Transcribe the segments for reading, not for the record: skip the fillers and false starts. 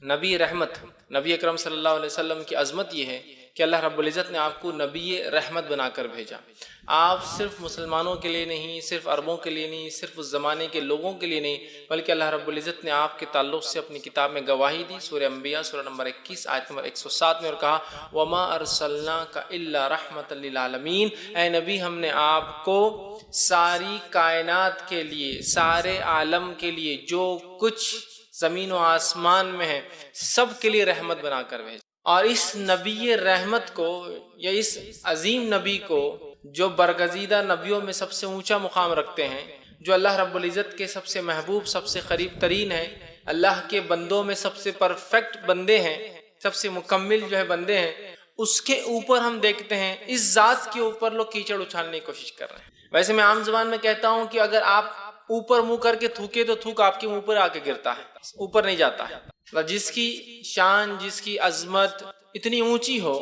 نبی رحمت، نبی اکرم صلی اللہ علیہ وسلم کی عظمت یہ ہے کہ اللہ رب العزت نے آپ کو نبی رحمت بنا کر بھیجا۔ آپ صرف مسلمانوں کے لیے نہیں، صرف عربوں کے لیے نہیں، صرف اس زمانے کے لوگوں کے لیے نہیں، بلکہ اللہ رب العزت نے آپ کے تعلق سے اپنی کتاب میں گواہی دی۔ سورہ انبیاء سورہ نمبر 21 آیت نمبر 107 میں اور کہا وَمَا أَرْسَلْنَاكَ إِلَّا رَحْمَةً لِّلْعَالَمِينَ، اے نبی ہم نے آپ کو ساری کائنات کے لیے، سارے عالم کے لیے، جو کچھ زمین و آسمان میں ہے سب کے لیے رحمت بنا کر بھیجا۔ اور اس نبی رحمت کو یا اس عظیم نبی کو جو برگزیدہ نبیوں میں سب سے اونچا مقام رکھتے ہیں، جو اللہ رب العزت کے سب سے محبوب، سب سے قریب ترین ہیں، اللہ کے بندوں میں سب سے پرفیکٹ بندے ہیں، سب سے مکمل جو ہے بندے ہیں، اس کے اوپر ہم دیکھتے ہیں اس ذات کے اوپر لوگ کیچڑ اچھالنے کی کوشش کر رہے ہیں۔ ویسے میں عام زبان میں کہتا ہوں کہ اگر آپ اوپر منہ کر کے تھوکے تو تھوک آپ کے منہ پر آ کے گرتا ہے، اوپر نہیں جاتا ہے۔ جس کی شان، جس کی عظمت اتنی اونچی ہو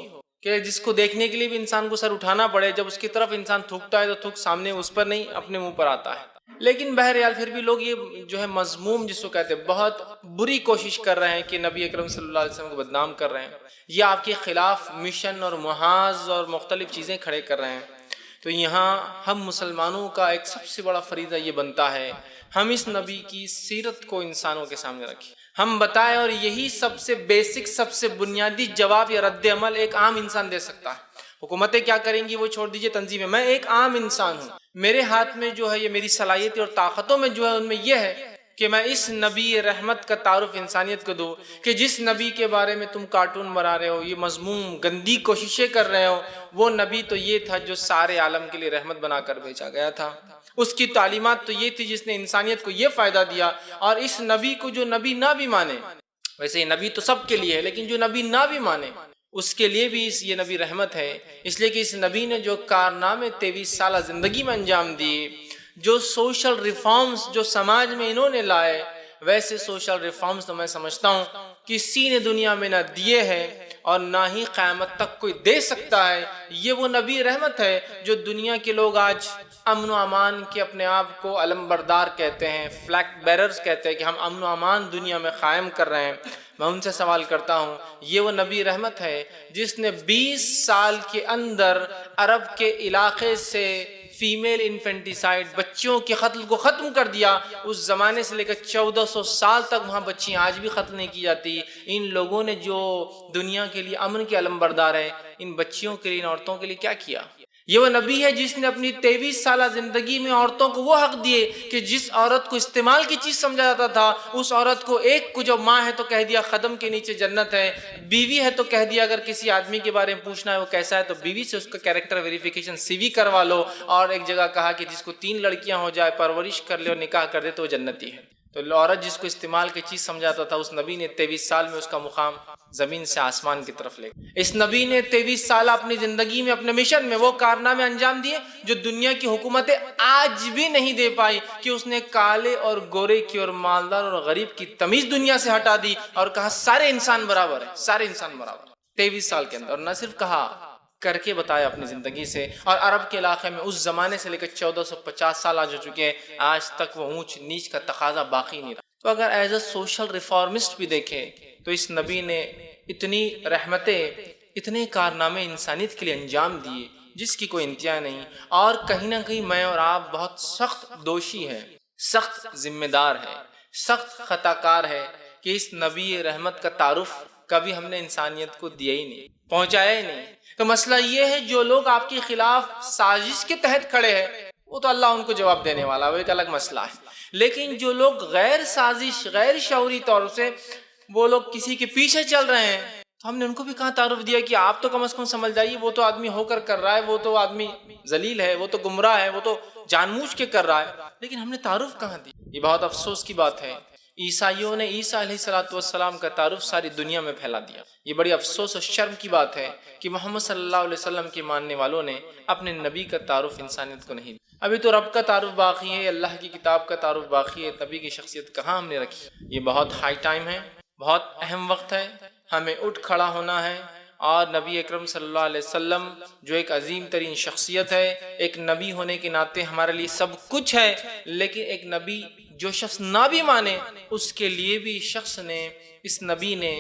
کہ جس کو دیکھنے کے لیے بھی انسان کو سر اٹھانا پڑے، جب اس کی طرف انسان تھوکتا ہے تو تھوک سامنے اس پر نہیں اپنے منہ پر آتا ہے۔ لیکن بہرحال پھر بھی لوگ یہ جو ہے مذموم جس کو کہتے ہیں، بہت بری کوشش کر رہے ہیں کہ نبی اکرم صلی اللہ علیہ وسلم کو بدنام کر رہے ہیں، یا آپ کے خلاف مشن اور محاذ اور مختلف چیزیں کھڑے کر رہے ہیں۔ تو یہاں ہم مسلمانوں کا ایک سب سے بڑا فریضہ یہ بنتا ہے ہم اس نبی کی سیرت کو انسانوں کے سامنے رکھیں، ہم بتائیں، اور یہی سب سے بیسک، سب سے بنیادی جواب یا رد عمل ایک عام انسان دے سکتا ہے۔ حکومتیں کیا کریں گی وہ چھوڑ دیجئے، تنظیمیں، میں ایک عام انسان ہوں، میرے ہاتھ میں جو ہے یہ میری صلاحیتیں اور طاقتوں میں جو ہے ان میں یہ ہے کہ میں اس نبی رحمت کا تعارف انسانیت کو دوں کہ جس نبی کے بارے میں تم کارٹون بنا رہے ہو، یہ مذموم گندی کوششیں کر رہے ہو، وہ نبی تو یہ تھا جو سارے عالم کے لیے رحمت بنا کر بھیجا گیا تھا۔ اس کی تعلیمات تو یہ تھی جس نے انسانیت کو یہ فائدہ دیا، اور اس نبی کو جو نبی نہ بھی مانے، ویسے یہ نبی تو سب کے لیے ہے، لیکن جو نبی نہ بھی مانے اس کے لیے بھی یہ نبی رحمت ہے، اس لیے کہ اس نبی نے جو کارنامے 23 سالہ زندگی میں انجام دیے، جو سوشل ریفارمز جو سماج میں انہوں نے لائے، ویسے سوشل ریفارمز تو میں سمجھتا ہوں کسی نے دنیا میں نہ دیے ہیں اور نہ ہی قیامت تک کوئی دے سکتا ہے۔ یہ وہ نبی رحمت ہے جو دنیا کے لوگ آج امن و امان کے اپنے آپ کو علم بردار کہتے ہیں، فلیگ بیررز کہتے ہیں کہ ہم امن و امان دنیا میں قائم کر رہے ہیں۔ میں ان سے سوال کرتا ہوں، یہ وہ نبی رحمت ہے جس نے 20 سال کے اندر عرب کے علاقے سے فیمیل انفینٹیسائیڈ، بچیوں کے قتل کو ختم کر دیا۔ اس زمانے سے لے کر 1400 سال تک وہاں بچیاں آج بھی قتل نہیں کی جاتی۔ ان لوگوں نے جو دنیا کے لیے امن کے علم بردار ہے، ان بچیوں کے لیے، ان عورتوں کے لیے کیا کیا؟ یہ وہ نبی ہے جس نے اپنی 23 سالہ زندگی میں عورتوں کو وہ حق دیے کہ جس عورت کو استعمال کی چیز سمجھا جاتا تھا، اس عورت کو ایک کو جو ماں ہے تو کہہ دیا قدم کے نیچے جنت ہے، بیوی ہے تو کہہ دیا اگر کسی آدمی کے بارے میں پوچھنا ہے وہ کیسا ہے تو بیوی سے اس کا کیریکٹر ویریفیکیشن CV کروا لو، اور ایک جگہ کہا کہ جس کو 3 لڑکیاں ہو جائے، پرورش کر لے اور نکاح کر دے تو وہ جنتی ہے۔ تو عورت جس کو استعمال کی چیز سمجھاتا تھا، اس نبی نے 23 سال میں اس کا مقام زمین سے آسمان کی طرف لے گیا۔ اس نبی نے 23 سال اپنی زندگی میں اپنے مشن میں وہ کارنامے انجام دیے جو دنیا کی حکومتیں آج بھی نہیں دے پائی، کہ اس نے کالے اور گورے کی اور مالدار اور غریب کی تمیز دنیا سے ہٹا دی اور کہا سارے انسان برابر ہیں، سارے انسان برابر ہیں 23 سال کے اندر۔ اور نہ صرف کہا، کر کے بتایا اپنی زندگی سے۔ اور عرب کے علاقے میں اس زمانے سے لے کر 1450 سال آج ہو چکے ہیں، آج تک وہ اونچ نیچ کا تقاضا باقی نہیں رہا۔ تو اگر ایز اے سوشل ریفارمسٹ بھی دیکھیں تو اس نبی نے اتنی رحمتیں، اتنے کارنامے انسانیت کے لیے انجام دیے جس کی کوئی انتہا نہیں۔ اور کہیں نہ کہیں میں اور آپ بہت سخت دوشی ہیں، سخت ذمہ دار ہیں، سخت خطا کار ہے کہ اس نبی رحمت کا تعارف کبھی ہم نے انسانیت کو دیا ہی نہیں، پہنچایا ہی نہیں۔ تو مسئلہ یہ ہے جو لوگ آپ کے خلاف سازش کے تحت کھڑے ہیں وہ تو اللہ ان کو جواب دینے والا، وہ ایک الگ مسئلہ ہے۔ لیکن جو لوگ غیر سازش، غیر شعوری طور سے وہ لوگ کسی کے پیچھے چل رہے ہیں، تو ہم نے ان کو بھی کہاں تعارف دیا کہ آپ تو کم از کم سمجھ جائیے وہ تو آدمی ہو کر رہا ہے، وہ تو آدمی ذلیل ہے، وہ تو گمراہ ہے، وہ تو جان بوجھ کے کر رہا ہے، لیکن ہم نے تعارف کہاں دی؟ یہ بہت افسوس کی بات ہے۔ عیسائیوں نے عیسیٰ علیہ السلام کا تعارف ساری دنیا میں پھیلا دیا۔ یہ بڑی افسوس اور شرم کی بات ہے کہ محمد صلی اللہ علیہ وسلم کے ماننے والوں نے اپنے نبی کا تعارف انسانیت کو نہیں دیا۔ ابھی تو رب کا تعارف باقی ہے، اللہ کی کتاب کا تعارف باقی ہے، نبی کی شخصیت کہاں ہم نے رکھی؟ یہ بہت ہائی ٹائم ہے، بہت اہم وقت ہے، ہمیں اٹھ کھڑا ہونا ہے۔ اور نبی اکرم صلی اللہ علیہ وسلم جو ایک عظیم ترین شخصیت ہے، ایک نبی ہونے کے ناطے ہمارے لیے سب کچھ ہے، لیکن ایک نبی جو شخص نہ بھی مانے اس کے لیے بھی شخص نے، اس نبی نے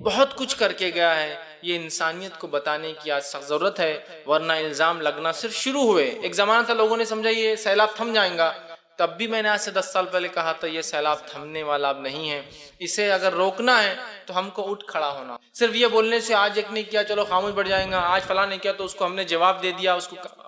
بہت کچھ کر کے گیا ہے۔ یہ انسانیت کو بتانے کی آج سخت ضرورت ہے، ورنہ الزام لگنا صرف شروع ہوئے۔ ایک زمانہ تھا لوگوں نے سمجھا یہ سیلاب تھم جائیں گا، تب بھی میں نے آج سے 10 سال پہلے کہا تھا یہ سیلاب تھمنے والا اب نہیں ہے، اسے اگر روکنا ہے تو ہم کو اٹھ کھڑا ہونا۔ صرف یہ بولنے سے آج ایک نے کیا چلو خاموش بیٹھ جائیں گا، آج فلاں نے کیا تو اس کو ہم نے جواب دے دیا،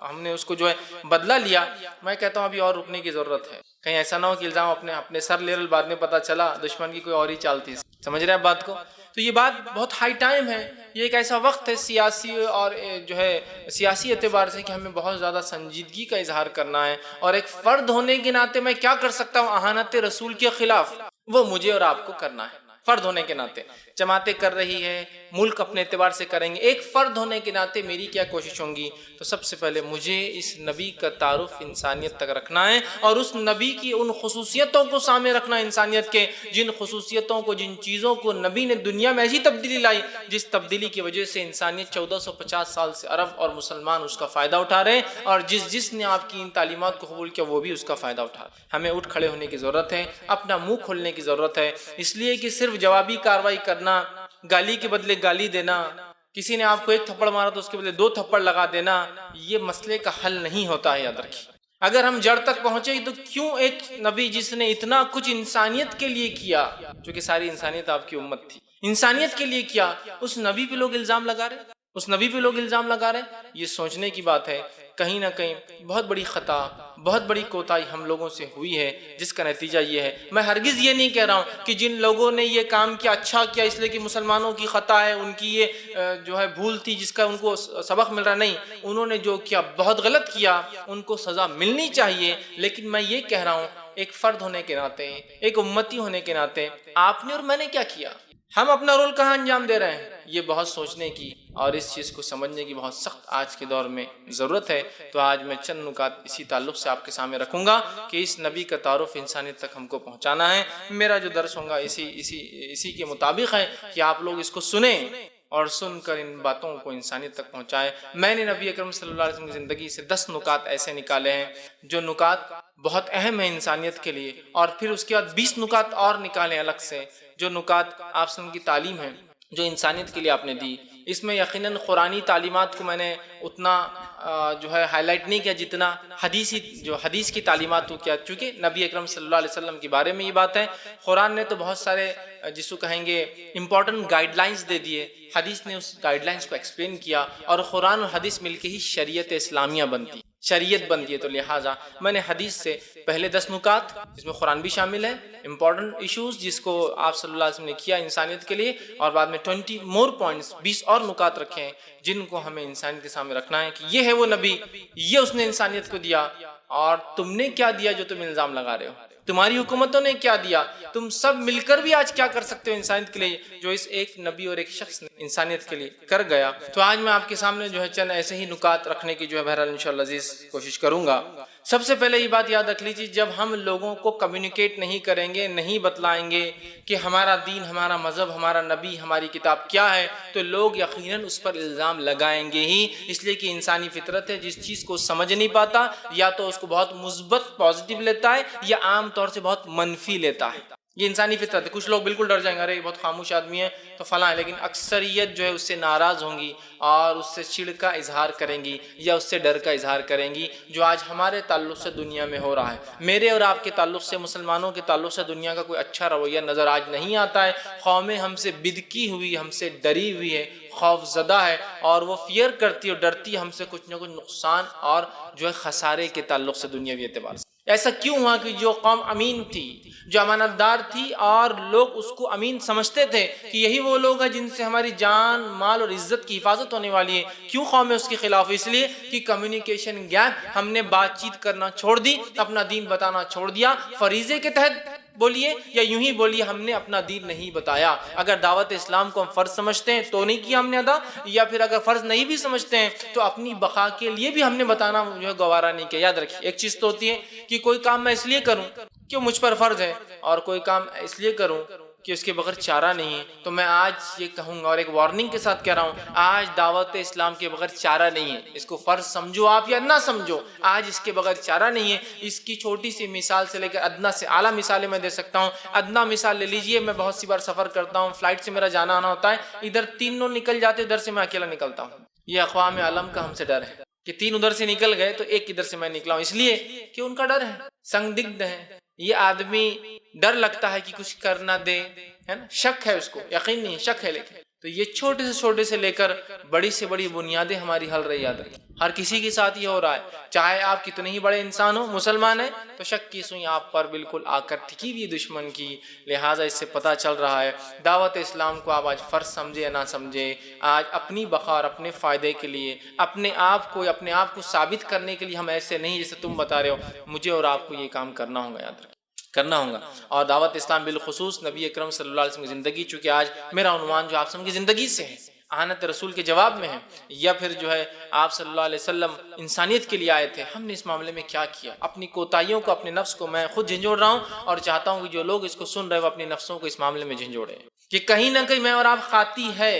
ہم نے اس کو جو ہے بدلہ لیا۔ میں کہتا ہوں ابھی اور رکنے کی ضرورت ہے، کہیں ایسا نہ ہو کہ الزام اپنے سر لے بعد میں پتہ چلا دشمن کی کوئی اور ہی چال تھی۔ سمجھ رہے ہیں بات کو؟ تو یہ بات بہت ہائی ٹائم ہے، یہ ایک ایسا وقت ہے سیاسی اور جو ہے سیاسی اعتبار سے کہ ہمیں بہت زیادہ سنجیدگی کا اظہار کرنا ہے، اور ایک فرد ہونے کے ناطے میں کیا کر سکتا ہوں اہانت رسول کے خلاف، وہ مجھے اور آپ کو کرنا ہے۔ فرد ہونے کے ناطے جماعتیں کر رہی ہے، ملک اپنے اعتبار سے کریں گے، ایک فرد ہونے کے ناطے میری کیا کوشش ہوں گی؟ تو سب سے پہلے مجھے اس نبی کا تعارف انسانیت تک رکھنا ہے، اور اس نبی کی ان خصوصیتوں کو سامنے رکھنا ہے انسانیت کے، جن خصوصیتوں کو، جن چیزوں کو نبی نے دنیا میں ایسی تبدیلی لائی جس تبدیلی کی وجہ سے انسانیت 1450 سال سے عرب اور مسلمان اس کا فائدہ اٹھا رہے ہیں، اور جس نے آپ کی ان تعلیمات کو قبول کیا وہ بھی اس کا فائدہ اٹھا رہے ہیں۔ ہمیں اٹھ کھڑے ہونے کی ضرورت ہے، اپنا منہ کھولنے کی ضرورت ہے، اس لیے کہ صرف جوابی کارروائی کرنا، گالی کے بدلے گالی دینا، کسی نے آپ کو ایک تھپڑ مارا تو اس کے بدلے 2 تھپڑ لگا دینا، یہ مسئلے کا حل نہیں ہوتا ہے، یاد رکھیے۔ اگر ہم جڑ تک پہنچے تو کیوں ایک نبی جس نے اتنا کچھ انسانیت کے لیے کیا، چونکہ ساری انسانیت آپ کی امت تھی، انسانیت کے لیے کیا، اس نبی پہ لوگ الزام لگا رہے، اس نبی پہ لوگ الزام لگا رہے۔ یہ سوچنے کی بات ہے، کہیں نہ کہیں بہت بڑی خطا، بہت بڑی کوتاہی ہم لوگوں سے ہوئی ہے، جس کا نتیجہ یہ ہے۔ میں ہرگز یہ نہیں کہہ رہا ہوں کہ جن لوگوں نے یہ کام کیا اچھا کیا اس لیے کہ مسلمانوں کی خطا ہے، ان کی یہ جو ہے بھول تھی جس کا ان کو سبق مل رہا، نہیں، انہوں نے جو کیا بہت غلط کیا، ان کو سزا ملنی چاہیے۔ لیکن میں یہ کہہ رہا ہوں ایک فرد ہونے کے ناطے، ایک امتی ہونے کے ناطے، آپ نے اور میں نے کیا کیا، ہم اپنا رول کہاں انجام دے رہے ہیں، یہ بہت سوچنے کی اور اس چیز کو سمجھنے کی بہت سخت آج کے دور میں ضرورت ہے۔ تو آج میں چند نکات اسی تعلق سے آپ کے سامنے رکھوں گا کہ اس نبی کا تعارف انسانیت تک ہم کو پہنچانا ہے۔ میرا جو درس ہوگا اسی کے مطابق ہے کہ آپ لوگ اس کو سنیں اور سن کر ان باتوں کو انسانیت تک پہنچائے۔ میں نے نبی اکرم صلی اللہ علیہ وسلم کی زندگی سے 10 نکات ایسے نکالے ہیں جو نکات بہت اہم ہیں انسانیت کے لیے، اور پھر اس کے بعد 20 نکات اور نکالے الگ سے جو نکات آپ سے ان کی تعلیم ہے، جو انسانیت کے لیے آپ نے دی۔ اس میں یقیناً قرآنی تعلیمات کو میں نے اتنا جو ہے ہائی لائٹ نہیں کیا جتنا حدیث کی تعلیمات کو کیا، چونکہ نبی اکرم صلی اللہ علیہ وسلم کے بارے میں یہ بات ہے۔ قرآن نے تو بہت سارے جس کو کہیں گے امپورٹنٹ گائیڈ لائنز دے دیے، حدیث نے اس گائیڈ لائنز کو ایکسپلین کیا، اور قرآن اور حدیث مل کے ہی شریعت اسلامیہ بنتی، شریعت بنتی ہے۔ تو لہٰذا میں نے حدیث سے پہلے 10 نکات جس میں قرآن بھی شامل ہے، امپورٹنٹ ایشوز جس کو آپ صلی اللہ علیہ وسلم نے کیا انسانیت کے لیے، اور بعد میں 20 مور پوائنٹس، 20 اور نکات رکھے ہیں جن کو ہمیں انسانیت کے سامنے رکھنا ہے کہ یہ ہے وہ نبی، یہ اس نے انسانیت کو دیا، اور تم نے کیا دیا جو تم الزام لگا رہے ہو، تمہاری حکومتوں نے کیا دیا، تم سب مل کر بھی آج کیا کر سکتے ہو انسانیت کے لیے جو اس ایک نبی اور ایک شخص نے انسانیت کے لیے کر گیا۔ تو آج میں آپ کے سامنے جو ہے چند ایسے ہی نکات رکھنے کی جو ہے بہرحال انشاءاللہ عزیز کوشش کروں گا۔ سب سے پہلے یہ بات یاد رکھ لیجیے، جب ہم لوگوں کو کمیونیکیٹ نہیں کریں گے، نہیں بتلائیں گے کہ ہمارا دین، ہمارا مذہب، ہمارا نبی، ہماری کتاب کیا ہے، تو لوگ یقیناً اس پر الزام لگائیں گے ہی، اس لیے کہ انسانی فطرت ہے، جس چیز کو سمجھ نہیں پاتا یا تو اس کو بہت مثبت پازیٹیو لیتا ہے یا عام طور سے بہت منفی لیتا ہے۔ یہ انسانی فطرت ہے۔ کچھ لوگ بالکل ڈر جائیں گے، ارے یہ بہت خاموش آدمی ہے تو فلاں ہے، لیکن اکثریت جو ہے اس سے ناراض ہوں گی اور اس سے چڑ کا اظہار کریں گی یا اس سے ڈر کا اظہار کریں گی، جو آج ہمارے تعلق سے دنیا میں ہو رہا ہے۔ میرے اور آپ کے تعلق سے، مسلمانوں کے تعلق سے دنیا کا کوئی اچھا رویہ نظر آج نہیں آتا ہے۔ قومیں ہم سے بدکی ہوئی، ہم سے ڈری ہوئی ہے، خوف زدہ ہے، اور وہ فیئر کرتی اور ڈرتی ہم سے کچھ نہ کچھ نقصان اور جو ہے خسارے کے تعلق سے دنیاوی اعتبار سے۔ ایسا کیوں ہوا کہ جو قوم امین تھی، جو امانت دار تھی، اور لوگ اس کو امین سمجھتے تھے کہ یہی وہ لوگ ہیں جن سے ہماری جان، مال اور عزت کی حفاظت ہونے والی ہے، کیوں قوم اس کے خلاف؟ اس لیے کہ کمیونیکیشن گیپ، ہم نے بات چیت کرنا چھوڑ دی، اپنا دین بتانا چھوڑ دیا۔ فریضے کے تحت بولیے یا یوں ہی بولیے، ہم نے اپنا دین نہیں بتایا۔ اگر دعوت اسلام کو ہم فرض سمجھتے ہیں تو نہیں کیا ہم نے ادا، یا پھر اگر فرض نہیں بھی سمجھتے ہیں تو اپنی بقا کے لیے بھی ہم نے بتانا جو ہے گوارا نہیں کیا۔ یاد رکھیے، ایک چیز تو ہوتی ہے کہ کوئی کام میں اس لیے کروں کہ مجھ پر فرض ہے، اور کوئی کام اس لیے کروں کہ اس کے بغیر چارہ نہیں ہے، تو میں آج یہ کہوں گا اور ایک وارننگ کے ساتھ کہہ رہا ہوں، آج دعوت اسلام کے بغیر چارہ نہیں ہے۔ اس کو فرض سمجھو آپ یا نہ سمجھو، آج اس کے بغیر چارہ نہیں ہے۔ اس کی چھوٹی سی مثال سے لے کر ادنا سے اعلیٰ مثالیں میں دے سکتا ہوں۔ ادنا مثال لے لیجئے، میں بہت سی بار سفر کرتا ہوں، فلائٹ سے میرا جانا آنا ہوتا ہے، ادھر 3 لوگ نکل جاتے، ادھر سے میں اکیلا نکلتا ہوں۔ یہ اقوام عالم کا ہم سے ڈر ہے کہ 3 ادھر سے نکل گئے تو ایک ادھر سے میں نکلا ہوں، اس لیے کہ ان کا ڈر ہے، سنگ دگدھ ہے۔ یہ آدمی ڈر لگتا ہے کہ کچھ کر نہ دے، ہے نا، شک ہے اس کو، یقین نہیں، شک ہے۔ لیکن تو یہ چھوٹے سے لے کر بڑی سے بڑی بنیادیں ہماری ہل رہی، یاد رکھیں۔ ہر کسی کے ساتھ یہ ہو رہا ہے، چاہے آپ کتنے ہی بڑے انسان ہو، مسلمان ہیں تو شک کی سوئی آپ پر بالکل آ کر ٹھکی ہوئی دشمن کی۔ لہٰذا اس سے پتہ چل رہا ہے دعوت اسلام کو آپ آج فرض سمجھے یا نہ سمجھے، آج اپنی بقا اور اپنے فائدے کے لیے، اپنے آپ کو ثابت کرنے کے لیے ہم ایسے نہیں جیسے تم بتا رہے ہو، مجھے اور آپ کو یہ کام کرنا ہوگا، یاد رکھیں، کرنا ہوگا۔ اور دعوت اسلام بالخصوص نبی اکرم صلی اللہ علیہ وسلم کی زندگی، چونکہ آج میرا عنوان جو آپ کی زندگی سے ہے، اہانت رسول کے جواب میں ہے، یا پھر جو ہے آپ صلی اللہ علیہ وسلم انسانیت کے لیے آئے تھے، ہم نے اس معاملے میں کیا کیا، اپنی کوتاہیوں کو، اپنے نفس کو میں خود جھنجھوڑ رہا ہوں، اور چاہتا ہوں کہ جو لوگ اس کو سن رہے وہ اپنے نفسوں کو اس معاملے میں جھنجھوڑے کہ کہیں نہ کہیں میں اور آپ خاطی ہے،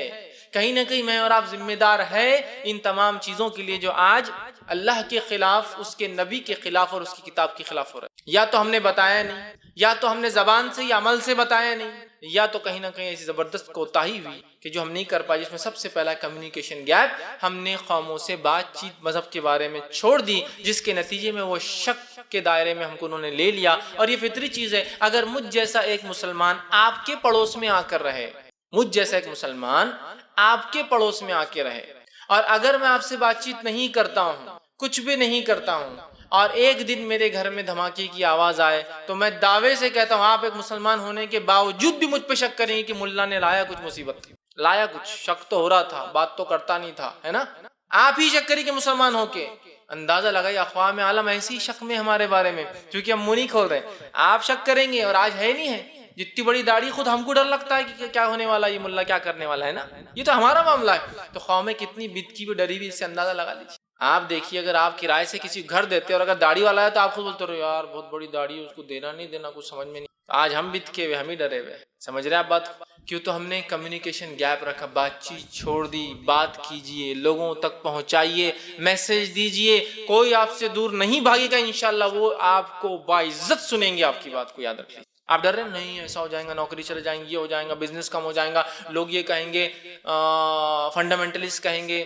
کہیں نہ کہیں میں اور آپ ذمہ دار ہے ان تمام چیزوں کے لیے جو آج اللہ کے خلاف، اس کے نبی کے خلاف اور اس کی کتاب کے خلاف ہو رہا ہے۔ یا تو ہم نے بتایا نہیں، یا تو ہم نے زبان سے یا عمل سے بتایا نہیں، یا تو کہیں نہ کہیں ایسی زبردست کوتاہی ہوئی کہ جو ہم نہیں کر پائے، جس میں سب سے پہلا کمیونیکیشن گیپ، ہم نے قوموں سے بات چیت مذہب کے بارے میں چھوڑ دی، جس کے نتیجے میں وہ شک کے دائرے میں ہم کو انہوں نے لے لیا۔ اور یہ فطری چیز ہے، اگر مجھ جیسا ایک مسلمان آپ کے پڑوس میں آ کر رہے، مجھ جیسا ایک مسلمان آپ کے پڑوس میں آ کے رہے، اور اگر میں آپ سے بات چیت نہیں کرتا ہوں، کچھ بھی نہیں کرتا ہوں، اور ایک دن میرے گھر میں دھماکے کی آواز آئے، تو میں دعوے سے کہتا ہوں آپ ایک مسلمان ہونے کے باوجود بھی مجھ پہ شک کریں گے کہ ملا نے لایا کچھ مصیبت، لایا کچھ، شک تو ہو رہا تھا، بات تو کرتا نہیں تھا، ہے نا، آپ ہی شک کریں کہ مسلمان ہو کے اندازہ لگائیے اقوام عالم ایسی شک میں ہمارے بارے میں، کیونکہ ہم منہ نہیں کھول رہے، آپ شک کریں گے، اور آج ہے نہیں ہے، جتنی بڑی داڑھی خود ہم کو ڈر لگتا ہے کہ کیا ہونے والا، یہ ملا کیا کرنے والا ہے نا، یہ تو ہمارا معاملہ ہے، تو قومیں کتنی بد کی بھی ڈری ہوئی، اس سے اندازہ لگا لیجیے۔ آپ دیکھیے اگر آپ کرائے سے کسی گھر دیتے اور اگر داڑھی والا ہے تو آپ خود بولتے رہو یار بہت بڑی داڑھی ہے، اس کو دینا نہیں دینا کچھ سمجھ میں نہیں۔ آج ہم بت کے ہوئے، ہم ہی ڈرے ہوئے، سمجھ رہے ہیں آپ بات؟ کیوں؟ تو ہم نے کمیونیکیشن گیپ رکھا، بات چیت چھوڑ دی، بات کیجئے، لوگوں تک پہنچائیے، میسج دیجئے، کوئی آپ سے دور نہیں بھاگے گا، انشاءاللہ وہ آپ کو باعزت سنیں گے، آپ کی بات کو یاد رکھیے۔ آپ ڈر رہے ہیں نہیں ایسا ہو جائے گا، نوکری چلے جائیں گی، یہ ہو جائے گا، بزنس کم ہو جائے گا، لوگ یہ کہیں گے، فنڈامنٹلسٹ کہیں گے،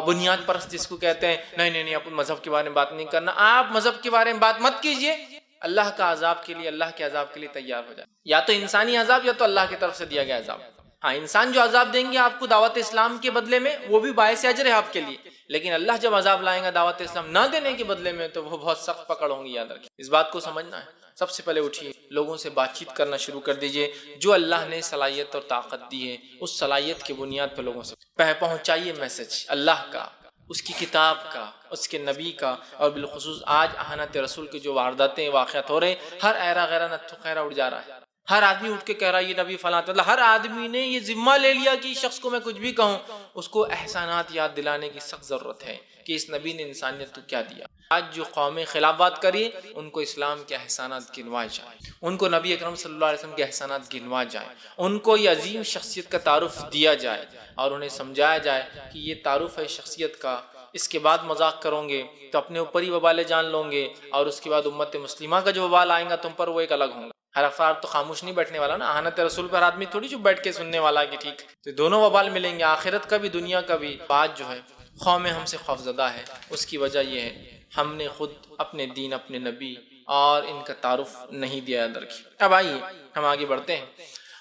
بنیاد پرست جس کو کہتے ہیں، نہیں آپ مذہب کے بارے میں بات نہیں کرنا۔ آپ مذہب کے بارے میں بات مت کیجئے، اللہ کا عذاب کے لیے، اللہ کے عذاب کے لیے تیار ہو جائے، یا تو انسانی عذاب یا تو اللہ کی طرف سے دیا گیا عذاب۔ ہاں، انسان جو عذاب دیں گے آپ کو دعوت اسلام کے بدلے میں، وہ بھی باعث اجر ہے آپ کے لیے، لیکن اللہ جب عذاب لائیں گا دعوت اسلام نہ دینے کے بدلے میں تو وہ بہت سخت پکڑ ہوں گی، یاد رکھیں، اس بات کو سمجھنا ہے۔ سب سے پہلے اٹھیے، لوگوں سے بات چیت کرنا شروع کر دیجئے، جو اللہ نے صلاحیت اور طاقت دی ہے اس صلاحیت کی بنیاد پہ لوگوں سے پہنچائیے میسج اللہ کا، اس کی کتاب کا، اس کے نبی کا، اور بالخصوص آج اہانت رسول کی جو وارداتیں واقعات ہو رہے ہیں، ہر ایرا غیرہ نتھو خیرہ اٹھ جا رہا ہے، ہر آدمی اٹھ کے کہہ رہا ہے یہ نبی فلاں، مطلب ہر آدمی نے یہ ذمہ لے لیا کہ اس شخص کو میں کچھ بھی کہوں، اس کو احسانات یاد دلانے کی سخت ضرورت ہے کہ اس نبی نے انسانیت کو کیا دیا۔ آج جو قومیں خلاف بات کری ان کو اسلام کے احسانات گنوائے جائیں، ان کو نبی اکرم صلی اللہ علیہ وسلم کے احسانات گنوائے جائیں، ان کو یہ عظیم شخصیت کا تعارف دیا جائے، اور انہیں سمجھایا جائے کہ یہ تعارف ہے شخصیت کا، اس کے بعد مذاق کرو گے تو اپنے اوپر ہی وبال جان لو گے، اور اس کے بعد امت مسلمہ کا جو وبال آئے گا تم پر وہ ایک الگ ہوں گا۔ ہر افراد تو خاموش نہیں بیٹھنے والا نا، اہانت رسول پر آدمی تھوڑی چپ بیٹھ کے سننے والا کہ ٹھیک، تو دونوں وبال ملیں گے، آخرت کا بھی دنیا کا بھی۔ بات جو ہے قومیں ہم سے خوفزدہ ہے، اس کی وجہ یہ ہے ہم نے خود اپنے دین، اپنے نبی اور ان کا تعارف نہیں دیا اندر کی۔ اب آئیے ہم آگے بڑھتے ہیں،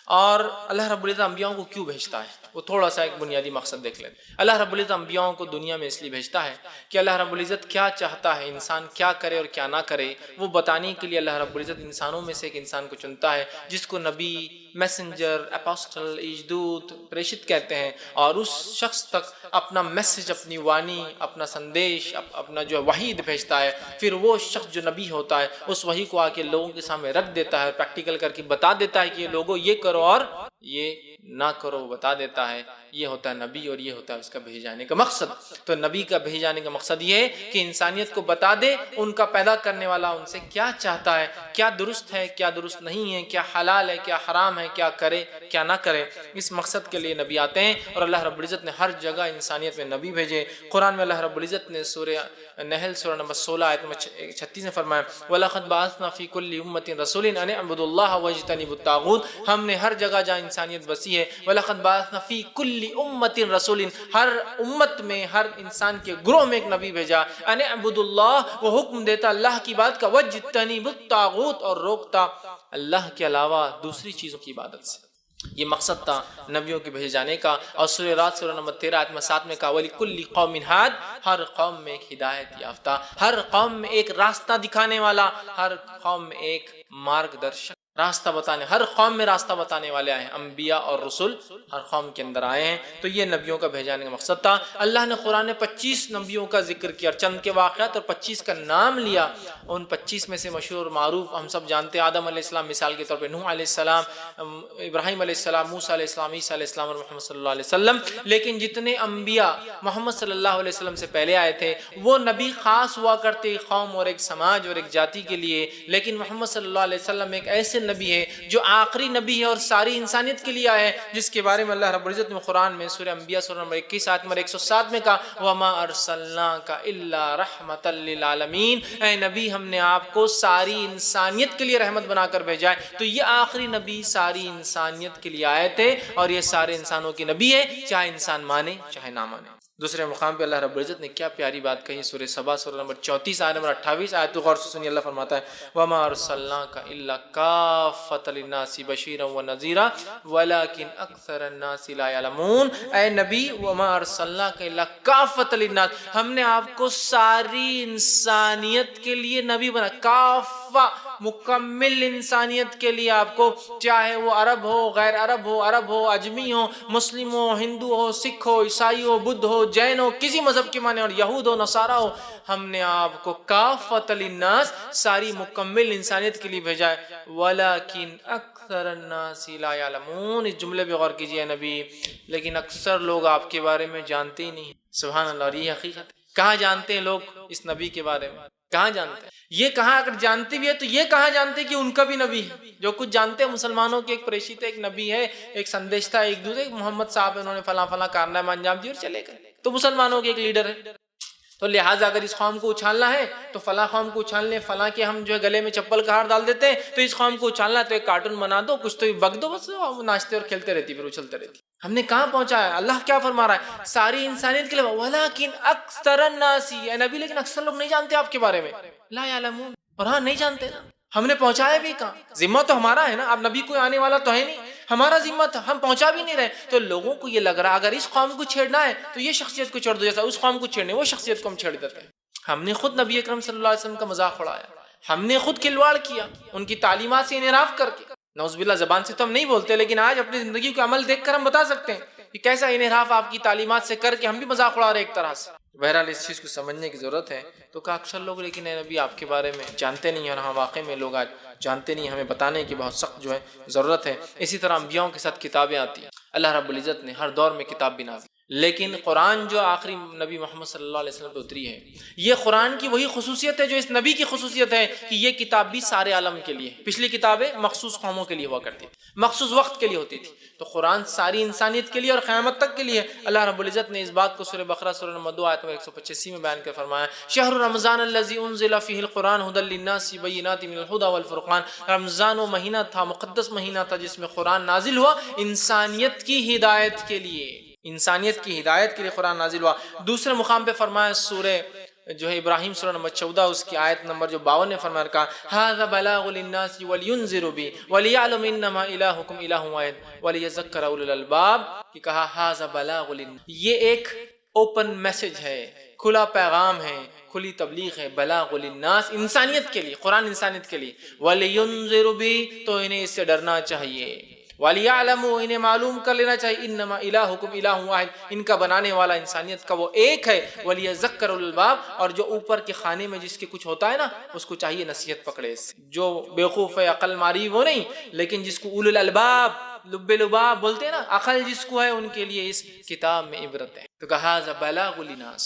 اور اللہ رب العزت انبیاءوں کو کیوں بھیجتا ہے وہ تھوڑا سا ایک بنیادی مقصد دیکھ لیتے ہیں۔ اللہ رب العزت انبیاءوں کو دنیا میں اس لیے بھیجتا ہے کہ اللہ رب العزت کیا چاہتا ہے، انسان کیا کرے اور کیا نہ کرے، وہ بتانے کے لیے اللہ رب العزت انسانوں میں سے ایک انسان کو چنتا ہے جس کو نبی، میسنجر، اپوسٹل، ایجدوت، پریشت کہتے ہیں، اور اس شخص تک اپنا میسج، اپنی وانی، اپنا سندیش، اپنا جو وحی بھیجتا ہے۔ پھر وہ شخص جو نبی ہوتا ہے اس وحی کو آ کے لوگوں کے سامنے رکھ دیتا ہے، پریکٹیکل کر کے بتا دیتا ہے کہ یہ لوگوں یہ کرو اور یہ نہ کرو وہ بتا دیتا ہے۔ یہ ہوتا ہے نبی اور یہ ہوتا ہے اس کا بھیجے جانے کا مقصد۔ تو نبی کا بھیجے جانے کا مقصد یہ ہے کہ انسانیت کو بتا دے ان کا پیدا کرنے والا ان سے کیا چاہتا ہے، کیا درست ہے کیا درست نہیں ہے، کیا حلال ہے کیا حرام ہے، کیا کرے کیا نہ کرے۔ اس مقصد کے لیے نبی آتے ہیں اور اللہ رب العزت نے ہر جگہ انسانیت میں نبی بھیجے۔ قرآن میں اللہ رب العزت نے سورہ نحل سورہ نمبر 16 آیت نمبر 36 میں فرمایا وَلَقَدْ بَعَثْنَا فِي كُلِّ أُمَّةٍ رَسُولًا أَنِ اعْبُدُوا اللَّهَ وَاجْتَنِبُوا الطَّاغُوتَ۔ ہم نے ہر جگہ جہاں انسانیت بسی ہے وَلَقَدْ بَعَثْنَا فِي كُلِّ أُمَّةٍ رَسُولًا، ہر امت میں ہر انسان کے گروہ میں ایک نبی بھیجا۔ أَنِ اعْبُدُوا اللَّهَ، وہ حکم دیتا اللہ کی بات کا، وَاجْتَنِبُوا الطَّاغُوتَ، اور روکتا اللہ کے علاوہ دوسری چیزوں کی عبادت سے۔ یہ مقصد تھا نبیوں کے بھیجے جانے کا۔ اور سورہ رات سورہ نمبر 13 آیت میں 7 میں کہا وَلِكُلِّ قَوْمٍ هَادٍ، ہر قوم میں ایک ہدایت یافتہ، ہر قوم میں ایک راستہ دکھانے والا، ہر قوم میں ایک مارگ درشک، راستہ بتانے، ہر قوم میں راستہ بتانے والے آئے ہیں، انبیاء اور رسول ہر قوم کے اندر آئے ہیں۔ تو یہ نبیوں کا بھیجانے کا مقصد تھا۔ اللہ نے قرآن میں 25 نبیوں کا ذکر کیا، چند کے واقعات اور 25 کا نام لیا۔ ان 25 میں سے مشہور معروف ہم سب جانتے ہیں، آدم علیہ السلام مثال کے طور پہ، نوح علیہ السلام، ابراہیم علیہ السلام، موسیٰ علیہ السلام، عیسیٰ علیہ السلام اور محمد صلی اللہ علیہ وسلم۔ لیکن جتنے انبیاء محمد صلی اللہ علیہ وسلم سے پہلے آئے تھے وہ نبی خاص ہوا کرتے ایک قوم اور ایک سماج اور ایک جاتی کے لیے، لیکن محمد صلی اللہ علیہ وسلم ایک ایسے نبی ہے جو آخری نبی ہے اور ساری انسانیت کے لیے آیا ہے، جس کے بارے میں اللہ رب العزت نے قرآن میں سورہ انبیاء سورہ نمبر 21 آیت نمبر 107 میں کہا وَمَا أَرْسَلْنَاكَ إِلَّا رَحْمَةً لِّلْعَالَمِينَ، اے نبی ہم نے آپ کو ساری انسانیت کے لیے رحمت بنا کر بھیجا ہے۔ تو یہ آخری نبی ساری انسانیت کے لیے آئے تھے اور یہ سارے انسانوں کی نبی ہے، چاہے انسان مانے چاہے نہ مانے۔ دوسرے مقام پہ اللہ رب العزت نے کیا پیاری بات کہی، سورہ سبا سورہ نمبر 34 آیت نمبر 28 آیت غور سے سنیے، اللہ فرماتا ہے وَمَا أَرْسَلْنَاكَ إِلَّا كَافَّةً لِلنَّاسِ بَشِيرًا وَنَذِيرًا وَلَكِنْ أَكْثَرَ النَّاسِ لَا يَعْلَمُونَ۔ اے نبی وَمَا أَرْسَلْنَاكَ إِلَّا كَافَّةً لِلنَّاسِ، ہم نے آپ کو ساری انسانیت کے لیے نبی بنا، کافہ مکمل انسانیت کے لیے آپ کو، چاہے وہ عرب ہو غیر عرب ہو اجمی ہو مسلم ہو ہندو ہو سکھ ہو عیسائی ہو بدھ ہو جین ہو کسی مذہب کے مانے اور یہود ہو نصارہ ہو، ہم نے آپ کو کافۃ للناس ساری مکمل انسانیت کے لیے بھیجا ہے۔ وَلَكِنْ أَكْثَرَ النَّاسِ لَا يَعْلَمُونَ، اس جملے پہ غور کیجئے نبی، لیکن اکثر لوگ آپ کے بارے میں جانتے ہی نہیں۔ سبحان اللہ، اور یہ حقیقت ہے۔ کہاں جانتے ہیں لوگ اس نبی کے بارے میں؟ کہاں جانتے ہیں؟ یہ کہاں اگر جانتے بھی ہے تو یہ کہاں جانتے کہ ان کا بھی نبی ہے؟ جو کچھ جانتے ہیں مسلمانوں کے ایک پریشیت ایک نبی ہے، ایک سندیش تھا، ایک دوسرے محمد صاحب انہوں نے فلاں فلاں کارنامہ انجام دیا اور چلے گئے، تو مسلمانوں کے ایک لیڈر ہے۔ تو لہٰذا اگر اس قوم کو اچھالنا ہے تو فلاں قوم کو اچھال لیں، فلاں کے ہم جو ہے گلے میں چپل کا ہار ڈال دیتے ہیں، تو اس قوم کو اچھالنا ہے تو ایک کارٹون بنا دو، کچھ تو بک دو، بس وہ ناچتے اور کھیلتے رہتی پھر اچھلتے رہتی۔ ہم نے کہاں پہنچا ہے؟ اللہ کیا فرما رہا ہے؟ ساری انسانیت کے لیے وَلَكِنْ أَكْثَرَ النَّاسِ، اے نبی لیکن اکثر لوگ نہیں جانتے آپ کے بارے میں، لا يعلمون، اور ہاں نہیں جانتے نا، ہم نے پہنچایا بھی کہاں؟ ذمہ تو ہمارا ہے نا، اب نبی کوئی آنے والا تو ہے نہیں، ہمارا ذمہ تھا، ہم پہنچا بھی نہیں رہے۔ تو لوگوں کو یہ لگ رہا اگر اس قوم کو چھیڑنا ہے تو یہ شخصیت کو چھوڑ دو، جیسا اس قوم کو چھیڑنے وہ شخصیت کو ہم چھیڑ دیتے ہیں۔ ہم نے خود نبی اکرم صلی اللہ علیہ وسلم کا مذاق اڑایا، ہم نے خود کھلواڑ کیا ان کی تعلیمات سے انحراف کر کے۔ نعوذ باللہ، زبان سے تو ہم نہیں بولتے، لیکن آج اپنی زندگی کا عمل دیکھ کر ہم بتا سکتے ہیں کہ کیسا انحراف آپ کی تعلیمات سے کر کے ہم بھی مذاق اڑا رہے ایک طرح سے۔ بہرحال اس چیز کو سمجھنے کی ضرورت ہے۔ تو کہا اکثر لوگ لیکن اے نبی آپ کے بارے میں جانتے نہیں ہیں، اور ہاں واقعی میں لوگ آج جانتے نہیں، ہمیں بتانے کی بہت سخت جو ہے ضرورت ہے۔ اسی طرح انبیاءوں کے ساتھ کتابیں آتی ہیں، اللہ رب العزت نے ہر دور میں کتاب بھی نازل، لیکن قرآن جو آخری نبی محمد صلی اللہ علیہ وسلم پہ اتری ہے، یہ قرآن کی وہی خصوصیت ہے جو اس نبی کی خصوصیت ہے کہ یہ کتاب بھی سارے عالم کے لیے۔ پچھلی کتابیں مخصوص قوموں کے لیے ہوا کرتی تھی، مخصوص وقت کے لیے ہوتی تھی، تو قرآن ساری انسانیت کے لیے اور قیامت تک کے لیے۔ اللہ رب العزت نے اس بات کو سورہ بقرہ سورہ نمبر 2 آیت نمبر 185 میں بیان کر فرمایا شہر رمضان الذی انزل فیہ القرآن ھدی للناس بینات من الھدی والفرقان، رمضان وہ مہینہ تھا، مقدس مہینہ تھا جس میں قرآن نازل ہوا انسانیت کی ہدایت کے لیے، انسانیت کی ہدایت کے لیے قرآن نازل ہوا۔ دوسرے مقام پہ فرمایا سورہ جو ہے ابراہیم سورہ نمبر 14 اس کی آیت نمبر جو 52 نے فرمایا کہا ھذا بلاغ للناس ولینذروا بہ وليعلم انما الہکم الہ واحد وليذکر اولو الالباب، کہ کہا ھذا بلاغ للناس، یہ ایک اوپن میسج ہے، کھلا پیغام ہے، کھلی تبلیغ ہے، بلاغ للناس انسانیت کے لیے، قرآن انسانیت کے لیے، ولینذروا بہ تو انہیں اس سے ڈرنا چاہیے، وَلِيَعْلَمُوا انہیں معلوم کر لینا چاہیے انما الہکم الہ واحد، ان کا بنانے والا انسانیت کا وہ ایک ہے، وَلِيَذَّكَّرُ الْأَلْبَابَ، اور جو اوپر کے خانے میں جس کے کچھ ہوتا ہے نا اس کو چاہیے نصیحت پکڑے، جو بیوقوف ہے عقل ماری وہ نہیں، لیکن جس کو اولو الالباب لب لباب بولتے ہیں نا، عقل جس کو ہے ان کے لیے اس کتاب میں عبرت ہے۔ تو کہا بلاغ للناس،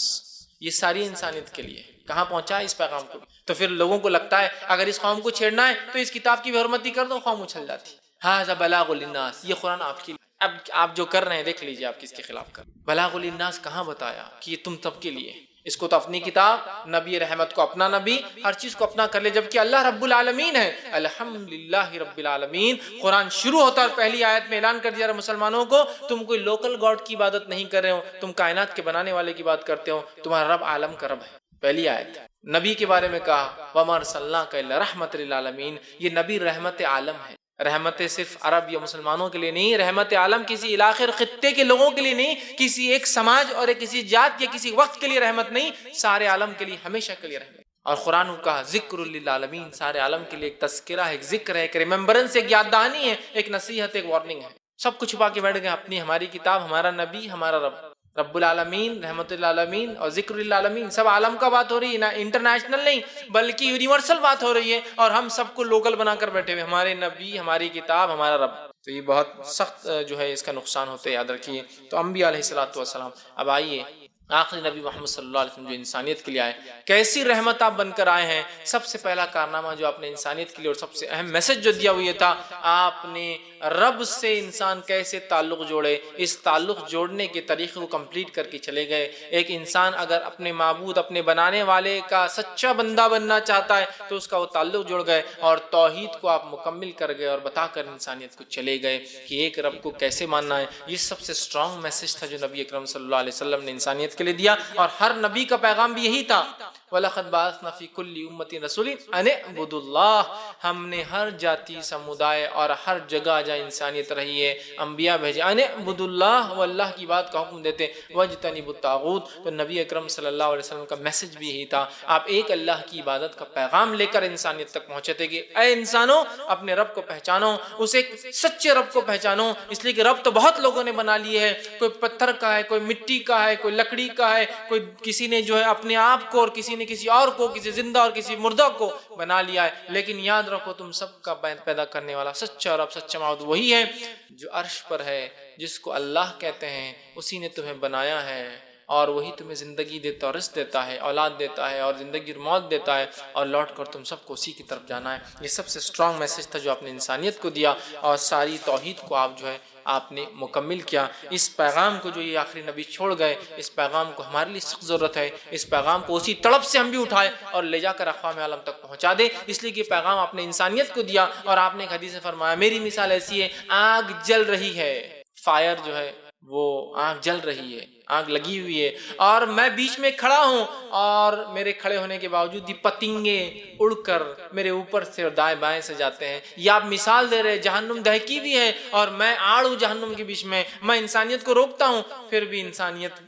یہ ساری انسانیت کے لیے کہاں پہنچا ہے اس پیغام کو۔ تو پھر لوگوں کو لگتا ہے اگر اس قوم کو چھیڑنا ہے تو اس کتاب کی بھی حرمتی کر دو، قوم اچھل جاتی۔ ھذا بلاغ للناس، یہ قرآن آپ کی، اب آپ جو کر رہے ہیں دیکھ لیجئے آپ کس کے خلاف کر۔ بلاغ للناس کہاں بتایا کہ یہ تم سب کے لیے، اس کو تو اپنی کتاب، نبی رحمت کو اپنا نبی، ہر چیز کو اپنا کر لے، جبکہ اللہ رب العالمین ہے۔ الحمدللہ رب العالمین، قرآن شروع ہوتا ہے اور پہلی آیت میں اعلان کر دیا مسلمانوں کو تم کوئی لوکل گاڈ کی عبادت نہیں کر رہے ہو، تم کائنات کے بنانے والے کی بات کرتے ہو، تمہارا رب عالم کا رب ہے۔ پہلی آیت نبی کے بارے میں کہا وَمَا أَرْسَلْنَاكَ إِلَّا رَحْمَةً لِلْعَالَمِينَ، یہ نبی رحمت عالم ہے۔ رحمت صرف عرب یا مسلمانوں کے لیے نہیں، رحمت عالم کسی علاقے اور خطے کے لوگوں کے لیے نہیں، کسی ایک سماج اور کسی ذات یا کسی وقت کے لیے رحمت نہیں، سارے عالم کے لیے، ہمیشہ کے لیے رحمت۔ اور قرآن کو کہا ذکر للعالمین، سارے عالم کے لیے ایک تذکرہ ہے، ایک ذکر ہے، ایک ریممبرنس، ایک یاد دہانی ہے، ایک نصیحت، ایک وارننگ ہے۔ سب کچھ چھپا کے بیٹھ گئے، اپنی ہماری کتاب، ہمارا نبی، ہمارا رب، رب العالمین، رحمت العالمین اور ذکر للعالمین، سب عالم کا بات ہو رہی ہے، نہ انٹرنیشنل نہیں بلکہ یونیورسل بات ہو رہی ہے، اور ہم سب کو لوکل بنا کر بیٹھے ہوئے، ہمارے نبی، ہماری کتاب، ہمارا رب۔ تو یہ بہت سخت جو ہے اس کا نقصان ہوتا ہے، یاد رکھیے۔ تو انبیاء علیہ الصلوۃ والسلام، اب آئیے آخری نبی محمد صلی اللہ علیہ وسلم جو انسانیت کے لیے آئے، کیسی رحمت آپ بن کر آئے ہیں۔ سب سے پہلا کارنامہ جو آپ نے انسانیت کے لیے اور سب سے اہم میسج جو دیا وہ یہ تھا، آپ نے رب سے انسان کیسے تعلق جوڑے، اس تعلق جوڑنے کے طریقے کو کمپلیٹ کر کے چلے گئے۔ ایک انسان اگر اپنے معبود، اپنے بنانے والے کا سچا بندہ بننا چاہتا ہے تو اس کا وہ تعلق جوڑ گئے، اور توحید کو آپ مکمل کر گئے اور بتا کر انسانیت کو چلے گئے کہ ایک رب کو کیسے ماننا ہے۔ یہ سب سے اسٹرانگ میسج تھا جو نبی اکرم صلی اللہ علیہ وسلم نے انسانیت کے لیے دیا، اور ہر نبی کا پیغام بھی یہی تھا۔ وَلَقَدْ بَعَثْنَا فِي كُلِّ أُمَّةٍ رَسُولًا أَنِ اعْبُدُوا اللَّهَ، ہم نے ہر جاتی، سمودائے اور ہر جگہ جہاں انسانیت رہی ہے انبیاء بھیجے، أَنِ اعْبُدُوا اللَّهَ، وہ اللہ کی بات کا حکم دیتے، وَاجْتَنِبُوا الطَّاغُوتَ، تو نبی اکرم صلی اللہ علیہ وسلم کا میسج بھی یہی تھا۔ آپ ایک اللہ کی عبادت کا پیغام لے کر انسانیت تک پہنچے تھے کہ اے انسانوں، اپنے رب کو پہچانو، اس ایک سچے رب کو پہچانو، اس لیے کہ رب تو بہت لوگوں نے بنا لیے ہے، کوئی پتھر کا ہے، کوئی مٹی کا ہے، کوئی لکڑی کا ہے، کوئی کسی نے جو ہے اپنے آپ کو، اور کسی نے کسی اور کو، کسی زندہ اور کسی مردہ کو بنا لیا ہے، لیکن یاد رکھو تم سب کا پیدا کرنے والا سچا رب، سچا معبود وہی ہے جو عرش پر ہے، جس کو اللہ کہتے ہیں، اسی نے تمہیں بنایا ہے، اور وہی تمہیں زندگی دیتا ہے، رزق دیتا ہے، اولاد دیتا ہے، اور زندگی اور موت دیتا ہے، اور لوٹ کر تم سب کو اسی کی طرف جانا ہے۔ یہ سب سے اسٹرانگ میسج تھا جو آپ نے انسانیت کو دیا، اور ساری توحید کو آپ جو ہے آپ نے مکمل کیا۔ اس پیغام کو جو یہ آخری نبی چھوڑ گئے، اس پیغام کو ہمارے لیے سخت ضرورت ہے، اس پیغام کو اسی تڑپ سے ہم بھی اٹھائے اور لے جا کر اقوام عالم تک پہنچا دیں، اس لیے کہ پیغام آپ نے انسانیت کو دیا، اور آپ نے ایک حدیث میں فرمایا میری مثال ایسی ہے، آگ جل رہی ہے، فائر جو ہے وہ آگ جل رہی ہے، آگ لگی ہوئی ہے، اور میں بیچ میں کھڑا ہوں، اور میرے کھڑے ہونے کے باوجود یہ پتنگے اڑ کر میرے اوپر سے اور دائیں بائیں سے جاتے ہیں۔ یہ آپ مثال دے رہے، جہنم دہکی بھی ہے اور میں آڑ ہوں جہنم کے بیچ میں انسانیت کو روکتا ہوں، پھر بھی انسانیت،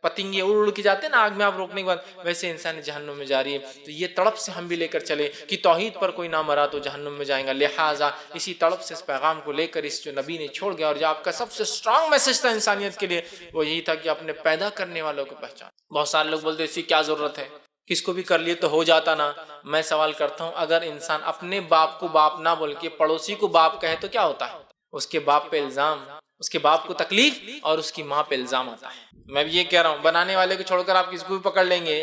پتنگے اڑ اڑ کے جاتے ہیں نا آگ میں آپ روکنے کے بعد، ویسے انسان جہنم میں جا رہی ہے۔ تو یہ تڑپ سے ہم بھی لے کر چلے کہ توحید پر کوئی نہ مرا تو جہنم میں جائیں گا، لہٰذا اسی تڑپ سے اس پیغام کو لے کر اس جو نبی نے چھوڑ گیا، اور جو آپ کا سب سے اسٹرانگ میسج تھا انسانیت کے لیے وہ یہی تھا کہ اپنے پیدا کرنے والوں کو پہچان۔ بہت سارے لوگ بولتے ہیں اس کی کیا ضرورت ہے، کس کو بھی کر لیے تو ہو جاتا نا۔ میں سوال کرتا ہوں، اگر انسان اپنے باپ کو باپ نہ بول کے پڑوسی کو باپ کہے تو کیا ہوتا ہے؟ اس کے باپ پہ الزام، اس کے باپ کو تکلیف، اور اس کی ماں پہ الزام آتا ہے۔ میں بھی یہ کہہ رہا ہوں، بنانے والے کو چھوڑ کر آپ کس کو بھی پکڑ لیں گے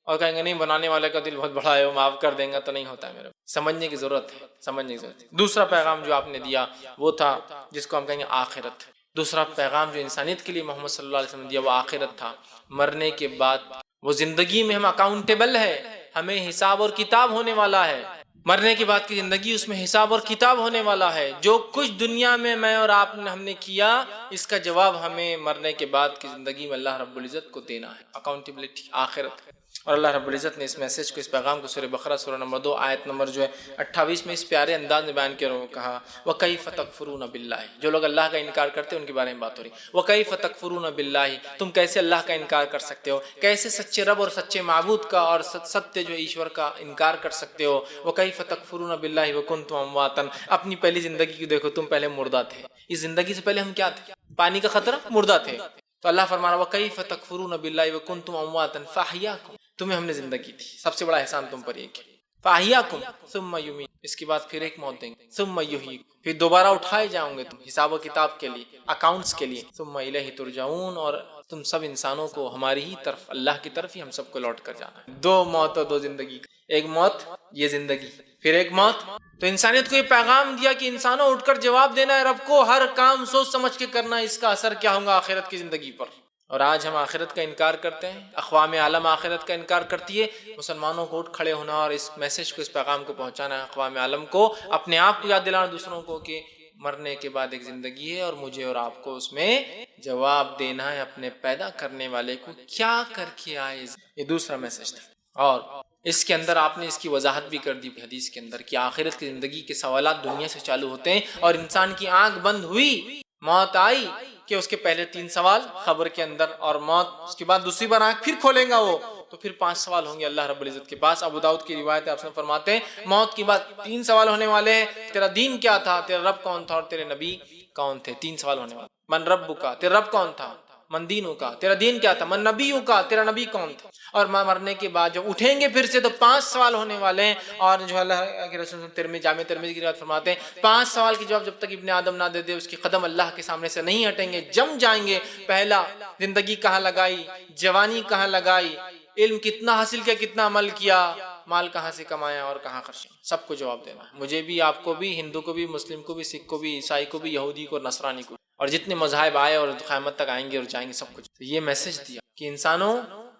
اور کہیں گے نہیں بنانے والے کا دل بہت بڑا ہے وہ معاف کر دیں گا، تو نہیں ہوتا ہے۔ میرے سمجھنے کی ضرورت ہے، سمجھنے کی ضرورت ہے۔ دوسرا پیغام جو آپ نے دیا وہ تھا جس کو ہم کہیں گے آخرت۔ دوسرا پیغام جو انسانیت کے لیے محمد صلی اللہ علیہ وسلم نے دیا وہ آخرت تھا۔ مرنے کے بعد وہ زندگی میں ہم اکاؤنٹیبل ہے، ہمیں حساب اور کتاب ہونے والا ہے۔ مرنے کے بعد کی زندگی، اس میں حساب اور کتاب ہونے والا ہے۔ جو کچھ دنیا میں میں اور آپ نے ہم نے کیا، اس کا جواب ہمیں مرنے کے بعد کی زندگی میں اللہ رب العزت کو دینا ہے۔ اکاؤنٹیبلٹی آخرت ہے۔ اور اللہ رب العزت نے اس میسج کو، اس پیغام کو سورہ بقرہ سورہ نمبر 2 آیت نمبر جو ہے 28 میں اس پیارے انداز میں بیان کیا اور کہا وَكَيْفَ تَكْفُرُونَ بِاللَّهِ، جو لوگ اللہ کا انکار کرتے ہیں ان کے بارے میں بات ہو رہی۔ وَكَيْفَ تَكْفُرُونَ بِاللَّهِ، تم کیسے اللہ کا انکار کر سکتے ہو، کیسے سچے رب اور سچے معبود کا اور ستیہ جو ایشور کا انکار کر سکتے ہو۔ وَكَيْفَ تَكْفُرُونَ بِاللَّهِ وَكُنْتُمْ أَمْوَاتًا، اپنی پہلی زندگی کو دیکھو، تم پہلے مردہ تھے، اس زندگی سے پہلے ہم کیا تھے؟ پانی کا خطرہ، مردہ تھے۔ تو اللہ فرما رہا وَكَيْفَ تَكْفُرُونَ بِاللَّهِ وَكُنْتُمْ أَمْوَاتًا فَأَحْيَاكُمْ، تمہیں ہم نے زندگی دی، سب سے بڑا احسان تم پر یہ کیا۔ فَأَحْيَاكُمْ ثُمَّ يُمِيتُكُمْ، اس کے بعد پھر ایک موت دیں گے، ثم یحییکم، پھر دوبارہ اٹھائے جاؤں گے تم حساب و کتاب کے لیے، اکاؤنٹس کے لیے، ثم الیہ ترجعون، اور تم سب انسانوں کو ہماری ہی طرف، اللہ کی طرف ہی ہم سب کو لوٹ کر جانا ہے۔ دو موت اور دو زندگی، ایک موت یہ زندگی، پھر ایک موت۔ تو انسانیت کو یہ پیغام دیا کہ انسانوں اٹھ کر جواب دینا ہے رب کو، ہر کام سوچ سمجھ کے کرنا ہے، اس کا اثر کیا ہوگا آخرت کی زندگی پر۔ اور آج ہم آخرت کا انکار کرتے ہیں، اقوام عالم آخرت کا انکار کرتی ہے، مسلمانوں کو اٹھ کھڑے ہونا اور اس میسج کو، اس پیغام کو پہنچانا ہے اقوام عالم کو، اپنے آپ کو یاد دلانا دوسروں کو کہ مرنے کے بعد ایک زندگی ہے اور مجھے اور آپ کو اس میں جواب دینا ہے اپنے پیدا کرنے والے کو کیا کر کے آئے۔ یہ دوسرا میسج تھا، اور اس کے اندر آپ نے اس کی وضاحت بھی کر دی حدیث کے اندر کہ آخرت کی زندگی کے سوالات دنیا سے چالو ہوتے ہیں، اور انسان کی آنکھ بند ہوئی، موت آئی کہ اس کے پہلے 3 سوال خبر کے اندر، اور موت اس کے بعد دوسری بار آنکھ پھر کھولیں گا وہ، تو پھر 5 سوال ہوں گے اللہ رب العزت کے پاس۔ ابو داؤد کی روایت ہے، آپ سے فرماتے ہیں موت کے بعد 3 سوال ہونے والے ہیں، تیرا دین کیا تھا، تیرا رب کون تھا، اور تیرے نبی کون تھے۔ 3 سوال ہونے والے، من رب کا، تیرا رب کون تھا، من دینوں کا، تیرا دین کیا تھا، من نبیوں کا، تیرا نبی کون تھا۔ اور مرنے کے بعد جب اٹھیں گے پھر سے تو 5 سوال ہونے والے ہیں، اور جو اللہ کے رسول جامع ترمذی کی روایت فرماتے ہیں 5 سوال کے جواب جب تک ابن آدم نہ دے دے اس کے قدم اللہ کے سامنے سے نہیں ہٹیں گے، جم جائیں گے۔ پہلا، زندگی کہاں لگائی، جوانی کہاں لگائی، علم کتنا حاصل کیا، کتنا عمل کیا، مال کہاں سے کمایا اور کہاں خرچ کیا، سب کو جواب دینا ہے، مجھے بھی، آپ کو بھی، ہندو کو بھی، مسلم کو بھی، سکھ کو بھی، عیسائی کو بھی، یہودی کو، نصرانی کو، اور جتنے مذاہب آئے اور قیامت تک آئیں گے اور جائیں گے، سب کچھ۔ تو یہ میسج دیا کہ انسانوں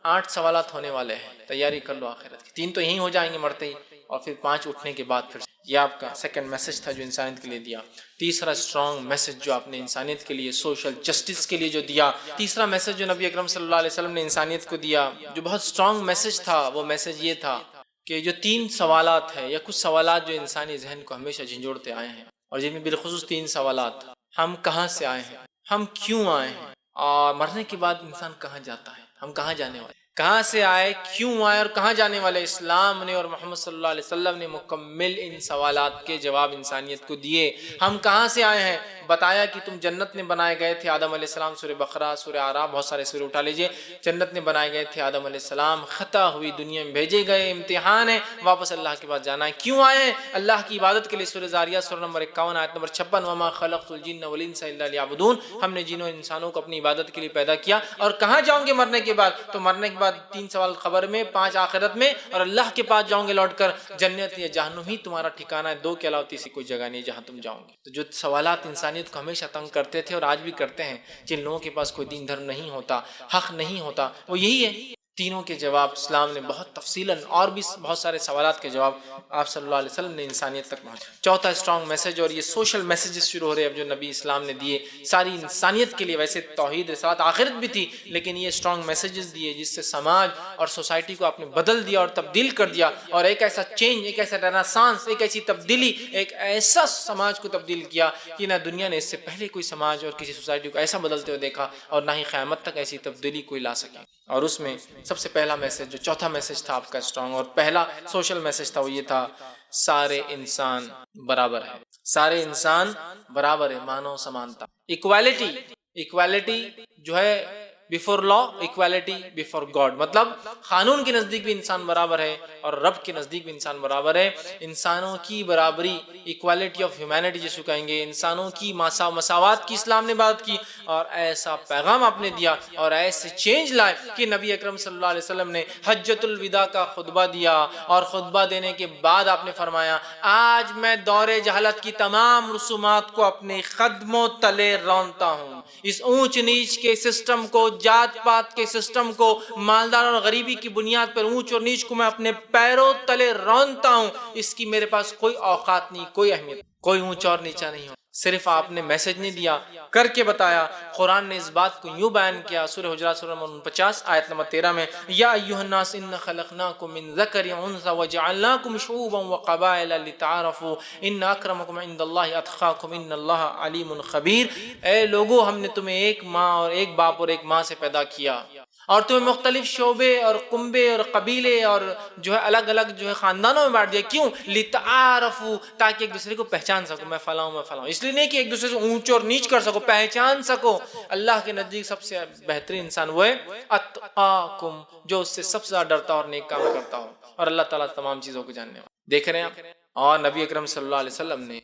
8 سوالات ہونے والے ہیں، تیاری کر لو آخرت کی۔ 3 تو یہیں ہو جائیں گے مرتے ہی، اور پھر 5 اٹھنے کے بعد پھر یہ آپ کا سیکنڈ میسج تھا جو انسانیت کے لیے دیا۔ تیسرا اسٹرانگ میسج جو آپ نے انسانیت کے لیے، سوشل جسٹس کے لیے جو دیا، تیسرا میسج جو نبی اکرم صلی اللہ علیہ وسلم نے انسانیت کو دیا، جو بہت اسٹرانگ میسج تھا، وہ میسج یہ تھا کہ جو 3 سوالات ہیں یا کچھ سوالات جو انسانی ذہن کو ہمیشہ جھنجھوڑتے آئے ہیں، اور جن میں بالخصوص 3 سوالات، ہم کہاں سے آئے ہیں، ہم کیوں آئے ہیں، اور مرنے کے بعد انسان کہاں جاتا ہے، ہم کہاں جانے والے، کہاں سے آئے، کیوں آئے اور کہاں جانے والے۔ اسلام نے اور محمد صلی اللہ علیہ وسلم نے مکمل ان سوالات کے جواب انسانیت کو دیے۔ ہم کہاں سے آئے ہیں، بتایا کہ تم جنت میں بنائے گئے تھے، آدم علیہ السلام، سورہ بقرہ، سورہ اعراف، بہت سارے سورے اٹھا لیجئے، جنت میں بنائے گئے تھے آدم علیہ السلام، خطا ہوئی، دنیا میں بھیجے گئے، امتحان ہے، واپس اللہ کے پاس جانا ہے۔ کیوں آئے ہیں، اللہ کی عبادت کے لیے، سورہ زاریات سورہ نمبر 51 آیت نمبر 56، وما خلقت الجن والانس الا لیعبدون، ہم نے جنوں انسانوں کو اپنی عبادت کے لیے پیدا کیا۔ اور کہاں جاؤں گے مرنے کے بعد، تو مرنے کے بعد 3 سوال خبر میں، 5 آخرت میں، اور اللہ کے پاس جاؤں گے لوٹ کر، جنت یا جہنم ہی تمہارا ٹھکانہ ہے، 2 کے علاوہ تیسری کوئی جگہ نہیں جہاں تم جاؤ گے۔ تو جو سوالات انسانیت کو ہمیشہ تنگ کرتے تھے اور آج بھی کرتے ہیں، جن لوگوں کے پاس کوئی دین دھرم نہیں ہوتا، حق نہیں ہوتا، وہ یہی ہے۔ تینوں کے جواب اسلام نے بہت تفصیلاً، اور بھی بہت سارے سوالات کے جواب آپ صلی اللہ علیہ وسلم نے انسانیت تک پہنچا۔ چوتھا اسٹرانگ میسج، اور یہ سوشل میسیجز شروع ہو رہے ہیں اب جو نبی اسلام نے دیے ساری انسانیت کے لیے، ویسے توحید رسالت آخرت بھی تھی، لیکن یہ اسٹرانگ میسیجز دیے جس سے سماج اور سوسائٹی کو آپ نے بدل دیا اور تبدیل کر دیا، اور ایک ایسا چینج، ایک ایسا رینیسانس، ایک ایسی تبدیلی، ایک ایسا سماج کو تبدیل کیا کہ نہ دنیا نے اس سے پہلے کوئی سماج اور کسی سوسائٹی کو ایسا بدلتے ہوئے دیکھا، اور نہ ہی قیامت تک ایسی تبدیلی کوئی لا سکے۔ اور اس میں سب سے پہلا میسج جو چوتھا میسج تھا آپ کا اسٹرانگ، اور پہلا سوشل میسج تھا، وہ یہ تھا سارے انسان برابر ہے، سارے انسان برابر ہے، مانو سمانتا، ایکوالٹی، ایکوالٹی جو ہے بیفور لا، ایکوالٹی بیفور گاڈ، مطلب قانون کے نزدیک بھی انسان برابر ہے اور رب کے نزدیک بھی انسان برابر ہے۔ انسانوں کی برابری، ایکوالٹی آف ہیومینٹی جس کو کہیں گے، انسانوں کی مساوات کی اسلام نے بات کی، اور ایسا پیغام آپ نے دیا اور ایسے چینج لائے کہ نبی اکرم صلی اللہ علیہ وسلم نے حجۃ الوداع کا خطبہ دیا، اور خطبہ دینے کے بعد آپ نے فرمایا آج میں دور جہالت کی تمام رسومات کو اپنے قدموں تلے رونتا ہوں، اس اونچ نیچ کے سسٹم کو، جات پات کے سسٹم کو، مالدار اور غریبی کی بنیاد پر اونچ اور نیچ کو میں اپنے پیروں تلے رونتا ہوں، اس کی میرے پاس کوئی اوقات نہیں، کوئی اہمیت، کوئی اونچا اور نیچا نہیں ہو۔ صرف آپ نے میسج نہیں دیا، کر کے بتایا۔ قرآن نے اس بات کو یوں بیان کیا، سورہ حجرات سورہ نمبر 49 آیت نمبر 13 میں، یا ایھا الناس انا خلقناکم من ذکر وانثی وجعلناکم شعوبا وقبائل لتعارفوا ان اکرمکم عند اللہ اتقاکم ان اللہ علیم خبیر۔ اے لوگو، ہم نے تمہیں ایک ماں اور ایک باپ اور ایک ماں سے پیدا کیا، اور تمہیں مختلف شعبے اور کنبے اور قبیلے اور جو ہے الگ الگ جو ہے خاندانوں میں بانٹ دیا۔ کیوں؟ لتعارفوا، تاکہ ایک دوسرے کو پہچان سکو، میں فلاں ہوں میں فلاں ہوں، اس لیے نہیں کہ ایک دوسرے سے اونچ اور نیچ کر سکو، پہچان سکو۔ اللہ کے نزدیک سب سے بہترین انسان وہ ہے اتقاکم، جو اس سے سب سے زیادہ ڈرتا اور نیک کام کرتا ہو، اور اللہ تعالیٰ تمام چیزوں کو جاننے والا۔ دیکھ رہے ہیں آپ اور نبی اکرم صلی اللہ علیہ وسلم نے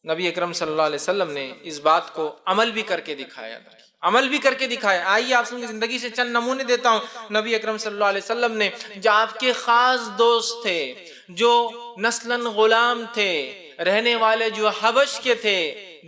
نبی اکرم صلی اللہ علیہ وسلم نے اس بات کو عمل بھی کر کے دکھایا. آئیے آپ کی زندگی سے چند نمونے دیتا ہوں. نبی اکرم صلی اللہ علیہ وسلم نے جو آپ کے خاص دوست تھے، جو نسلاً غلام تھے، رہنے والے جو حبش کے تھے،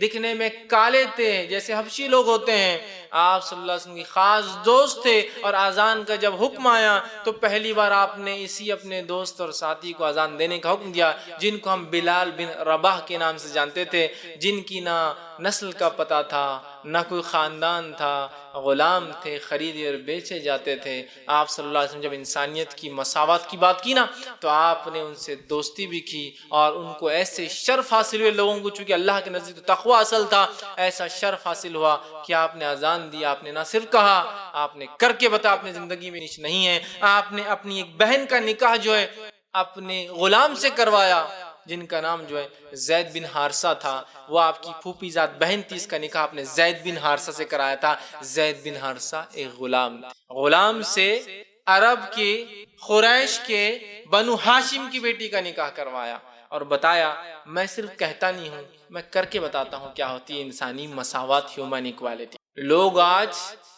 دکھنے میں کالے تھے جیسے حبشی لوگ ہوتے ہیں، آپ صلی اللہ علیہ وسلم کی خاص دوست تھے. اور اذان کا جب حکم آیا تو پہلی بار آپ نے اسی اپنے دوست اور ساتھی کو اذان دینے کا حکم دیا، جن کو ہم بلال بن رباح کے نام سے جانتے تھے، جن کی نہ نسل کا پتہ تھا، نہ کوئی خاندان تھا، غلام تھے، خریدے اور بیچے جاتے تھے. آپ صلی اللہ علیہ وسلم جب انسانیت کی مساوات کی بات کی نا، تو آپ نے ان سے دوستی بھی کی، اور ان کو ایسے شرف حاصل ہوئے، لوگوں کو چونکہ اللہ کے نزدیک تقوی اصل تھا، ایسا شرف حاصل ہوا کہ آپ نے اذان دی. آپ نے نہ صرف کہا، آپ نے کر کے بتا، اپنے زندگی میں نیچ نہیں ہے. آپ نے اپنی ایک بہن کا نکاح جو ہے اپنے غلام سے کروایا، جن کا نام جو ہے زید بن حارثہ تھا. وہ آپ کی پھوپھی ذات بہن تھی، اس کا نکاح آپ نے زید بن حارثہ سے کرایا تھا. زید بن حارثہ ایک غلام سے عرب کے، قریش کے، بنو ہاشم کی بیٹی کا نکاح کروایا، اور بتایا میں صرف کہتا نہیں ہوں، میں کر کے بتاتا ہوں کیا ہوتی ہے انسانی مساوات، ہیومن ایکوالٹی. لوگ آج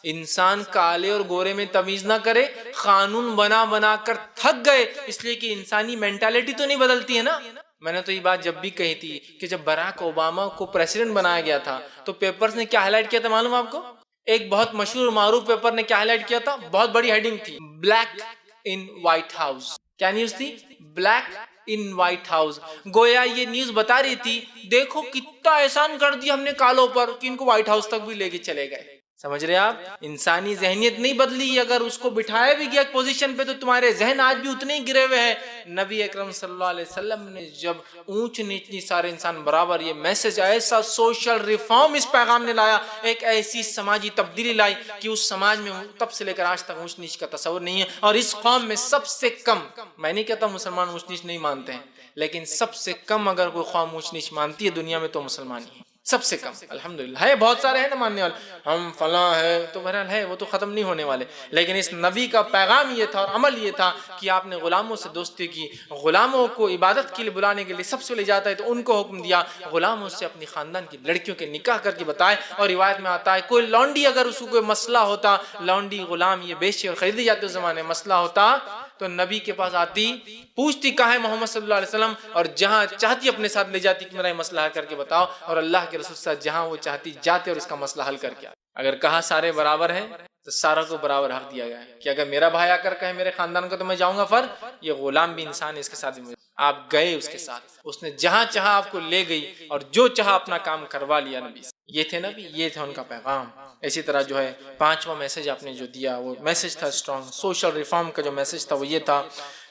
انسان کالے اور گورے میں تمیز نہ کرے، قانون بنا کر تھک گئے، اس لیے کہ انسانی مینٹالٹی تو نہیں بدلتی ہے نا. میں نے تو یہ بات جب بھی کہی تھی کہ جب براک اوباما کو پریزیڈنٹ بنایا گیا تھا تو پیپرز نے کیا ہائی لائٹ کیا تھا معلوم آپ کو؟ ایک بہت مشہور معروف پیپر نے کیا ہائی لائٹ کیا تھا؟ بہت بڑی ہیڈنگ تھی، بلیک ان وائٹ ہاؤس. کیا نیوز تھی؟ Black in white house. گویا یہ نیوز بتا رہی تھی دیکھو کتنا احسان کر دیا ہم نے کالوں پر کہ ان کو وائٹ ہاؤس تک بھی لے کے چلے گئے. سمجھ رہے آپ؟ انسانی ذہنیت نہیں بدلی. اگر اس کو بٹھایا بھی گیا پوزیشن پہ تو تمہارے ذہن آج بھی اتنے ہی گرے ہوئے ہیں. نبی اکرم صلی اللہ علیہ وسلم نے جب اونچ نیچ نہیں، سارے انسان برابر، یہ میسج، ایسا سوشل ریفارم اس پیغام نے لایا، ایک ایسی سماجی تبدیلی لائی کہ اس سماج میں تب سے لے کر آج تک اونچ نیچ کا تصور نہیں ہے. اور اس قوم میں سب سے کم، میں نہیں کہتا مسلمان اونچ نیچ نہیں مانتے ہیں، لیکن سب سے کم اگر کوئی قوم اونچ نیچ مانتی ہے دنیا میں تو مسلمان ہی ہے، سب سے کم. الحمدللہ ہے، بہت سارے ہیں نا ماننے والے، ہم فلاں ہے تو بہرحال ہے، وہ تو ختم نہیں ہونے والے. لیکن اس نبی کا پیغام یہ تھا اور عمل یہ تھا کہ آپ نے غلاموں سے دوستی کی. غلاموں کو عبادت کے لیے بلانے کے لیے سب سے لے جاتا ہے تو ان کو حکم دیا غلاموں سے اپنی خاندان کی لڑکیوں کے نکاح کر کے بتائے. اور روایت میں آتا ہے کوئی لونڈی اگر اس کو کوئی مسئلہ ہوتا، لونڈی غلام یہ بیچے اور خریدے جاتے اس زمانے میں، مسئلہ ہوتا تو نبی کے پاس آتی، پوچھتی کہاں ہے محمد صلی اللہ علیہ وسلم، اور جہاں چاہتی اپنے ساتھ لے جاتی کہ میرا یہ مسئلہ حل کر کے بتاؤ، اور اللہ کے رسول صلی اللہ علیہ وسلم جہاں وہ چاہتی جاتے اور اس کا مسئلہ حل کر کے. اگر کہا سارے برابر ہیں تو سارا کو برابر حق دیا گیا ہے کہ اگر میرا بھائی آ کر کہے میرے خاندان کو تو میں جاؤں گا. یہ غلام بھی انسان ہے، اس کے ساتھ بھی آپ گئے اس کے ساتھ، اس نے جہاں چاہا آپ کو لے گئی اور جو چاہا اپنا کام کروا لیا. نبی یہ تھے، نبی یہ تھا ان کا پیغام. اسی طرح جو ہے پانچواں میسج آپ نے جو دیا وہ میسج تھا اسٹرانگ سوشل ریفارم کا. جو میسج تھا وہ یہ تھا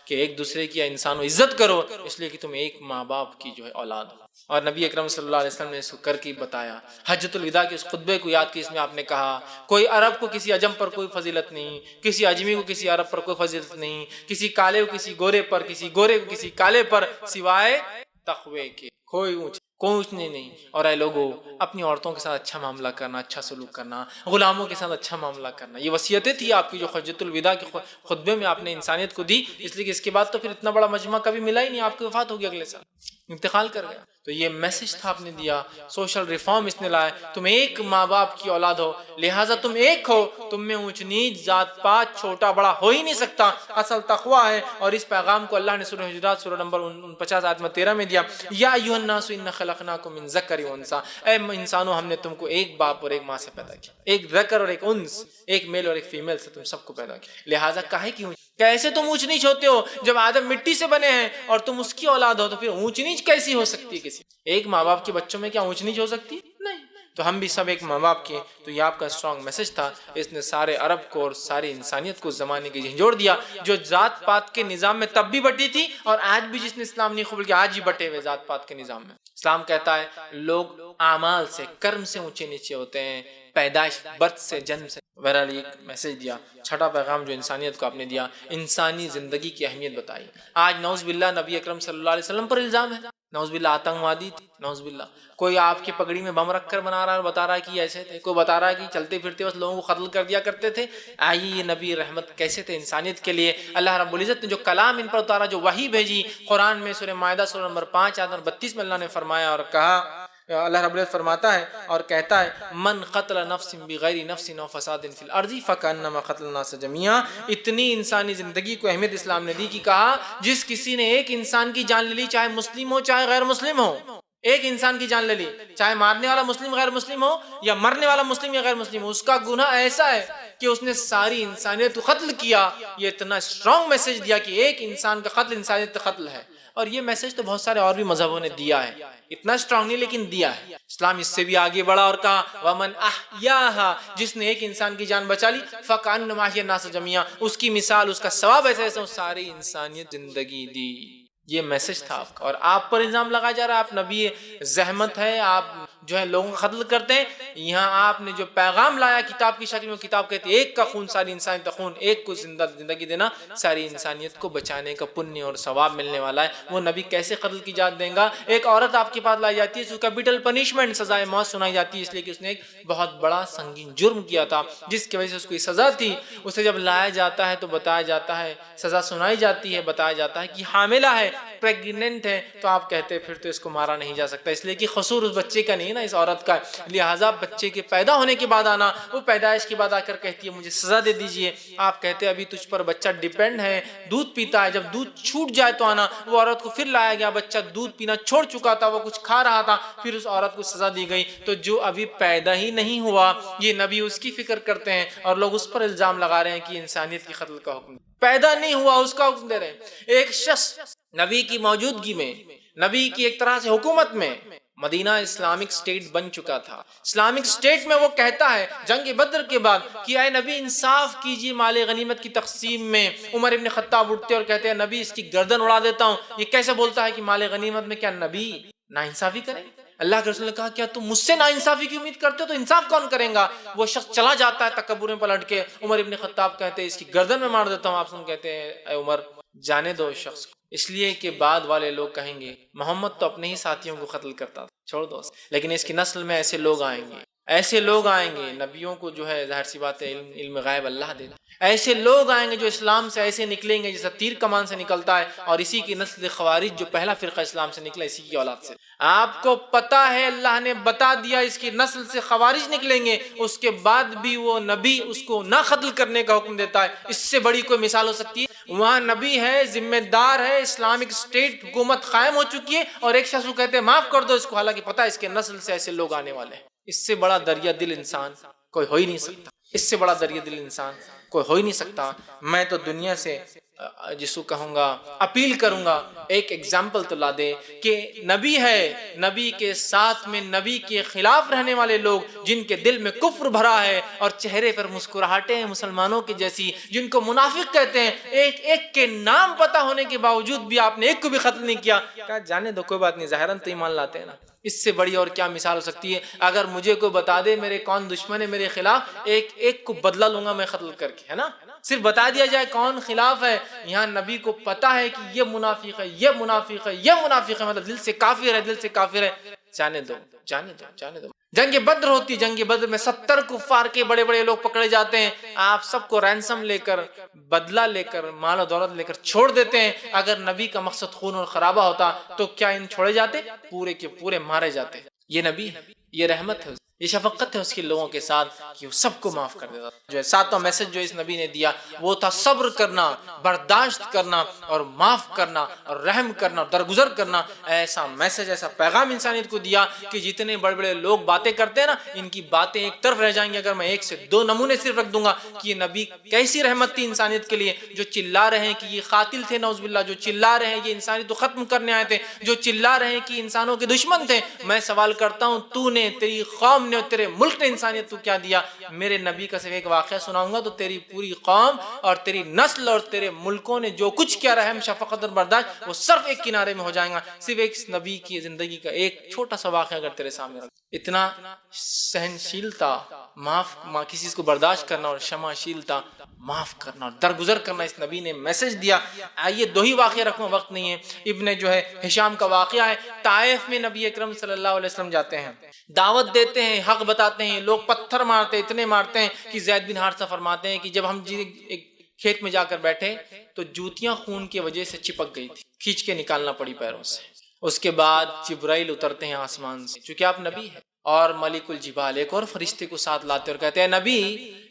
کہ ایک دوسرے کی انسانوں عزت کرو، اس لیے کہ تم ایک ماں باپ کی جو ہے اولاد ہو. اور نبی اکرم صلی اللہ علیہ وسلم نے اس کو کر کے بتایا. حجۃ الوداع کے اس خطبے کو یاد کی، اس میں آپ نے کہا کوئی عرب کو کسی عجم پر کوئی فضیلت نہیں، کسی عجمی کو کسی عرب پر کوئی فضیلت نہیں، کسی کالے کو کسی گورے پر، کسی گورے کو کسی کالے پر، سوائے تقوی کے کوئی اونچنے نہیں. اور اے لوگوں، اپنی عورتوں کے ساتھ اچھا معاملہ کرنا، اچھا سلوک کرنا، غلاموں کے ساتھ اچھا معاملہ کرنا، یہ وصیتیں تھی آپ کی جو حجۃ الوداع کے خطبے میں آپ نے انسانیت کو دی. اس لیے کہ اس کے بعد تو پھر اتنا بڑا مجمع کبھی ملا ہی نہیں. آپ کی وفات ہوگی، اگلے سال انتقال کر گیا. تو یہ میسج تھا آپ نے دیا، سوشل ریفارم اس نے لایا. تم ایک ماں باپ کی اولاد ہو، لہٰذا تم ایک ہو، تم میں اونچ نیچ، ذات پات، چھوٹا بڑا ہو ہی نہیں سکتا. اصل تقوی ہے. اور اس پیغام کو اللہ نے سورہ حجرات سورہ نمبر 49 آیت 13 میں دیا، یا ایھا الناس انا خلقناکم من ذکر و انثی، اے انسانوں ہم نے تم کو ایک باپ اور ایک ماں سے پیدا کیا، ایک ذکر اور ایک انس، ایک میل اور ایک فیمیل سے تم سب کو پیدا کیا. لہٰذا کاہے کی کیسے تم اونچ نیچ ہوتے ہو؟ جب آدم مٹی سے بنے ہیں اور تم اس کی اولاد ہو تو پھر اونچ نیچ کیسی ہو سکتی ہے؟ کسی ایک ماں باپ کے بچوں میں کیا اونچ نیچ ہو سکتی ہے؟ نہیں. تو ہم بھی سب ایک ماں باپ کے. تو یہ آپ کا اسٹرانگ میسج تھا. اس نے سارے عرب کو اور ساری انسانیت کو زمانے کے جھنجھوڑ دیا، جو ذات پات کے نظام میں تب بھی بٹی تھی اور آج بھی جس نے اسلام نہیں قبول کیا آج بھی بٹے ہوئے ذات پات کے نظام میں. اسلام کہتا ہے لوگ اعمال سے، کرم سے اونچے نیچے ہوتے ہیں، پیدائش، برت سے، جنم سے. بہرحال ایک میسج دیا. چھٹا پیغام جو انسانیت کو آپ نے دیا، انسانی زندگی کی اہمیت بتائی. آج نعوذ باللہ نبی اکرم صلی اللہ علیہ وسلم پر الزام ہے نعوذ باللہ آتنکوادی تھے، نعوذ باللہ کوئی آپ کی پگڑی میں بم رکھ کر بنا رہا ہے اور بتا رہا ہے کہ ایسے تھے، کوئی بتا رہا ہے کہ چلتے پھرتے بس لوگوں کو قتل کر دیا کرتے تھے۔ آئیے یہ نبی رحمت کیسے تھے انسانیت کے لیے، اللہ رب العزت نے جو کلام ان پر اتارا، جو وحی بھیجی قرآن میں سورہ مائدہ سورہ نمبر 5 آیت نمبر 32 میں اللہ نے فرمایا اور کہا، اللہ رب العزت فرماتا ہے اور کہتا ہے من قتل نفس بغیر نفس او فساد فی الارض فکانما قتل الناس جميعا۔ اتنی انسانی زندگی کو اہمیت اسلام نے دی کہ کہا جس کسی نے ایک انسان کی جان لے لی، چاہے مسلم ہو چاہے غیر مسلم ہو، ایک انسان کی جان لے لی، چاہے مارنے والا مسلم غیر مسلم ہو یا مرنے والا مسلم یا غیر مسلم ہو، اس کا گناہ ایسا ہے کہ اس نے ساری انسانیت کو قتل کیا۔ یہ اتنا اسٹرانگ میسج دیا کہ ایک انسان کا قتل انسانیت کا قتل ہے، اور یہ میسج تو بہت سارے اور بھی مذہبوں نے دیا ہے، اتنا اسٹرانگ نہیں لیکن دیا ہے۔ اسلام اس سے بھی آگے بڑھا اور کہا وَمَنْ أَحْيَاهَا، جس نے ایک انسان کی جان بچا لی فَكَأَنَّمَا أَحْيَا النَّاسَ جَمِيعًا، اس کی مثال، اس کا ثواب ایسا ایسا ساری انسانیت زندگی دی۔ یہ میسج تھا آپ کا، اور آپ پر الزام لگایا جا رہا ہے آپ نبی زحمت ہے، آپ جو ہے لوگوں کا قتل کرتے ہیں۔ یہاں آپ نے جو پیغام لایا کتاب کی شکل میں، کتاب کہتی ہے ایک کا خون ساری انسانیت کا خون، ایک کو زندگی دینا ساری انسانیت کو بچانے کا پنیہ اور ثواب ملنے والا ہے۔ وہ نبی کیسے قتل کی جات دیں گا؟ ایک عورت آپ کے پاس لائی جاتی ہے، اس کو کیپٹل پنشمنٹ سزائے موت سنائی جاتی ہے، اس لیے کہ اس نے ایک بہت بڑا سنگین جرم کیا تھا جس کی وجہ سے اس کو یہ سزا تھی۔ اسے جب لایا جاتا ہے تو بتایا جاتا ہے، سزا سنائی جاتی ہے، بتایا جاتا ہے کہ حاملہ ہے، پریگننٹ ہے، تو آپ کہتے پھر تو اس کو مارا نہیں جا سکتا، اس لیے کہ قصور اس بچے کا نہیں ہے نا، اس عورت کا، لہٰذا بچے کے پیدا ہونے کے بعد آنا، وہ پیدائش کے بعد آ کر کہتی ہے مجھے سزا دے دیجئے۔ آپ کہتے ہیں ابھی تجھ پر بچہ ڈیپینڈ ہے، دودھ پیتا ہے، جب دودھ چھوٹ جائے تو آنا۔ وہ عورت کو پھر لایا گیا، بچہ دودھ پینا چھوڑ چکا تھا، وہ کچھ کھا رہا تھا، پھر اس عورت کو سزا دی گئی۔ تو جو ابھی پیدا ہی نہیں ہوا، یہ نبی اس کی فکر کرتے ہیں اور لوگ اس پر الزام لگا رہے ہیں کہ انسانیت کی قتل کا حکم، پیدا نہیں ہوا اس کا حکم دے رہے ہیں۔ ایک شخص نبی کی موجودگی میں، نبی کی ایک طرح سے حکومت میں، مدینہ اسلامک سٹیٹ بن چکا تھا۔ اسلامک سٹیٹ میں وہ کہتا ہے جنگ بدر کے بعد کہ اے نبی انصاف کیجیے مال غنیمت کی تقسیم میں۔ عمر ابن خطاب اٹھتے اور کہتے ہیں نبی اس کی گردن اڑا دیتا ہوں، یہ کیسے بولتا ہے کہ مال غنیمت میں؟ کیا نبی ناانصافی کرے؟ اللہ کے رسول نے کہا کیا تم مجھ سے ناانصافی کی امید کرتے ہو تو انصاف کون کرے گا؟ وہ شخص چلا جاتا ہے تکبر میں پلٹ کے۔ عمر ابن خطاب کہتے ہیں اس کی گردن میں مار دیتا ہوں۔ آپ سن کہتے ہیں اے عمر جانے دو اس شخص کو، اس لیے کہ بعد والے لوگ کہیں گے محمد تو اپنے ہی ساتھیوں کو قتل کرتا تھا، چھوڑ دو، لیکن اس کی نسل میں ایسے لوگ آئیں گے، ایسے لوگ آئیں گے، نبیوں کو جو ہے ظاہر سی بات ہے علم غیب اللہ دینا، ایسے لوگ آئیں گے جو اسلام سے ایسے نکلیں گے جیسا تیر کمان سے نکلتا ہے، اور اسی کی نسل خوارج جو پہلا فرقہ اسلام سے نکلا اسی کی اولاد سے۔ آپ کو پتا ہے اللہ نے بتا دیا اس کی نسل سے خوارج نکلیں گے، اس کے بعد بھی وہ نبی اس کو نہ قتل کرنے کا حکم دیتا ہے۔ اس سے بڑی کوئی مثال ہو سکتی ہے؟ وہاں نبی ہے، ذمہ دار ہے، اسلامک اسٹیٹ حکومت قائم ہو چکی ہے، اور ایک شخص کو کہتے ہیں معاف کر دو اس کو، حالانکہ پتا ہے اس کے نسل سے ایسے لوگ آنے والے ہیں۔ اس سے بڑا دریا دل انسان کوئی ہو ہی نہیں سکتا، اس سے بڑا دریا دل انسان کوئی ہو ہی نہیں سکتا۔ میں تو دنیا سے جس کو کہوں گا اپیل کروں گا ایک ایگزامپل تو لا دے کہ نبی ہے، نبی کے ساتھ میں نبی کے خلاف رہنے والے لوگ جن کے دل میں کفر بھرا ہے اور چہرے پر مسکراہٹیں ہیں مسلمانوں کی جیسی، جن کو منافق کہتے ہیں، ایک ایک کے نام پتہ ہونے کے باوجود بھی آپ نے ایک کو بھی قتل نہیں کیا۔ کہا جانے دو کوئی بات نہیں، ظاہراً تو ایمان لاتے ہیں نا، اس سے بڑی اور کیا مثال ہو سکتی ہے؟ اگر مجھے کوئی بتا دے میرے کون دشمن ہے میرے خلاف، ایک ایک کو بدلہ لوں گا میں قتل کر کے، ہے نا، صرف بتا دیا جائے کون خلاف ہے۔ یہاں نبی کو پتا ہے کہ یہ منافق ہے، یہ منافق ہے، یہ منافق ہے، مطلب دل سے کافر ہے، دل سے کافر ہے، جانے دو جانے دو جانے دو۔ جنگ بدر ہوتی، جنگ بدر میں 70 کفار کے بڑے بڑے لوگ پکڑے جاتے ہیں، آپ سب کو رینسم لے کر، بدلہ لے کر، مال و دولت لے کر چھوڑ دیتے ہیں۔ اگر نبی کا مقصد خون اور خرابہ ہوتا تو کیا ان چھوڑے جاتے؟ پورے کے پورے مارے جاتے۔ یہ نبی ہے، یہ رحمت ہے، یہ شفقت ہے اس کے لوگوں کے ساتھ کہ وہ سب کو معاف کر دیتا۔ جو ہے ساتواں میسج جو اس نبی نے دیا وہ تھا صبر کرنا، برداشت کرنا اور معاف کرنا اور رحم کرنا اور درگزر کرنا۔ ایسا میسج، ایسا پیغام انسانیت کو دیا کہ جتنے بڑے بڑے لوگ باتیں کرتے ہیں نا، ان کی باتیں ایک طرف رہ جائیں گی اگر میں ایک سے دو نمونے صرف رکھ دوں گا کہ یہ نبی کیسی رحمت تھی انسانیت کے لیے۔ جو چلا رہے ہیں کہ یہ قاتل تھے نعوذ باللہ، جو چلا رہے ہیں یہ انسانیت کو ختم کرنے آئے تھے، جو چلا رہے ہیں کہ انسانوں کے دشمن تھے، میں سوال کرتا ہوں تو نے، تیری قوم قوم نے اور تیرے ملک نے انسانیت کو کیا دیا. میرے نبی کا صرف ایک واقعہ سناؤں گا تو تیری پوری قوم اور تیری نسل اور تیرے ملکوں نے جو کچھ کیا رحم شفقت اور برداشت وہ صرف ایک کنارے میں ہو جائیں گا. صرف ایک نبی کی زندگی کا ایک چھوٹا سا واقعہ اگر تیرے سامنے رکھ, اتنا سہنشیلتا, کسی چیز کو برداشت کرنا اور شماشیلتا, معاف کرنا اور درگزر کرنا اس نبی نے میسج دیا. آئیے دو ہی واقعہ رکھوں, وقت نہیں ہے. ابن ہشام کا واقعہ ہے. طائف میں نبی اکرم صلی اللہ علیہ وسلم جاتے ہیں, دعوت دیتے ہیں, حق بتاتے ہیں, لوگ پتھر مارتے, اتنے مارتے ہیں کہ زید بن حارثہ فرماتے ہیں کہ جب ہم ایک کھیت میں جا کر بیٹھے تو جوتیاں خون کی وجہ سے چپک گئی تھی, کھینچ کے نکالنا پڑی پیروں سے. اس کے بعد جبرائیل اترتے ہیں آسمان سے, چونکہ آپ نبی ہیں, اور ملک الجبال ایک اور فرشتے کو ساتھ لاتے اور کہتے ہیں نبی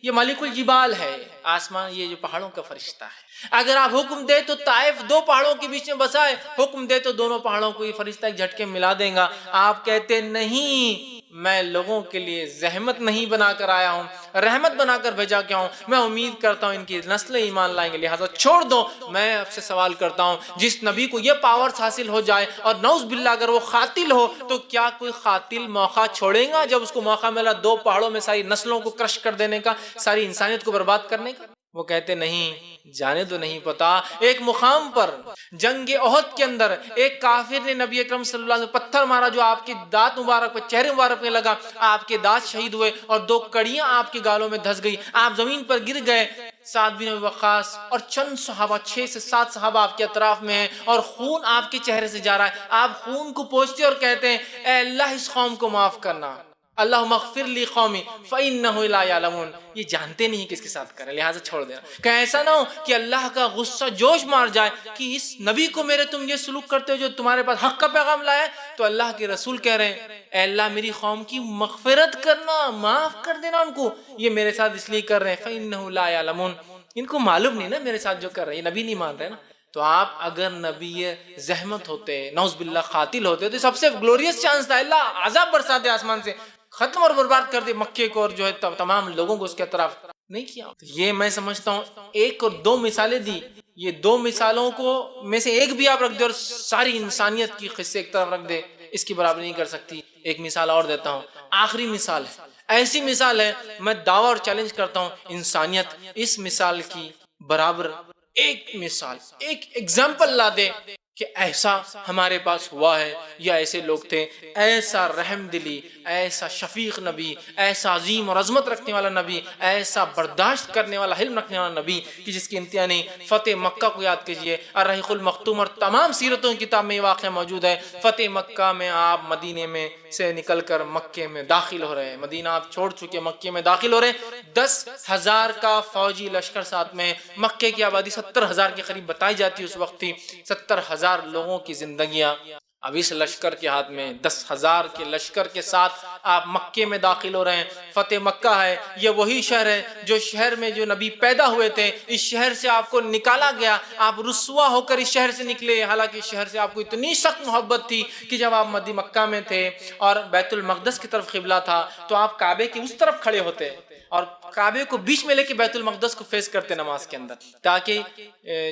یہ ملک الجبال ہے, آسمان یہ جو پہاڑوں کا فرشتہ ہے, اگر آپ حکم دے تو طائف دو پہاڑوں کے بیچ میں بسائے, حکم دے تو دونوں پہاڑوں کو یہ فرشتہ ایک جھٹکے ملا دیں گا. آپ کہتے نہیں, میں لوگوں کے لیے زحمت نہیں بنا کر آیا ہوں, رحمت بنا کر بھیجا کیا ہوں. میں امید کرتا ہوں ان کی نسلیں ایمان لائیں گے, لہٰذا چھوڑ دو. میں آپ سے سوال کرتا ہوں, جس نبی کو یہ پاورز حاصل ہو جائے اور نعوذ باللہ اگر وہ قاتل ہو, تو کیا کوئی قاتل موقع چھوڑے گا جب اس کو موقع ملا دو پہاڑوں میں ساری نسلوں کو کرش کر دینے کا, ساری انسانیت کو برباد کرنے کا؟ وہ کہتے نہیں, جانے تو نہیں پتا. ایک مقام پر جنگ احد کے اندر ایک کافر نے نبی اکرم صلی اللہ علیہ وسلم پتھر مارا جو آپ کے دانت مبارک پہ, چہرے مبارک پہ لگا, آپ کے دانت شہید ہوئے اور دو کڑیاں آپ کے گالوں میں دھس گئی, آپ زمین پر گر گئے. سعد بن ابی وقاص اور چند صحابہ, 6 سے 7 صحابہ آپ کے اطراف میں ہیں اور خون آپ کے چہرے سے جا رہا ہے. آپ خون کو پوچھتے اور کہتے ہیں اے اللہ اس قوم کو معاف کرنا, اللہم اغفر لی قومی فإنہ لا یعلمون. یہ جانتے نہیں کس کے ساتھ کریں, لہٰذا چھوڑ دینا. کہ ایسا نہ ہو کہ اللہ کا غصہ جوش مار جائے کہ اس نبی کو میرے تم یہ سلوک کرتے ہو جو تمہارے پاس حق کا پیغام لایا ہے. تو اللہ کے رسول کہہ رہے ہیں اے اللہ میری قوم کی مغفرت کرنا, معاف کر دینا ان کو, یہ میرے ساتھ اس لیے کر رہے ہیں فإنہ لا یعلمون. ان کو معلوم نہیں نا میرے ساتھ جو کر رہے ہیں, یہ نبی نہیں مان رہے نا. تو آپ اگر نبی زحمت ہوتے, نعوذ باللہ قاتل ہوتے, تو سب سے گلوریس چانس تھا اللہ عذاب برسا دے آسمان سے, ختم اور برباد کر دے مکے کو اور جو ہے تمام لوگوں کو اس کے طرف. نہیں کیا. یہ میں سمجھتا ہوں ایک اور دو مثالیں دی, یہ دو مثالوں کو میں سے ایک بھی آپ رکھ دے اور ساری انسانیت کی قصے ایک طرف رکھ دے, اس کی برابری نہیں کر سکتی. ایک مثال اور دیتا ہوں, آخری مثال ہے, ایسی مثال ہے میں دعویٰ اور چیلنج کرتا ہوں انسانیت اس مثال کی برابر ایک مثال, ایک ایگزامپل لا دے کہ ایسا ہمارے پاس ہوا ہے یا ایسے لوگ تھے. ایسا رحم دلی, ایسا شفیق نبی, ایسا عظیم اور عظمت رکھنے والا نبی, ایسا برداشت کرنے والا, حلم رکھنے والا نبی کہ جس کی انتہا نہیں. فتح مکہ کو یاد کیجئے, الرحیق المختوم اور تمام سیرتوں کی کتاب میں یہ واقعہ موجود ہے. فتح مکہ میں آپ مدینے میں سے نکل کر مکے میں داخل ہو رہے ہیں, مدینہ آپ چھوڑ چکے مکے میں داخل ہو رہے ہیں. 10,000 کا فوجی لشکر ساتھ میں, مکے کی آبادی 70,000 کے قریب بتائی جاتی اس وقت تھی. 70,000 لوگوں کی زندگیاں اب اس لشکر کے ہاتھ میں, 10,000 کے لشکر کے ساتھ آپ مکے میں داخل ہو رہے ہیں. فتح مکہ ہے, یہ وہی شہر ہے جو شہر میں جو نبی پیدا ہوئے تھے. اس شہر سے آپ کو نکالا گیا, آپ رسوا ہو کر اس شہر سے نکلے, حالانکہ اس شہر سے آپ کو اتنی سخت محبت تھی کہ جب آپ مکہ میں تھے اور بیت المقدس کی طرف قبلہ تھا تو آپ کعبے کے اس طرف کھڑے ہوتے اور کعبے کو بیچ میں لے کے بیت المقدس کو فیس کرتے نماز کے اندر, تاکہ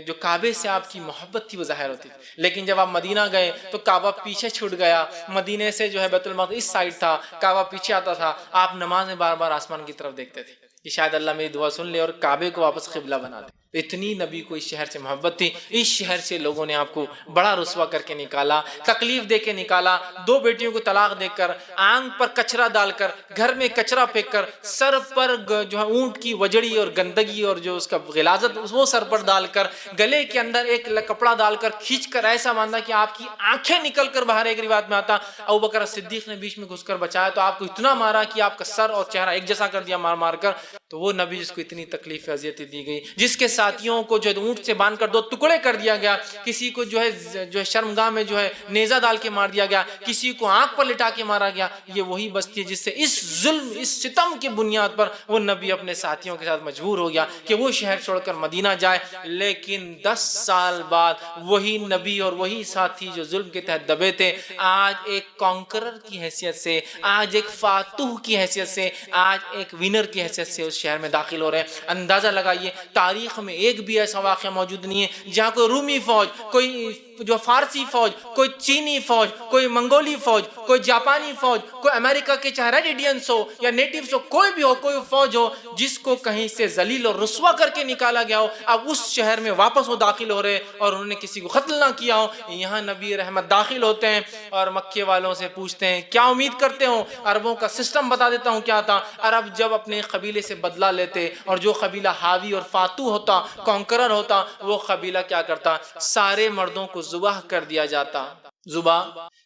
جو کعبے سے آپ کی محبت تھی وہ ظاہر ہوتی. لیکن جب آپ مدینہ گئے تو کعبہ پیچھے چھوٹ گیا, مدینے سے جو ہے بیت المقدس اس سائڈ تھا, کعبہ پیچھے آتا تھا. آپ نماز میں بار بار آسمان کی طرف دیکھتے تھے کہ شاید اللہ میری دعا سن لے اور کعبے کو واپس قبلہ بنا دے. اتنی نبی کو اس شہر سے محبت تھی. اس شہر سے لوگوں نے آپ کو بڑا رسوا کر کے نکالا, تکلیف دے کے نکالا, 2 بیٹیوں کو طلاق دے کر, آنکھ پر کچرا ڈال کر, گھر میں کچرا پھینک کر, سر پر جو ہے اونٹ کی وجڑی اور گندگی اور جو اس کا غلاظت وہ سر پر ڈال کر, گلے کے اندر ایک کپڑا ڈال کر کھینچ کر ایسا باندھا کہ آپ کی آنکھیں نکل کر باہر. ایک روایت میں آتا ابوبکر صدیق نے بیچ میں گھس کر بچایا تو آپ کو اتنا مارا کہ آپ کا سر اور چہرہ ایک جیسا کر دیا مار مار کر. تو وہ نبی جس کو اتنی تکلیف اذیتیں دی گئی, جس کے ساتھیوں کو جو ہے اونٹ سے باندھ کر 2 ٹکڑے کر دیا گیا, کسی کو جو ہے شرمگاہ میں جو ہے نیزہ ڈال کے مار دیا گیا, کسی کو آنکھ پر لٹا کے مارا گیا, یہ وہی بستی ہے جس سے اس ظلم اس ستم کی بنیاد پر وہ نبی اپنے ساتھیوں کے ساتھ مجبور ہو گیا کہ وہ شہر چھوڑ کر مدینہ جائے. لیکن 10 سال بعد وہی نبی اور وہی ساتھی جو ظلم کے تحت دبے تھے, آج ایک کانکرر کی حیثیت سے, آج ایک فاتح کی حیثیت سے, آج ایک ونر کی حیثیت سے اس شہر میں داخل ہو رہے ہیں. اندازہ لگائیے تاریخ میں ایک بھی ایسا واقعہ موجود نہیں ہے جہاں کوئی رومی فوج, کوئی جو فارسی فوج، کوئی چینی فوج، کوئی منگولی فوج، کوئی جاپانی فوج، کوئی امریکہ کے چاہے ریڈ انڈینز ہو یا نیٹیوز ہو، کوئی بھی ہو، کوئی فوج ہو جس کو کہیں سے ذلیل اور رسوا کر کے نکالا گیا ہو، اب اس شہر میں واپس وہ داخل ہو رہے اور انہوں نے کسی کو قتل نہ کیا ہو، یہاں نبی رحمت داخل ہوتے ہیں اور مکے والوں سے پوچھتے ہیں کیا امید کرتے ہو؟ عربوں کا سسٹم بتا دیتا ہوں کیا تھا۔ عرب جب اپنے قبیلے سے بدلہ لیتے اور جو قبیلہ حاوی اور فاتو ہوتا، کانکرر ہوتا، وہ قبیلہ کیا کرتا؟ سارے مردوں کو ذبح کر دیا جاتا، ذبح،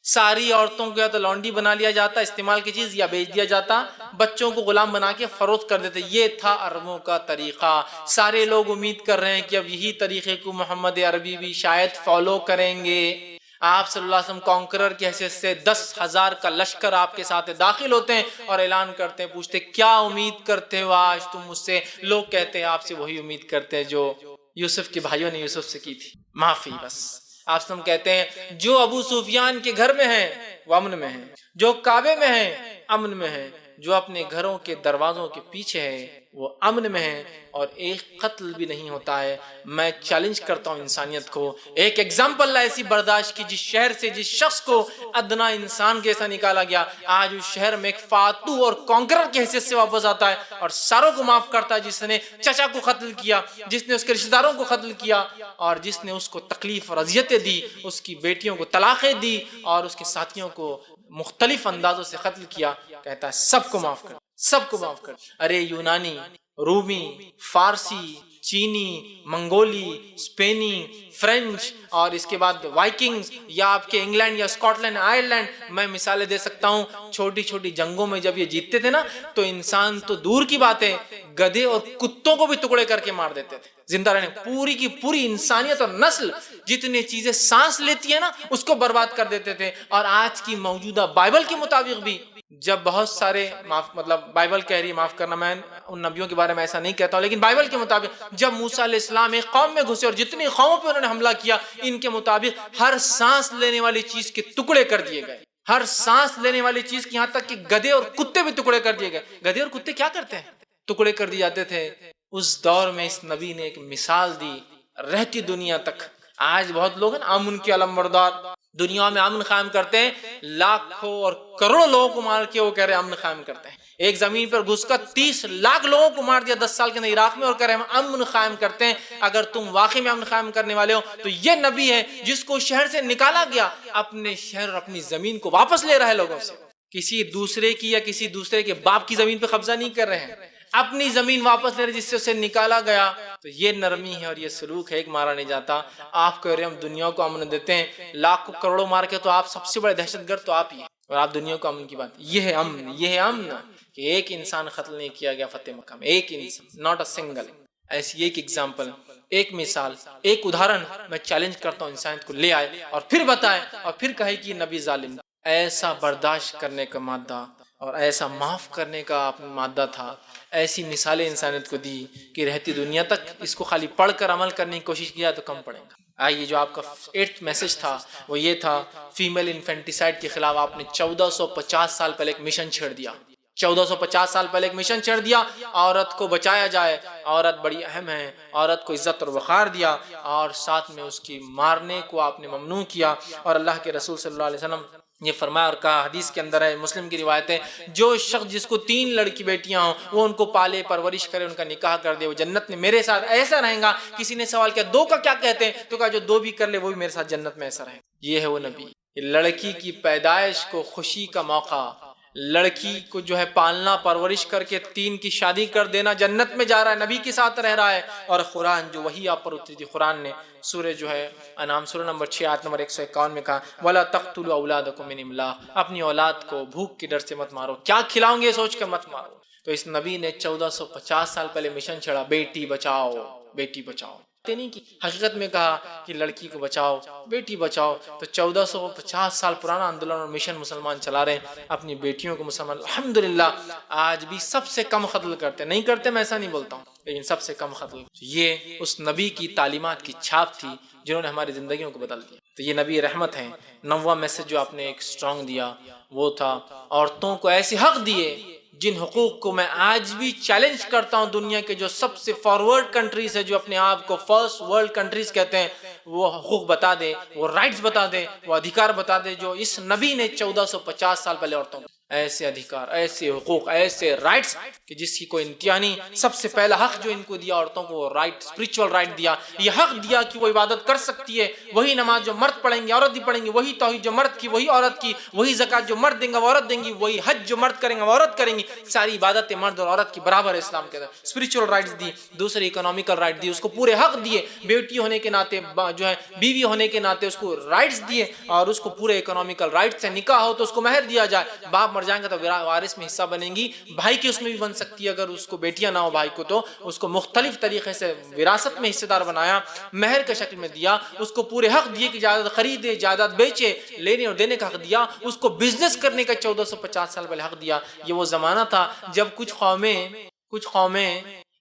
ساری عورتوں کو یا تو لونڈی بنا لیا جاتا، استعمال کی چیز، یا بیچ دیا جاتا، بچوں کو غلام بنا کے فروخت کر دیتے۔ یہ تھا عربوں کا طریقہ۔ سارے لوگ امید کر رہے ہیں کہ اب یہی طریقے کو محمد عربی بھی شاید فالو کریں گے۔ آپ صلی اللہ علیہ وسلم کانکرر کی حیثیت سے 10,000 کا لشکر آپ کے ساتھ داخل ہوتے ہیں اور اعلان کرتے ہیں، پوچھتے کیا امید کرتے ہو آج تم مجھ سے؟ لوگ کہتے ہیں آپ سے وہی امید کرتے ہیں جو یوسف کے بھائیوں نے یوسف سے کی تھی، معافی بس۔ آپ سے ہم کہتے ہیں جو ابو سفیان کے گھر میں ہیں وہ امن میں ہیں، جو کعبے میں ہیں امن میں ہیں، جو اپنے گھروں کے دروازوں کے پیچھے ہے وہ امن میں ہے، اور ایک قتل بھی نہیں ہوتا ہے۔ میں چیلنج کرتا ہوں انسانیت کو، ایک ایگزامپل ایسی برداشت کی جس شہر سے جس شخص کو ادنا انسان کیسا نکالا گیا، آج اس شہر میں ایک فاتو اور کانکرر کی حیثیت سے واپس آتا ہے اور ساروں کو معاف کرتا ہے، جس نے چچا کو قتل کیا، جس نے اس کے رشتہ داروں کو قتل کیا، اور جس نے اس کو تکلیف اور اذیتیں دی، اس کی بیٹیوں کو طلاقیں دی اور اس کے ساتھیوں کو مختلف اندازوں سے قتل کیا، کہتا ہے سب کو معاف کر، سب کو معاف کر۔ ارے یونانی، رومی، فارسی، چینی، منگولی، اسپینی، فرینچ، اور اس کے بعد وائکنگز، یا آپ کے انگلینڈ یا اسکاٹ لینڈ، آئرلینڈ، میں مثالیں دے سکتا ہوں۔ چھوٹی چھوٹی جنگوں میں جب یہ جیتتے تھے نا تو انسان تو دور کی بات ہے، گدھے اور کتوں کو بھی ٹکڑے کر کے مار دیتے تھے زندہ رہنے۔ پوری کی پوری انسانیت اور نسل جتنی چیزیں سانس لیتی ہے نا اس کو برباد کر دیتے تھے۔ اور آج کی موجودہ بائبل کے مطابق بھی جب بہت سارے مطلب بائبل کہہ رہی ہے، معاف کرنا میں ان نبیوں کے بارے میں ایسا نہیں کہتا ہوں، لیکن بائبل کے مطابق جب موسیٰ علیہ السلام ایک قوم میں گھسے اور جتنی قوموں پہ انہوں نے حملہ کیا، ان کے مطابق ہر سانس لینے والی چیز کے ٹکڑے کر دیے گئے، ہر سانس لینے والی چیز کی، یہاں تک کہ گدھے اور کتے بھی ٹکڑے کر دیے گئے۔ گدھے اور کتے کیا کرتے ہیں؟ ٹکڑے کر دیے جاتے تھے۔ اس دور میں اس نبی نے ایک مثال دی رہتی دنیا تک۔ آج بہت لوگ ہیں امن کے علم بردار، دنیا میں امن قائم کرتے ہیں، لاکھوں اور کروڑوں لوگوں کو مار کے وہ کہہ رہے ہیں امن قائم کرتے ہیں۔ ایک زمین پر گھس کر 30 لاکھ لوگوں کو مار دیا 10 سال کے اندر عراق میں، اور کہہ رہے ہیں ہم امن قائم کرتے ہیں۔ اگر تم واقعی میں امن قائم کرنے والے ہو تو یہ نبی ہے جس کو شہر سے نکالا گیا، اپنے شہر اور اپنی زمین کو واپس لے رہا ہے لوگوں سے، کسی دوسرے کی یا کسی دوسرے کے باپ کی زمین پہ قبضہ نہیں کر رہے ہیں، اپنی زمین واپس لے رہے جس سے اسے نکالا گیا۔ تو یہ نرمی ہے اور یہ سلوک ہے، ایک مارا نہیں جاتا۔ آپ کہہ رہے ہیں ہم دنیا کو امن دیتے ہیں، لاکھوں کروڑوں مار کے تو آپ سب سے بڑے دہشت گرد تو آپ ہی ہیں، اور آپ دنیا کو امن کی بات، یہ ہے امن، یہ ہے امن کہ ایک انسان قتل نہیں کیا گیا فتح مکہ میں، ایک انسان، ناٹ اے سنگل۔ ایسی ایک ایگزامپل، ایک مثال، ایک ادھارن میں چیلنج کرتا ہوں انسانیت کو لے آئے اور پھر بتائے اور پھر کہے کہ یہ نبی ظالم۔ ایسا برداشت کرنے کا مادہ اور ایسا معاف کرنے کا مادہ تھا، ایسی مثالیں انسانیت کو دی کہ رہتی دنیا تک اس کو خالی پڑھ کر عمل کرنے کی کوشش کیا تو کم پڑے گا۔ آئیے جو آپ کا 8th میسج تھا وہ یہ تھا، فیمیل انفینٹیسائڈ کے خلاف آپ نے 1450 سال پہلے ایک مشن چھیڑ دیا، 1450 سال پہلے ایک مشن چھیڑ دیا، عورت کو بچایا جائے، عورت بڑی اہم ہے، عورت کو عزت اور وقار دیا، اور ساتھ میں اس کی مارنے کو آپ نے ممنوع کیا۔ اور اللہ کے رسول صلی اللہ علیہ وسلم یہ فرمایا اور کہا، حدیث کے اندر ہے، مسلم کی روایت ہے، جو شخص جس کو 3 لڑکی بیٹیاں ہوں وہ ان کو پالے پرورش کرے، ان کا نکاح کر دے، وہ جنت میں میرے ساتھ ایسا رہیں گا۔ کسی نے سوال کیا 2 کا کیا کہتے ہیں؟ تو کہا جو 2 بھی کر لے وہ بھی میرے ساتھ جنت میں ایسا رہے۔ یہ ہے وہ نبی، لڑکی کی پیدائش کو خوشی کا موقع، لڑکی کو جو ہے پالنا پرورش کر کے 3 کی شادی کر دینا، جنت میں جا رہا ہے، نبی کے ساتھ رہ رہا ہے۔ اور قرآن جو وحی آپ پر اتری تھی، قرآن نے سورہ جو ہے انعام سورہ نمبر 6 آیت نمبر 151 میں کہا، وَلَا تَقْتُلُوا أَوْلَادَكُم مِّنْ إِمْلَاقٍ، اپنی اولاد کو بھوک کے ڈر سے مت مارو، کیا کھلاؤں گے سوچ کر مت مارو۔ تو اس نبی نے 1450 سال پہلے مشن چھڑا، بیٹی بچاؤ، بیٹی بچاؤ، نہیں کی حقیقت میں کہا کہ لڑکی کو بچاؤ، بیٹی بچاؤ۔ تو 1450 سال پرانا آندولن اور مشن مسلمان چلا رہے ہیں، اپنی بیٹیوں کو مسلمان الحمدللہ آج بھی سب سے کم قتل کرتے ہیں، نہیں کرتے میں ایسا نہیں بولتا ہوں، لیکن سب سے کم قتل۔ یہ اس نبی کی تعلیمات کی چھاپ تھی جنہوں نے ہماری زندگیوں کو بدل دیا۔ تو یہ نبی رحمت ہیں۔ 9واں میسج جو آپ نے ایک سٹرونگ دیا وہ تھا، عورتوں کو ایسے حق دیے جن حقوق کو میں آج بھی چیلنج کرتا ہوں، دنیا کے جو سب سے فارورڈ کنٹریز ہے، جو اپنے آپ کو فرسٹ ورلڈ کنٹریز کہتے ہیں، وہ حقوق بتا دے، وہ رائٹس بتا دے، وہ ادھیکار بتا دے جو اس نبی نے 1450 سال پہلے عورتوں کو، ایسے ادھیکار، ایسے حقوق، ایسے رائٹس کہ جس کی کوئی انتہا نہیں۔ سب سے پہلا حق جو ان کو دیا عورتوں کو، وہ رائٹ، اسپرچول رائٹ دیا، یہ حق دیا کہ وہ عبادت کر سکتی ہے، وہی نماز جو مرد پڑھیں گے عورت بھی پڑھیں گی، وہی توحید جو مرد کی وہی عورت کی، وہی زکوٰۃ جو مرد دیں گا وہ عورت دیں گی، وہی حج جو مرد کریں گے وہ عورت کریں گی، ساری عبادتیں مرد اور عورت کی برابر ہے اسلام کے اندر۔ اسپرچول رائٹس دی، دوسری اکنامیکل رائٹ دی، اس کو پورے حق دیے، بیٹی ہونے کے ناطے جو ہے بیوی ہونے کے ناطے اس کو رائٹس دیے، اور اس کو پورے اکنامیکل رائٹ سے، نکاح ہو تو اس کو مہر دیا جائے، باپ مر جائیں گے تو وارث میں حصہ بنیں گی، بھائی کی اس میں بھی بن سکتی ہے، اگر اس کو بیٹیاں نہ ہو بھائی کو تو اس کو مختلف طریقے سے وراثت میں حصے دار بنایا، مہر کے شکل میں دیا، اس کو پورے حق دیے کہ جائیداد خریدے، جائیداد بیچے، لینے اور دینے کا حق دیا، اس کو بزنس کرنے کا 1450 سال پہلے حق دیا۔ یہ وہ زمانہ تھا جب کچھ قومیں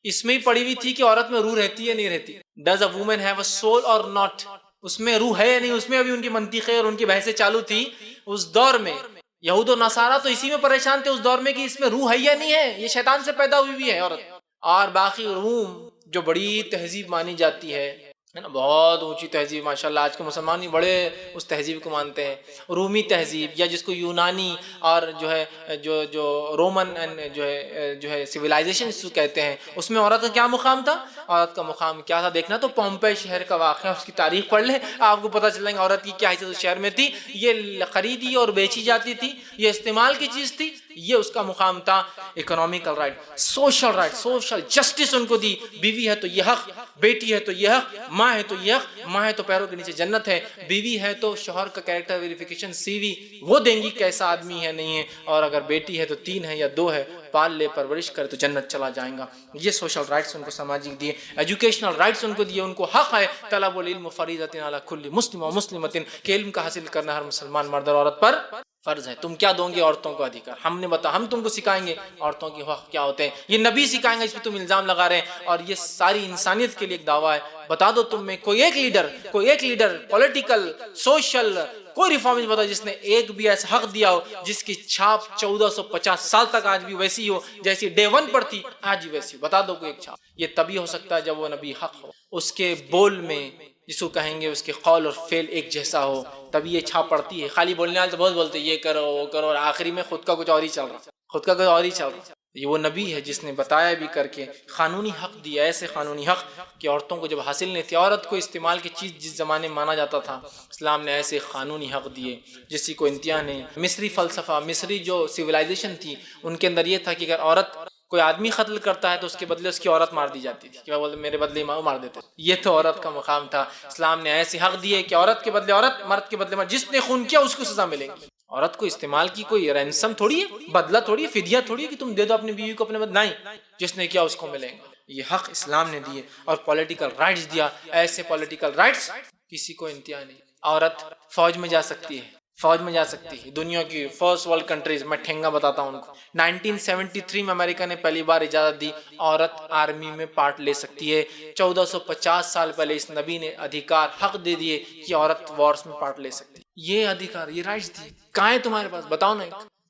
اس میں ہی پڑی ہوئی تھی کہ عورت میں روح رہتی ہے نہیں رہتی، does a woman have a civil اور ناٹ، اس میں روح ہے یا نہیں، اس میں ابھی ان کی منطقیں اور ان کی بحثیں چالو تھی اس دور میں۔ یہود و نصارہ تو اسی میں پریشان تھے اس دور میں کہ اس میں روح ہے یا نہیں ہے، یہ شیطان سے پیدا ہوئی بھی ہے عورت۔ اور باقی روم جو بڑی تہذیب مانی جاتی ہے نا، بہت اونچی تہذیب، ماشاءاللہ آج کے مسلمان ہی بڑے اس تہذیب کو مانتے ہیں، رومی تہذیب، یا جس کو یونانی اور جو ہے جو رومن جو ہے سویلائزیشن اس کو کہتے ہیں، اس میں عورت کا کیا مقام تھا؟ عورت کا مقام کیا تھا دیکھنا تو پومپے شہر کا واقعہ، اس کی تاریخ پڑھ لیں، آپ کو پتہ چلیں گے عورت کی کیا حیثیت اس شہر میں تھی۔ یہ خریدی اور بیچی جاتی تھی، یہ استعمال کی چیز تھی، یہ اس کا مقام تھا۔ Economical right, social right, social justice in کو دی، بیوی ہے تو یہ حق، بیٹی ہے تو یہ حق، ماں ہے تو یہ حق، ماں ہے تو پیروں کے نیچے جنت ہے، بیوی ہے تو شوہر کا کیریکٹر ویریفیکیشن سی وی وہ دیں گی کیسا آدمی ہے نہیں ہے، اور اگر بیٹی ہے تو 3 ہے یا 2 ہے، پال لے پرورش کرے تو جنت چلا جائیں گا۔ یہ سوشل رائٹس ان کو سماجی دیے، ایجوکیشنل رائٹس ان کو دیے، ان کو حق ہے طلب العلم فریضۃ علی کل مسلم و مسلمۃ، کہ علم کا حاصل کرنا ہر مسلمان مرد اور عورت پر فرض ہے۔ تم کیا دو گے عورتوں کو ادھیکار؟ ہم تم کو سکھائیں گے عورتوں کے حق کیا ہوتے ہیں، یہ نبی سکھائیں گے، اس پہ تم الزام لگا رہے ہیں، اور یہ ساری انسانیت کے لیے ایک دعویٰ ہے۔ بتا دو تم میں کوئی ایک لیڈر پولیٹیکل، سوشل، کوئی ریفارمز بتا جس نے ایک بھی ایسا حق دیا ہو جس کی چھاپ 1450 سال تک آج بھی ویسی ہو جیسی ڈے 1 پر تھی، آج بھی ویسی ہو، بتا دو کوئی ایک چھاپ۔ یہ تبھی ہو سکتا ہے جب وہ نبی حق ہو، اس کے بول میں جس کو کہیں گے اس کے قول اور فعل ایک جیسا ہو، تبھی یہ چھاپ پڑتی ہے۔ خالی بولنے والے تو بہت بولتے یہ کرو وہ کرو، اور آخری میں خود کا کچھ اور ہی چل رہا۔ یہ وہ نبی ہے جس نے بتایا بھی کر کے قانونی حق دیا، ایسے قانونی حق کہ عورتوں کو جب حاصل نہیں تھی، عورت کو استعمال کی چیز جس زمانے میں مانا جاتا تھا، اسلام نے ایسے قانونی حق دیے جس کی کوئی انتہا نہیں۔ مصری فلسفہ، مصری جو سویلائزیشن تھی، ان کے اندر یہ تھا کہ اگر عورت کوئی آدمی قتل کرتا ہے تو اس کے بدلے اس کی عورت مار دی جاتی تھی، کہ وہ بولتے میرے بدلے مار دیتے۔ یہ تو عورت کا مقام تھا۔ اسلام نے ایسے حق دیے کہ عورت کے بدلے عورت، مرد کے بدلے مرد، جس نے خون کیا اس کو سزا ملے گی۔ عورت کو استعمال کی کوئی رینسم تھوڑی ہے، بدلہ تھوڑی ہے، فدیہ تھوڑی ہے کہ تم دے دو اپنی بیوی کو اپنے بدلے، نہیں، جس نے کیا اس کو ملے گا۔ یہ حق اسلام نے دیے، اور پولیٹیکل رائٹس دیا، ایسے پولیٹیکل رائٹس کسی کو انتہا نہیں۔ عورت فوج میں جا سکتی ہے، دنیا کی فرسٹ ورلڈ کنٹریز، میں ٹھنگا بتاتا ہوں ان کو۔ 1973 میں امریکہ نے پہلی بار اجازت دی، عورت آرمی میں پارٹ لے سکتی ہے۔ 1450 سال پہلے اس نبی نے ادھیکار، حق دے دیے کہ عورت وارز میں پارٹ لے سکتی ہے۔ یہ ادھیکار، یہ رائٹس دی، کہاں ہے تمہارے پاس؟ بتاؤ نا،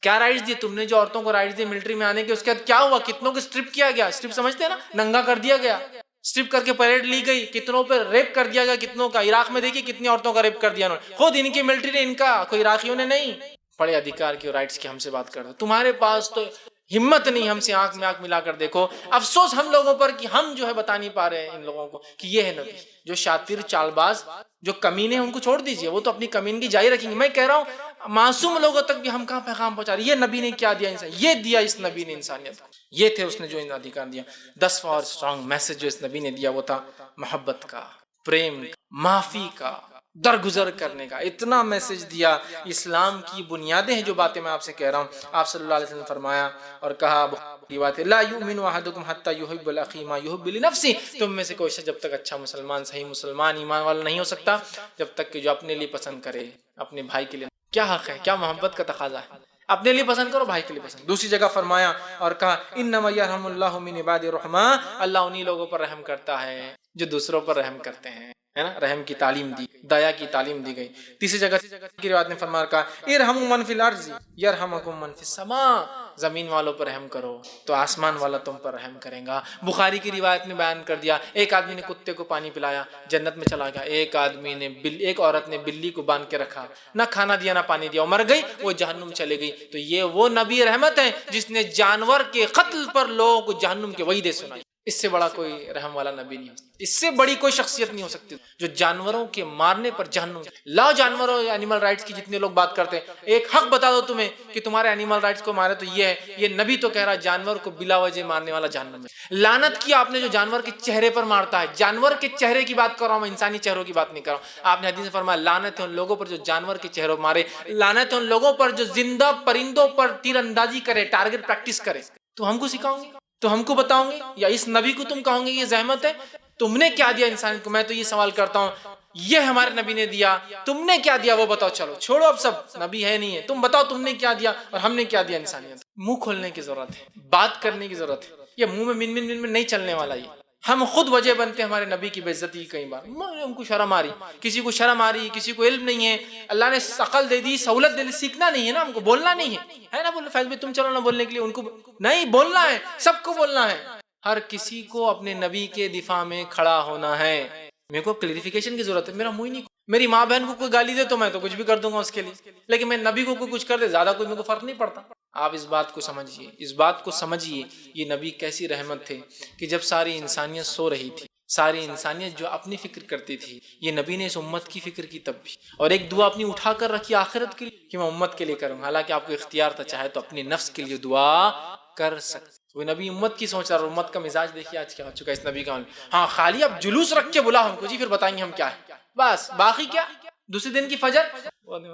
کیا رائٹس دیے تم نے؟ جو عورتوں کو رائٹس دیے ملٹری میں آنے کے، اس کے بعد کیا ہوا؟ کتنوں کو اسٹرپ کیا گیا؟ اسٹرپ سمجھتے ہیں نا، ننگا کر دیا گیا، اسٹرپ کر کے پریڈ لی گئی، کتنوں پہ ریپ کر دیا گیا، کتنوں کا عراق میں دیکھیے کتنی عورتوں کا ریپ کر دیا انہوں نے، خود ان کی ملٹری نے، ان کا کوئی عراقیوں نے نہیں۔ بڑے ادھیکار کی رائٹس کی ہم سے بات کرتے، تمہارے پاس تو ہمت نہیں ہم سے آنکھ میں آنکھ ملا کر دیکھو۔ افسوس ہم لوگوں پر کہ ہم جو ہے بتا نہیں پا رہے ہیں ان لوگوں کو کہ یہ ہے نبی۔ جو شاطر، چال باز، جو کمینے ہیں ان کو چھوڑ دیجئے، وہ تو اپنی کمینگی جاری رکھیں گے۔ میں کہہ رہا ہوں معصوم لوگوں تک بھی ہم کہاں پیغام پہنچا رہے ہیں؟ یہ نبی نے کیا دیا انسان، یہ دیا اس نبی نے انسانیت کو، یہ تھے اس نے جو ادھیکار دیا۔ 10 اور اسٹرانگ میسج جو اس نبی نے دیا وہ تھا محبت کا، پریم کا، معافی کا، درگزر کرنے کا۔ اتنا میسج دیا۔ اسلام کی بنیادیں ہیں جو باتیں میں آپ سے کہہ رہا ہوں۔ آپ صلی اللہ علیہ وسلم نے فرمایا اور کہا، بات لا یؤمن احدکم حتی یحب لاخی ما یحب لنفسہ، تم میں سے کوئی شخص جب تک اچھا مسلمان، صحیح مسلمان، ایمان والا نہیں ہو سکتا جب تک کہ جو اپنے لیے پسند کرے اپنے بھائی کے لیے۔ کیا حق ہے، کیا محبت کا تقاضا ہے، اپنے لیے پسند کرو، بھائی کے لیے پسند۔ دوسری جگہ فرمایا اور کہا انما یرحم اللہ من عباد الرحماء، اللہ انہی لوگوں پر رحم کرتا ہے جو دوسروں پر رحم کرتے ہیں۔ ہے نا، رحم کی تعلیم دی، دیا کی تعلیم دی گئی۔ تیسری جگہ کی روایت میں فرما رکھا ارحموا من فی الارض یرحمکم من فی السماء، زمین والوں پر رحم کرو تو آسمان والا تم پر رحم کرے گا۔ بخاری کی روایت میں بیان کر دیا، ایک آدمی نے کتے کو پانی پلایا، جنت میں چلا گیا۔ ایک عورت نے بلی کو باندھ کے رکھا، نہ کھانا دیا نہ پانی دیا، مر گئی، وہ جہنم چلے گئی۔ تو یہ وہ نبی رحمت ہے جس نے جانور کے قتل پر لوگوں کو جہنم کے وعیدیں سنائی۔ اس سے بڑا کوئی رحم والا نبی نہیں ہو سکتا، اس سے بڑی کوئی شخصیت نہیں ہو سکتی جو جانوروں کے مارنے پر جہنم۔ لاؤ جانوروں اینیمل رائٹس کی جتنے لوگ بات کرتے ہیں، ایک حق بتا دو تمہیں کہ تمہارے اینیمل رائٹس کو مارے تو یہ ہے، یہ نبی تو کہہ رہا جانور کو بلا وجہ مارنے والا جہنم ہے۔ لعنت کی آپ نے جو جانور کے چہرے پر مارتا ہے، جانور کے چہرے کی بات کر رہا ہوں میں، انسانی چہروں کی بات نہیں کر رہا ہوں۔ آپ نے حدیث میں فرمایا لعنت ہے ان لوگوں پر جو جانور کے چہروں مارے، لعنت ہے ان لوگوں پر جو زندہ پرندوں پر تیر اندازی کرے، ٹارگٹ پریکٹس کرے۔ تو ہم کو سکھاؤں گے، تو ہم کو بتاؤں گے، یا اس نبی کو تم کہوں گے یہ زحمت ہے؟ تم نے کیا دیا انسان کو؟ میں تو یہ سوال کرتا ہوں، یہ ہمارے نبی نے دیا، تم نے کیا دیا وہ بتاؤ۔ چلو چھوڑو اب سب، نبی ہے نہیں ہے، تم بتاؤ تم نے کیا دیا اور ہم نے کیا دیا انسانیت۔ منہ کھولنے کی ضرورت ہے، بات کرنے کی ضرورت ہے، یہ منہ میں من من من من نہیں چلنے والا۔ یہ ہم خود وجہ بنتے ہیں ہمارے نبی کی بے عزتی کی۔ کئی بار ہم کو شرم آ رہی، کسی کو شرم آ رہی، کسی کو علم نہیں ہے، اللہ نے عقل دے دی، سہولت دے دی، سیکھنا نہیں ہے نا، ہم کو بولنا نہیں ہے نا۔ بولو فیض بھائی تم چلو نا بولنے کے لیے، ان کو نہیں بولنا ہے، سب کو بولنا ہے۔ ہر کسی کو اپنے نبی کے دفاع میں کھڑا ہونا ہے۔ میرے کو کلیریفیکیشن کی ضرورت ہے، میرا منہ ہی نہیں، میری ماں بہن کو کوئی گالی دے تو میں تو کچھ بھی کر دوں گا اس کے لیے، لیکن میں نبی کو کوئی کچھ کر دے زیادہ کوئی میرے کو فرق نہیں پڑتا۔ آپ اس بات کو سمجھیے، اس بات کو سمجھیے، یہ نبی کیسی رحمت تھے کہ جب ساری انسانیت سو رہی تھی، ساری انسانیت جو اپنی فکر کرتی تھی، یہ نبی نے اس امت کی فکر کی تب بھی، اور ایک دعا اپنی اٹھا کر رکھی آخرت کے لیے کہ میں امت کے لیے کروں۔ حالانکہ آپ کو اختیار تھا، چاہے تو اپنے نفس کے لیے دعا کر سکتے۔ وہ نبی امت کی سوچ رہا، اور امت کا مزاج دیکھیے آج کیا ہو چکا ہے اس نبی کا۔ ہاں خالی اب جلوس رکھ کے بلا ہم کو، جی پھر بتائیں گے ہم کیا ہے، بس باقی کیا دوسرے دن کی فجر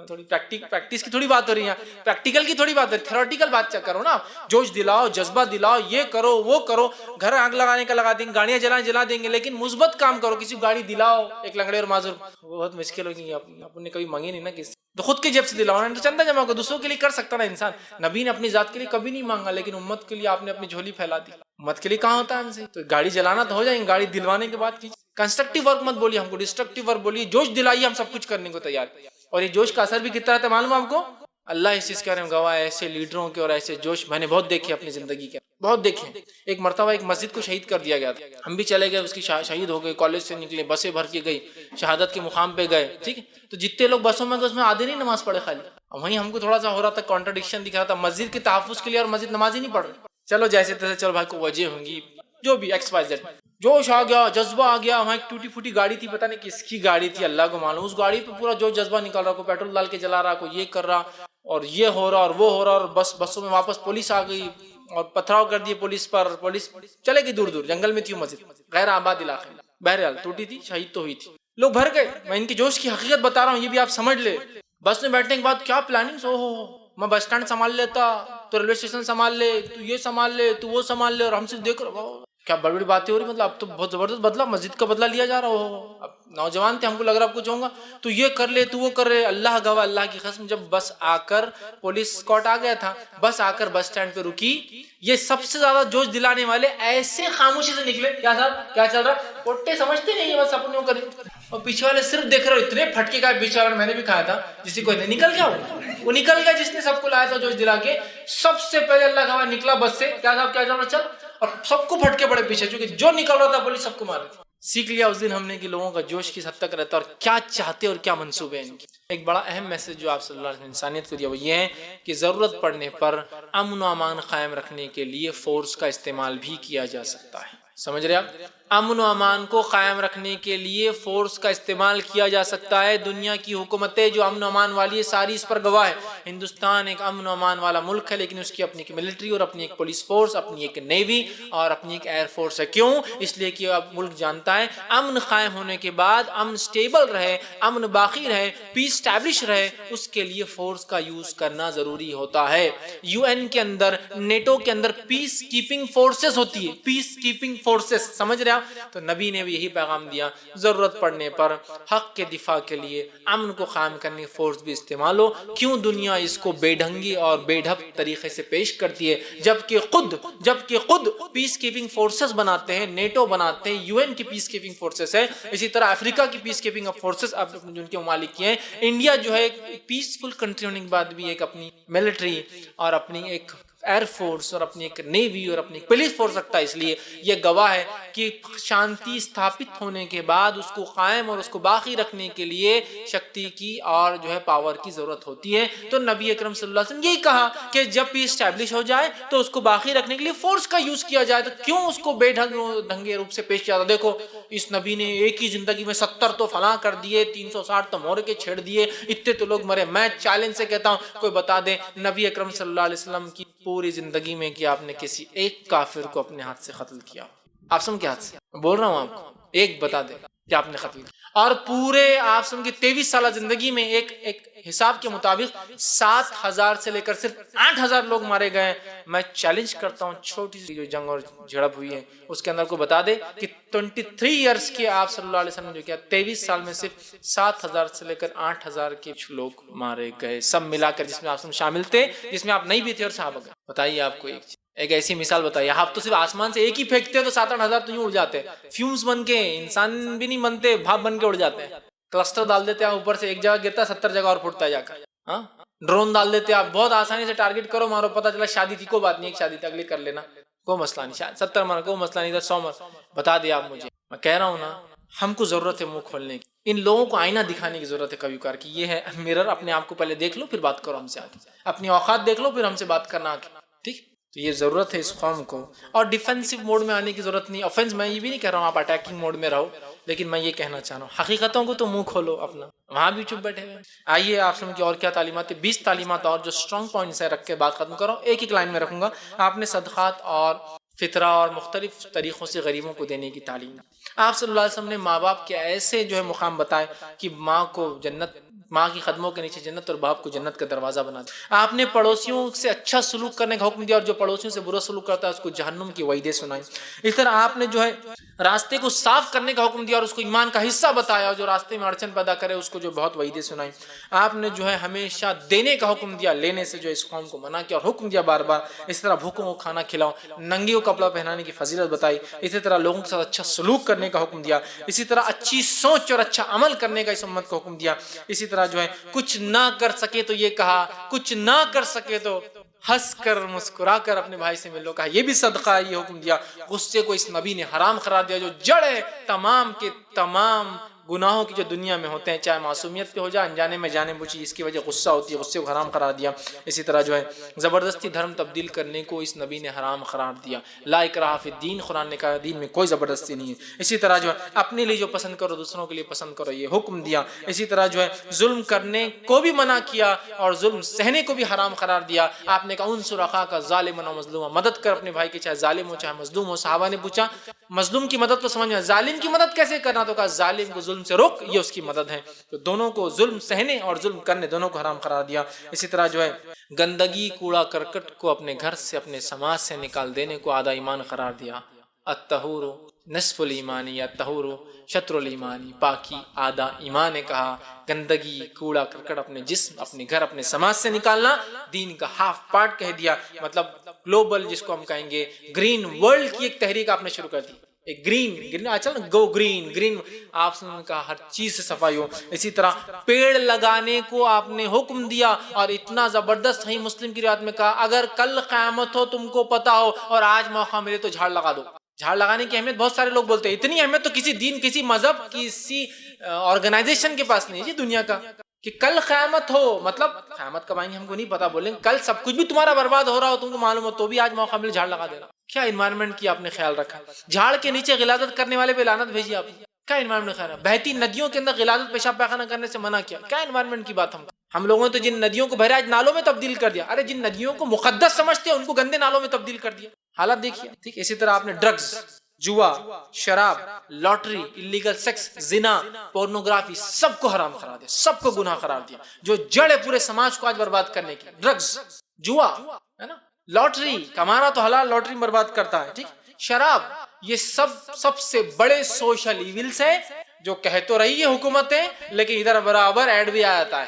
تھوڑی پریکٹس کی تھوڑی بات ہو رہی ہے، پریکٹیکل کی تھوڑی بات ہو رہی ہے، تھیوریٹیکل بات چیک کرو نا، جوش دلاؤ، جذبہ دلاؤ، یہ کرو وہ کرو، گھر آگ لگانے کا لگا دیں گے، گاڑیاں جلا دیں گے، لیکن مثبت کام کرو۔ کسی کو گاڑی دلاؤ، ایک لنگڑے اور معذور، وہ بہت مشکل ہوگی، آپ نے کبھی مانگی نہیں نا کسی تو خود کے جیب سے دلاؤ نا، چندہ جمع کو دوسروں کے لیے کر سکتا نا انسان۔ نبی نے اپنی ذات کے لیے کبھی نہیں مانگا، لیکن امت کے لیے آپ نے اپنی جھولی پھیلا دی۔ امت کے لیے کہاں ہوتا ہے ہم سے؟ تو گاڑی جلانا تو ہو جائیں گے، گاڑی دلوانے کے بعد کیجیے۔ کنسٹرکٹیو ورک مت بولیے ہم کو، ڈسٹرکٹیو ورک بولیے، جوش دلائیے، ہم سب کچھ کرنے کو تیار۔ اور یہ جوش کا اثر بھی کتنا رہتا ہے معلوم آپ کو؟ اللہ اس چیز کے بارے میں گواہ ہے، ایسے لیڈروں کے اور ایسے جوش میں نے بہت دیکھے اپنی زندگی کے، بہت دیکھے۔ ایک مرتبہ ایک مسجد کو شہید کر دیا گیا تھا، ہم بھی چلے گئے، اس کی شہید ہو گئے، کالج سے نکلے، بسیں بھر کے گئی، شہادت کے مقام پہ گئے، ٹھیک ہے، تو جتنے لوگ بسوں میں گئے اس میں آدھے نہیں نماز پڑھے خالی۔ وہیں ہم کو تھوڑا سا ہو رہا تھا، کانٹرڈکشن دکھ رہا تھا، مسجد کے تحفظ کے لیے اور مسجد نماز ہی نہیں پڑھ رہے۔ چلو جیسے تیسے، چلو بھائی کو وجہ ہوں گی، جو بھی ایکس وائی زیڈ، جوش آ گیا، جذبہ آ گیا۔ وہاں ایک ٹوٹی پھوٹی گاڑی تھی، پتہ نہیں کس کی گاڑی تھی، اللہ کو معلوم، اس گاڑی پہ پورا جو جذبہ نکل رہا، کوئی پیٹرول ڈال کے جلا رہا، کوئی یہ کر رہا، اور یہ ہو رہا اور وہ ہو رہا، اور بسوں میں واپس پولیس آ گئی اور پتھراؤ کر دیے پولیس پر، پولیس چلے گئی دور دور، جنگل میں تھی مسجد، غیر آباد علاقے میں، بہرحال ٹوٹی تھی، شہید تو ہوئی تھی، لوگ بھر گئے۔ میں ان کے جوش کی حقیقت بتا رہا ہوں، یہ بھی آپ سمجھ لے۔ بس میں بیٹھنے کے بعد کیا پلاننگ، میں بس اسٹینڈ سنبھال لیتا، تو ریلوے اسٹیشن سنبھال لے، تو یہ سنبھال لے، تو وہ سنبھال لے، اور ہم سے دیکھ رہا کیا بڑی بڑی باتیں ہو رہی، مطلب اب تو بہت زبردست بدلا، مسجد کا بدلہ لیا جا رہا ہو۔ اب نوجوان تھے، ہم کو لگ رہا اب کچھ ہوگا، تو یہ کر لے، تو وہ کر رہے۔ اللہ گواہ، اللہ کی قسم، جب بس آ کر پولیس اسکواڈ آ گیا تھا، بس آ کر بس اسٹینڈ پہ رکی، یہ سب سے زیادہ جوش دلانے والے ایسے خاموشی سے نکلے، کیا صاحب کیا چل رہا، پوٹے سمجھتے نہیں ہے، بس اپنے کریں، اور پیچھے والے صرف دیکھ رہے، اتنے پھٹکے کا پیچھے والے، میں نے بھی کھایا تھا، جسی کو نکل گیا، وہ نکل گیا جس نے سب کو لایا تھا جوش دلا کے، سب سے پہلے اللہ گواہ نکلا بس سے، کیا صاحب کیا چل رہا، چل، اور سب کو پھٹکے پڑے پیچھے، چونکہ جو نکل رہا تھا پولیس سب کو مارے تھی۔ سیکھ لیا اس دن ہم نے کہ لوگوں کا جوش کس حد تک رہتا ہے اور کیا چاہتے اور کیا منصوبے ہیں ان کے۔ ایک بڑا اہم میسج جو آپ صلی اللہ علیہ وسلم نے انسانیت کو دیا وہ یہ ہے کہ ضرورت پڑنے پر امن و امان قائم رکھنے کے لیے فورس کا استعمال بھی کیا جا سکتا ہے۔ سمجھ رہے آپ؟ امن و امان کو قائم رکھنے کے لیے فورس کا استعمال کیا جا سکتا ہے۔ دنیا کی حکومتیں جو امن و امان والی ہے ساری اس پر گواہ ہے۔ ہندوستان ایک امن و امان والا ملک ہے، لیکن اس کی اپنی ایک ملٹری اور اپنی ایک پولیس فورس، اپنی ایک نیوی اور اپنی ایک ایئر فورس ہے۔ کیوں؟ اس لیے کہ اب ملک جانتا ہے امن قائم ہونے کے بعد، امن سٹیبل رہے، امن باقی رہے، پیس اسٹیبلش رہے، اس کے لیے فورس کا یوز کرنا ضروری ہوتا ہے۔ UN کے اندر، نیٹو کے اندر پیس کیپنگ فورسز ہوتی ہے، پیس کیپنگ فورسز، سمجھ رہے آپ؟ تو نبی نے بھی یہی پیغام دیا، ضرورت پڑنے پر حق کے دفاع کے لیے، امن کو قائم کرنے کی فورس بھی استعمال ہو۔ کیوں دنیا اس کو بے ڈھنگی اور بے ڈھب طریقے سے پیش کرتی ہے، جبکہ خود پیس کیپنگ فورسز بناتے ہیں، نیٹو بناتے ہیں، یو این کی پیس کیپنگ فورسز ہے، اسی طرح افریقہ کی پیس کیپنگ فورسز جن کے ممالک کی ہیں۔ انڈیا جو ہے ایک پیسفل کنٹری ہونے کے بعد بھی ایک اپنی ملٹری اور اپنی ایک ایئر فورس اور اپنی ایک نیوی اور اپنی پولیس فورس رکھتا ہے، اس لیے یہ گواہ ہے کہ شانتی استھاپت ہونے کے بعد اس کو قائم اور اس کو باقی رکھنے کے لیے شکتی کی اور جو ہے پاور کی ضرورت ہوتی ہے۔ تو نبی اکرم صلی اللہ علیہ وسلم یہی کہا کہ جب پیس اسٹیبلش ہو جائے تو اس کو باقی رکھنے کے لیے فورس کا یوز کیا جائے۔ تو کیوں اس کو بے ڈھنگے روپ سے پیش کیا تھا؟ دیکھو اس نبی نے ایک ہی زندگی میں 70 تو فلاں کر دیے، 360 تو مور کے چھیڑ دیے، اتنے تو لوگ مرے۔ میں چیلنج سے کہتا ہوں کوئی بتا دے نبی اکرم صلی اللہ علیہ وسلم کی پوری زندگی میں کہ آپ نے کسی ایک کافر کو اپنے ہاتھ سے قتل کیا؟ آپ سم کے ہاتھ سے بول رہا ہوں، آپ کو ایک بتا دے کہ آپ نے قتل کیا۔ اور پورے آپ سم کی 23 سالہ زندگی میں ایک حساب کے مطابق 7000 سے لے کر صرف 8000 لوگ مارے گئے۔ میں چیلنج کرتا ہوں چھوٹی سی جو جنگ اور جھڑپ ہوئی ہے اس کے اندر کو بتا دے کہ 23 ایئرس کے آپ صلی اللہ علیہ وسلم نے جو کیا 23 سال میں صرف 7000 سے لے کر 8000 کے لوگ مارے گئے، سب ملا کر، جس میں آپ شامل تھے، جس میں آپ نہیں بھی تھے اور صحابہ گئے۔ بتائیے آپ کو ایک ایسی مثال بتائیے، آپ تو صرف آسمان سے ایک ہی پھینکتے تو 7-8 ہزار تو یوں اڑ جاتے، فیومز بن کے، انسان بھی نہیں بنتے، بھاپ بن کے اڑ جاتے ہیں۔ کلسٹر ڈال دیتے ہیں اوپر سے، ایک جگہ گرتا ہے 70 جگہ اور پھوٹتا ہے جا کر۔ ہاں ڈرون ڈال دیتے ہیں آپ، بہت آسانی سے ٹارگٹ کرو، مارو، پتہ چلا شادی تھی، کوئی بات نہیں، ایک شادی تھی، اگلی کر لینا، کوئی مسئلہ نہیں، 70 مار کوئی مسئلہ نہیں، 100 مار۔ بتا دیا آپ مجھے، میں کہہ رہا ہوں نا، ہم کو ضرورت ہے منہ کھولنے کی، ان لوگوں کو آئینہ دکھانے کی ضرورت ہے کبھی کبھار کہ یہ ہے مرر، اپنے آپ کو پہلے دیکھ لو پھر بات کرو ہم سے آگے، اپنی اوقات دیکھ لو پھر ہم سے بات کرنا آگے، ٹھیک؟ تو یہ ضرورت ہے اس قوم کو، اور ڈیفینسو موڈ میں آنے کی ضرورت نہیں۔ آفینس میں یہ بھی نہیں کہہ رہا ہوں آپ اٹیکنگ موڈ میں رہو، لیکن میں یہ کہنا چاہ رہا ہوں حقیقتوں کو تو منہ کھولو اپنا، وہاں بھی چپ بیٹھے ہوئے۔ آئیے آپ سن کے اور کیا تعلیمات ہے، 20 تعلیمات اور جو اسٹرانگ پوائنٹس ہے رکھ کے بات ختم کرو، ایک لائن میں رکھوں گا۔ آپ نے صدقات اور فطرہ اور مختلف طریقوں سے غریبوں کو دینے کی تعلیم۔ آپ صلی اللہ علیہ وسلم نے ماں باپ کے ایسے جو ہے مقام بتائے کہ ماں کو جنت، ماں کی قدموں کے نیچے جنت، اور باپ کو جنت کا دروازہ بنا دیا۔ آپ نے پڑوسیوں سے اچھا سلوک کرنے کا حکم دیا، اور جو پڑوسیوں سے برا سلوک کرتا ہے اس کو جہنم کی وعیدیں سنائی۔ اس طرح آپ نے جو ہے راستے کو صاف کرنے کا حکم دیا اور اس کو ایمان کا حصہ بتایا، اور جو راستے میں اڑچن پیدا کرے اس کو جو بہت وعیدیں سنائی۔ آپ نے جو ہے ہمیشہ دینے کا حکم دیا، لینے سے جو اس قوم کو منع کیا اور حکم دیا بار بار۔ اس طرح بھوکوں کو کھانا کھلاؤ، ننگیوں کو کپڑا پہنانے کی فضیلت بتائی۔ اسی طرح لوگوں کے ساتھ اچھا سلوک کرنے کا حکم دیا۔ اسی طرح اچھی سوچ اور اچھا عمل کرنے کا اس امت کو حکم دیا۔ اسی طرح جو ہے کچھ نہ کر سکے تو یہ کہا، کچھ نہ کر سکے تو ہنس کر مسکرا کر اپنے بھائی سے ملو، کہا یہ بھی صدقہ ہے، یہ حکم دیا۔ غصے کو اس نبی نے حرام قرار دیا، جو جڑ ہے تمام کے تمام گناہوں کی جو دنیا میں ہوتے ہیں، چاہے معصومیت پہ ہو جائے، انجانے میں جانے بوجھی اس کی وجہ غصہ ہوتی ہے، غصے کو حرام قرار دیا۔ اسی طرح جو ہے زبردستی دھرم تبدیل کرنے کو اس نبی نے حرام قرار دیا۔ لا اکراہ فی الدین، قرآن نے کہا دین میں کوئی زبردستی نہیں ہے۔ اسی طرح جو ہے اپنے لیے جو پسند کرو دوسروں کے لیے پسند کرو، یہ حکم دیا۔ اسی طرح جو ہے ظلم کرنے کو بھی منع کیا اور ظلم سہنے کو بھی حرام قرار دیا۔ آپ نے کہا انصر اخاک ظالما و مظلوما، مدد کر اپنے بھائی کی، چاہے ظالم ہو چاہے مظلوم ہو۔ صحابہ نے پوچھا مظلوم کی مدد تو سمجھ میں، ظالم کی مدد کیسے کرنا؟ تو کہا ظالم کو ظلم سے روک، یہ اس کی مدد ہے۔ تو دونوں کو، ظلم سہنے اور ظلم کرنے، دونوں کو حرام قرار دیا۔ اسی طرح جو ہے گندگی، کوڑا کرکٹ کو اپنے گھر سے، اپنے سماج سے نکال دینے کو آدھا ایمان قرار دیا۔ الطہور نصف الایمان یا الطہور شطر الایمان، پاکی آدھا ایمان نے کہا۔ گندگی، کوڑا کرکٹ اپنے جسم، اپنے گھر، اپنے سماج سے نکالنا دین کا ہاف پارٹ کہہ دیا۔ مطلب گلوبل جس کو ہم کہیں گے گرین ورلڈ کی ایک تحریک آپ نے شروع کر دی۔ ایک گرین اچھا گو گرین آپ نے کہا ہر چیز سے صفائی ہو۔ اسی طرح پیڑ لگانے کو آپ نے حکم دیا، اور اتنا زبردست صحیح مسلم کی روایت میں کہا اگر کل قیامت ہو تم کو پتا ہو اور آج موقع ملے تو جھاڑ لگا دو۔ جھاڑ لگانے کی اہمیت بہت سارے لوگ بولتے ہیں، اتنی اہمیت تو کسی دین، کسی مذہب، کسی آرگنائزیشن کے پاس نہیں ہے جی دنیا کا، کہ کل قیامت ہو، مطلب قیامت کب آئیں گے ہم کو نہیں پتا، بولیں کل سب کچھ بھی تمہارا برباد ہو رہا ہو تم کو معلوم ہو تو بھی آج موقع ملے جھاڑ لگا دینا۔ کیا انوائرمنٹ کی آپ نے خیال رکھا؟ جھاڑ کے نیچے غلاظت کرنے والے پہ لعنت بھیجی آپ نے۔ کیا انوائرمنٹ خیال ہے؟ بہتی ندیوں کے اندر غلاظت پیشاب پیخانہ کرنے سے منع کیا۔ کیا انوائرمنٹ کی بات ہم لوگوں نے تو جن ندیوں کو بہراج نالوں میں تبدیل کر دیا، ارے جن ندیوں کو مقدس سمجھتے ہیں ان کو گندے نالوں میں تبدیل کر دیا۔ حالات دیکھیے، ٹھیک۔ اسی طرح آپ نے ڈرگز، جوا، شراب، لاٹری، الیگل سیکس، زنا، پورنوگرافی، سب کو حرام قرار دیا، سب کو گناہ قرار دیا، جو جڑ ہے پورے سماج کو آج برباد کرنے کی۔ ڈرگز، جوا ہے نا، لاٹری، کمانا تو حلال، لاٹری برباد کرتا ہے، ٹھیک۔ شراب، یہ سب سے بڑے سوشل ایونلز ہیں جو کہہ تو رہی ہے حکومتیں، لیکن ادھر برابر ایڈ بھی آتا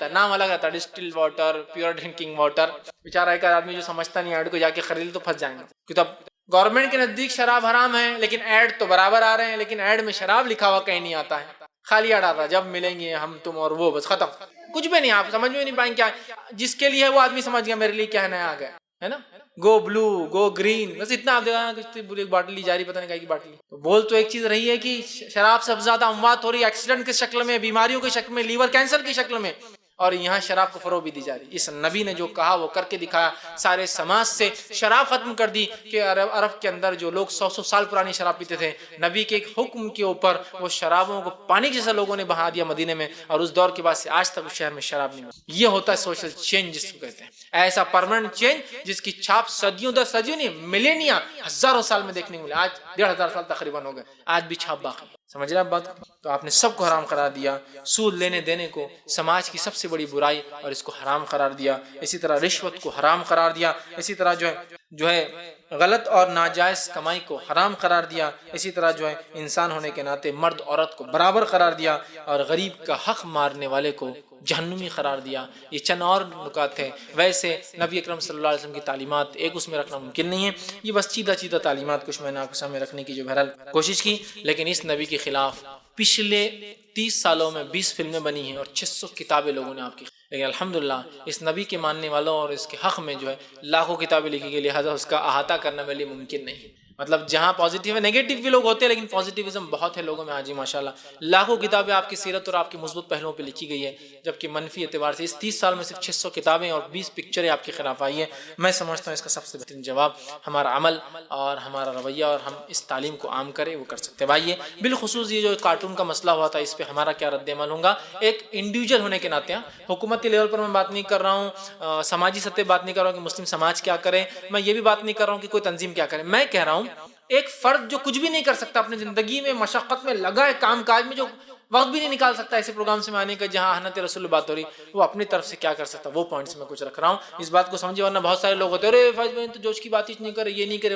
ہے، نام الگ آتا ہے، distil water, pure drinking water. بیچارہ ایک آدمی جو سمجھتا نہیں ایڈ کو جا کے خرید تو پھنس جائیں گے. کہ تب گورنمنٹ کے نزدیک شراب حرام ہے، لیکن ایڈ تو برابر آ رہے ہیں، لیکن ایڈ میں شراب لکھا ہوا کہیں نہیں آتا ہے، خالی ایڈ آتا ہے جب ملیں گے ہم تم اور وہ، بس ختم. کچھ بھی نہیں، آپ سمجھ میں نہیں پائیں کیا جس کے لیے وہ آدمی سمجھ گیا میرے لیے کیا نیا آ گیا ہے نا، گو بلو گو گرین، بس اتنا آپ دیکھا ایک باٹل لی جا رہی، پتہ نہیں کی باٹل. تو بول تو ایک چیز رہی ہے کہ شراب سے زیادہ اموات ہو رہی ہے ایکسیڈنٹ کی شکل میں، بیماریوں کی شکل میں، لیور کینسر کی شکل میں، اور یہاں شراب کو فروغ بھی دی جا رہی. اس نبی نے جو کہا وہ کر کے دکھایا، سارے سماج سے شراب ختم کر دی. کہ عرب کے اندر جو لوگ 100 سال پرانی شراب پیتے تھے، نبی کے ایک حکم کے اوپر وہ شرابوں کو پانی جیسا لوگوں نے بہا دیا مدینے میں، اور اس دور کے بعد سے آج تک اس شہر میں شراب نہیں ہوتی. یہ ہوتا ہے سوشل چینج جس کو کہتے ہیں، ایسا پرماننٹ چینج جس کی چھاپ صدیوں نہیں ملینیا ہزاروں سال میں دیکھنے کو ملے. آج 1500 سال تقریباً ہو گئے، آج بھی چھاپ باقی. سمجھ رہے آپ بات؟ تو آپ نے سب کو حرام قرار دیا. سود لینے دینے کو سماج کی سب سے بڑی برائی، اور اس کو حرام قرار دیا. اسی طرح رشوت کو حرام قرار دیا. اسی طرح جو ہے غلط اور ناجائز کمائی کو حرام قرار دیا. اسی طرح جو ہے انسان ہونے کے ناطے مرد عورت کو برابر قرار دیا، اور غریب کا حق مارنے والے کو جہنمی قرار دیا. یہ چند اور نکات ہیں. ویسے نبی اکرم صلی اللہ علیہ وسلم کی تعلیمات ایک اس میں رکھنا ممکن نہیں ہے. یہ بس چیدہ تعلیمات کچھ میں نے آپ کے سامنے رکھنے کی جو بہرحال کوشش کی، لیکن اس نبی کے خلاف پچھلے 30 سالوں میں 20 فلمیں بنی ہیں اور 600 کتابیں لوگوں نے آپ کی. لیکن الحمدللہ اس نبی کے ماننے والوں اور اس کے حق میں جو ہے لاکھوں کتابیں لکھی گئی، لہٰذا اس کا احاطہ کرنا میرے لیے ممکن نہیں. مطلب جہاں پازیٹیو ہے، نیگیٹو بھی لوگ ہوتے ہیں، لیکن پازیٹیوزم بہت ہے لوگوں میں. آج ہی ماشاءاللہ لاکھوں کتابیں آپ کی سیرت اور آپ کے مثبت پہلوؤں پہ لکھی گئی ہے، جبکہ منفی اعتبار سے اس 30 سال میں صرف 600 کتابیں اور 20 پکچریں آپ کے خلاف آئی ہیں. میں سمجھتا ہوں اس کا سب سے بہترین جواب ہمارا عمل اور ہمارا رویہ، اور ہم اس تعلیم کو عام کریں، وہ کر سکتے ہیں. بھائی بالخصوص یہ جو کارٹون کا مسئلہ ہوا تھا، اس پہ ہمارا کیا رد عمل ہوگا ایک انڈیویجول ہونے کے ناطے. حکومتی لیول پر میں بات نہیں کر رہا ہوں، سماجی سطح بات نہیں کر رہا ہوں کہ مسلم سماج کیا کرے، میں یہ بھی بات نہیں کر رہا ہوں کہ کوئی تنظیم کیا کرے. میں کہہ رہا ہوں ایک فرد جو کچھ بھی نہیں کر سکتا اپنی زندگی میں، مشقت میں لگا ہے، کام کاج میں، جو وقت بھی نہیں نکال سکتا ایسے پروگرام سے میں آنے کا جہاں احنت رسول بات ہو رہی، وہ اپنی طرف سے کیا کر سکتا، وہ پوائنٹس میں کچھ رکھ رہا ہوں. اس بات کو سمجھے، ورنہ بہت سارے لوگ ہوتے ہیں ارے فیض بھائی تو جوش کی بات ہی نہیں کرے، یہ نہیں کرے.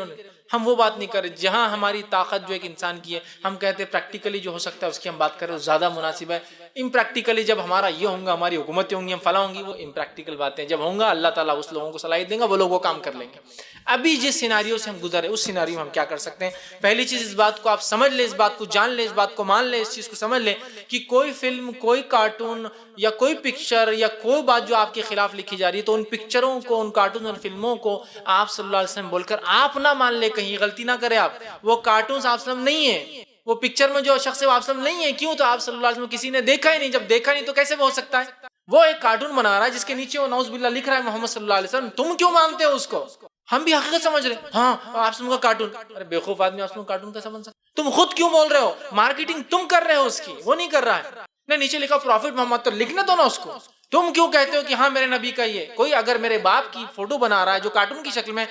ہم وہ بات نہیں کرے جہاں ہماری طاقت جو ایک انسان کی ہے، ہم کہتے ہیں پریکٹیکلی جو ہو سکتا ہے اس کی ہم بات کریں، زیادہ مناسب ہے. امپریکٹیکلی جب ہمارا یہ ہوں گا، ہماری حکومتیں ہوں گی، ہم فلاں ہوں گی، وہ امپریکٹیکل باتیں جب ہوں گا، اللہ تعالیٰ اس لوگوں کو صلاحیت دیں گا، وہ لوگ وہ کام کر لیں گے. ابھی جس سیناریو سے ہم گزرے اس سیناریو میں ہم کیا کر سکتے ہیں؟ پہلی چیز اس بات کو آپ سمجھ لیں، اس بات کو جان لیں، اس بات کو مان لیں، اس چیز کو سمجھ لیں کہ کوئی فلم، کوئی کارٹون یا کوئی پکچر یا کوئی بات جو آپ کے خلاف لکھی جا رہی ہے، تو ان پکچروں کو، ان کارٹون اور فلموں کو آپ صلی اللہ علیہ وسلم بول کر آپ نہ مان لیں، کہیں غلطی نہ کریں آپ. وہ کارٹونز آپ صلی اللہ علیہ وسلم نہیں ہیں، وہ پکچر میں جو شخص ہے وہ آپ صلی اللہ علیہ وسلم نہیں ہے. کیوں؟ تو آپ صلی اللہ علیہ وسلم کسی نے دیکھا ہی نہیں. جب دیکھا نہیں تو کیسے وہ ہو سکتا ہے؟ وہ ایک کارٹون بنا رہا ہے جس کے نیچے وہ نعوذ باللہ لکھ رہا ہے محمد صلی اللہ علیہ وسلم. تم کیوں مانتے ہو اس کو؟ ہم بھی حقیقت سمجھ رہے ہیں. ہاں آپ سن کا کارٹون، ارے بیوقوف آدمی، آپ سن کا کارٹون کیسا بن سکتا؟ تم خود کیوں بول رہے ہو؟ مارکیٹنگ تم کر رہے ہو اس کی، وہ نہیں کر رہا ہے. نہیں، نیچے لکھا پروفٹ محمد، تو لکھنا دو نا اس کو. تم کیوں کہتے ہو کہ ہاں میرے نبی کا یہ؟ کوئی اگر میرے باپ کی فوٹو بنا رہا ہے جو کارٹون کی شکل میں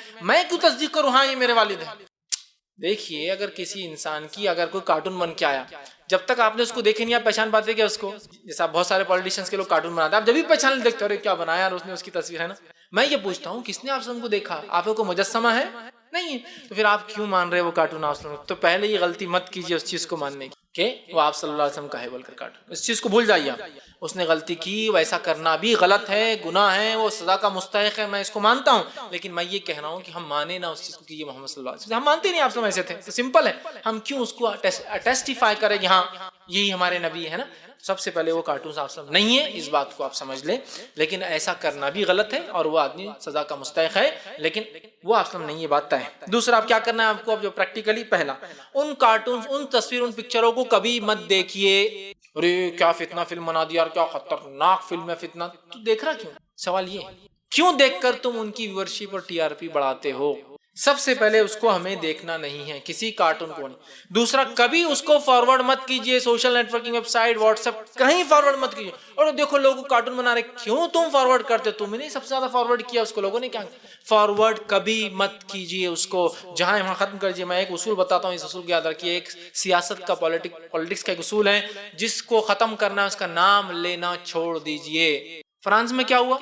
کیوں تصدیق کروں ہاں یہ میرے والد ہیں؟ دیکھیے اگر کسی انسان کی اگر کوئی کارٹون بن کے آیا، جب تک آپ نے اس کو دیکھے نہیں آپ پہچان پاتے کیا اس کو؟ جیسا بہت سارے پولیٹیشنز کے لوگ کارٹون بناتے ہیں، آپ جب بھی پہچان دیکھتے ہو کیا بنایا اور اس نے اس کی تصویر ہے نا. میں یہ پوچھتا ہوں کس نے آپ کو دیکھا؟ آپ کو مجسمہ ہے نہیں، تو پھر آپ کیوں مان رہے وہ کارٹون آپ سے؟ تو پہلے یہ غلطی مت کیجیے اس چیز کو ماننے کی کہ وہ آپ صلی اللہ علیہ وسلم کا ہے بول کر کارٹون. اس چیز کو بھول جائیے آپ. اس نے غلطی کی، ویسا کرنا بھی غلط ہے، گناہ ہے، وہ سزا کا مستحق ہے، میں اس کو مانتا ہوں. لیکن میں یہ کہہ رہا ہوں کہ ہم مانے نہ اس چیز کو کہ یہ محمد صلی اللہ علیہ وسلم. ہم مانتے نہیں آپ سے ایسے تھے، تو سمپل ہے. ہم کیوں اس کو ٹیسٹیفائی کریں کہ ہاں یہی ہمارے نبی ہے نا؟ سب سے پہلے وہ کارٹونز آپ سب نہیں ہے، اس بات کو آپ سمجھ لیں. لیکن ایسا کرنا بھی غلط ہے اور وہ آدمی سزا کا مستحق ہے، لیکن وہ آپ سب نہیں، یہ بات طے ہے. دوسرا آپ کیا کرنا ہے آپ کو؟ اب جو پریکٹیکلی پہلا، ان کارٹونز، ان تصویر، ان پکچروں کو کبھی مت دیکھیے. ارے کیا فتنہ فلم بنا دیا، کیا خطرناک فلم ہے فتنہ. تو دیکھ رہا کیوں؟ سوال یہ ہے کیوں دیکھ کر تم ان کی ویورشپ اور ٹی آر پی بڑھاتے ہو؟ سب سے پہلے اس کو ہمیں دیکھنا نہیں ہے، کسی کارٹون کو نہیں. دوسرا کبھی اس کو فارورڈ مت کیجئے، social networking website, WhatsApp, کہیں فارورڈ مت کیجئے. اور دیکھو لوگوں کارٹون بنا رہے، کیوں تم فارورڈ کرتے؟ تم نے سب سے زیادہ فارورڈ کیا اس کو، لوگوں نے کیا؟ فارورڈ کبھی مت کیجئے اس کو، جہاں وہاں ختم کر دیجئے. میں ایک اصول بتاتا ہوں، اس اصول کو یاد رکھیے. ایک سیاست کا، پولیٹکس کا ایک اصول ہے، جس کو ختم کرنا ہے اس کا نام لینا چھوڑ دیجئے. فرانس میں کیا ہوا؟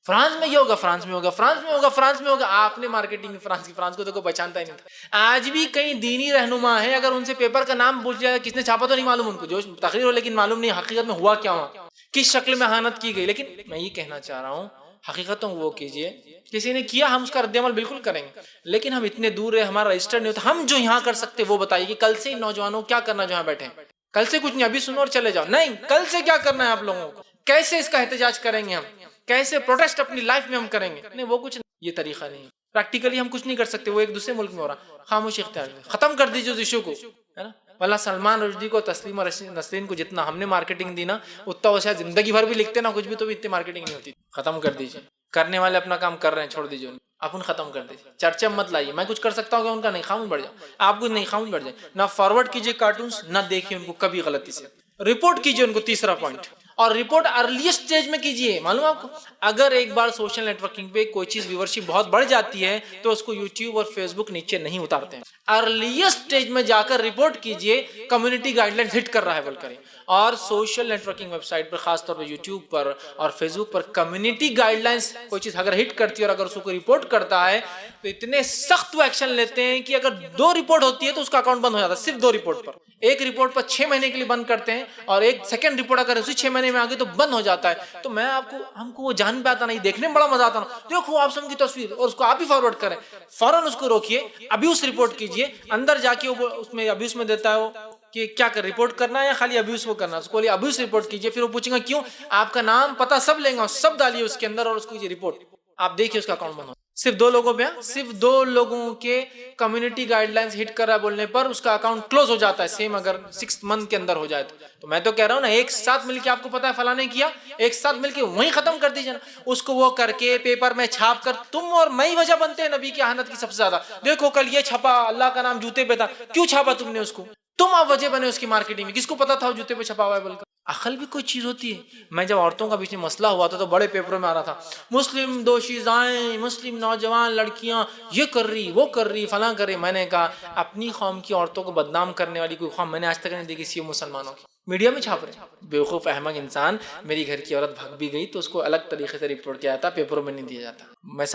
فرانس میں یہ ہوگا، فرانس میں ہوگا، فرانس میں ہوگا، فرانس میں ہوگا. آپ نے مارکیٹنگ فرانس کی، فرانس کو تو کوئی پہچانتا ہی نہیں تھا. آج بھی کئی دینی رہنما ہیں، اگر ان سے پیپر کا نام پوچھ جائے کس نے چھاپا تو نہیں معلوم ان کو، جو تقریر ہو لیکن معلوم نہیں حقیقت میں ہوا کیا ہوا، کس شکل میں اہانت کی گئی. لیکن میں یہ کہنا چاہ رہا ہوں حقیقتوں وہ کیجئے، کسی نے کیا ہم اس کا رد عمل بالکل کریں گے، لیکن ہم اتنے دور ہے، ہمارا رجسٹر نہیں ہوتا. ہم جو یہاں کر سکتے وہ بتائیے کہ کل سے نوجوانوں کیا کرنا جو یہاں بیٹھے ہیں. کل سے کچھ نہیں، ابھی سنو اور چلے جاؤ نہیں، کل سے کیا کرنا ہے آپ لوگوں کو، کیسے اس کا احتجاج کریں گے ہم، کیسے پروٹیسٹ اپنی لائف میں ہم کریں گے. نہیں وہ کچھ نہیں، یہ طریقہ نہیں ہے. پریکٹیکلی ہم کچھ نہیں کر سکتے، وہ ایک دوسرے ملک میں ہو رہا. خاموشی اختیار کریں، ختم کر دیجیے اس ایشو کو، ہے نا. واللہ سلمان رشدی کو، تسلیمہ نسرین کو جتنا ہم نے مارکیٹنگ دی نا، اتنا وہ شاید زندگی بھر بھی لکھتے نا کچھ بھی تو بھی اتنی مارکیٹنگ نہیں ہوتی. ختم کر دیجیے، کرنے والے اپنا کام کر رہے ہیں، چھوڑ دیجیے اپن ختم کر دیجیے. چرچا مت لائیے، میں کچھ کر سکتا ہوں کہ ان کا نہیں، خاموش بڑھ جاؤ. آپ کچھ نہیں، خاموش بڑھ جائیں. نہ فارورڈ کیجیے کارٹونز، نہ دیکھیے ان کو کبھی غلطی سے. رپورٹ کیجیے ان کو، تیسرا پوائنٹ. اور رپورٹ ارلی سٹیج میں کیجیے. معلوم آپ کو، اگر ایک بار سوشل نیٹ ورکنگ پہ کوئی چیز ویورشپ بہت بڑھ جاتی ہے تو اس کو یوٹیوب اور فیس بک نیچے نہیں اتارتے ہیں. ارلی سٹیج میں جا کر رپورٹ کیجیے کمیونٹی گائیڈ لائن ہٹ کر رہا ہے بول کریں. اور social networking website پر، خاص طور پر یوٹیوب پر اور فیس بک پر، کمیونٹی گائیڈ لائنس کوئی چیز اگر ہٹ کرتی ہے اور اگر اس کو رپورٹ کرتا ہے تو اتنے سخت وہ ایکشن لیتے ہیں کہ اگر 2 رپورٹ ہوتی ہے تو اس کا اکاؤنٹ بند ہو جاتا ہے. صرف 2 رپورٹ پر، ایک رپورٹ پر 6 مہینے کے لیے بند کرتے ہیں، اور ایک سیکنڈ رپورٹ اگر اسی 6 مہینے میں آگے تو بند ہو جاتا ہے. تو میں آپ کو، ہم کو وہ جان پہ آتا نہیں، دیکھنے میں بڑا مزہ آتا نا. دیکھو آپ سب کی تصویر اور اس کو آپ ہی فارورڈ کریں، فوراً اس کو روکیے، ابیوس رپورٹ کیجیے. اندر جا کے اس میں ابیوس میں دیتا ہے وہ کہ کیا کر رپورٹ کرنا ہے یا خالی ابیوس وہ کرنا ہے. اس کو ابیوس رپورٹ کیجیے. پھر وہ پوچھیں گا کیوں، آپ کا نام پتہ سب لیں گا، سب ڈالیے اس کے اندر اور اس کو کیجیے رپورٹ. آپ دیکھیے اس کا اکاؤنٹ بند ہو. صرف 2 لوگوں پہ، صرف 2 لوگوں کے کمیونٹی گائیڈ لائنز ہٹ کر رہا ہے بولنے پر اس کا اکاؤنٹ کلوز ہو جاتا ہے، سیم اگر 6 منتھ کے اندر ہو جائے تو میں تو کہہ رہا ہوں نا، ایک ساتھ مل کے آپ کو پتا ہے فلاں نے کیا، ایک ساتھ مل کے وہیں ختم کر دیجیے نا. اس کو وہ کر کے پیپر میں چھاپ کر، تم اور میں ہی وجہ بنتے ہیں نبی کی اہانت کی سب سے زیادہ. دیکھو کل یہ چھپا، اللہ کا نام جوتے پہ تھا، کیوں چھاپا تم نے اس کو؟ تم آپ وجہ بنے اس کی مارکیٹنگ میں. کس کو پتا تھا وہ جوتے پہ چھپا ہوا ہے بول کر؟ عقل بھی کوئی چیز ہوتی ہے. میں جب عورتوں کا بیچ میں مسئلہ ہوا تھا تو بڑے پیپروں میں آ رہا تھا، مسلم دوشیزائیں، مسلم نوجوان لڑکیاں یہ کر رہی، وہ کر رہی، فلاں کر رہی. میں نے کہا اپنی قوم کی عورتوں کو بدنام کرنے والی کوئی قوم میں نے آج تک نہیں دیکھی سی مسلمانوں کی. میڈیا میں چھاپ رہے. بیوقوف احمق انسان، میری گھر کی عورت بھاگ بھی گئی تو اس کو الگ طریقے سے رپورٹ کیا جاتا، پیپروں میں نہیں دیا جاتا.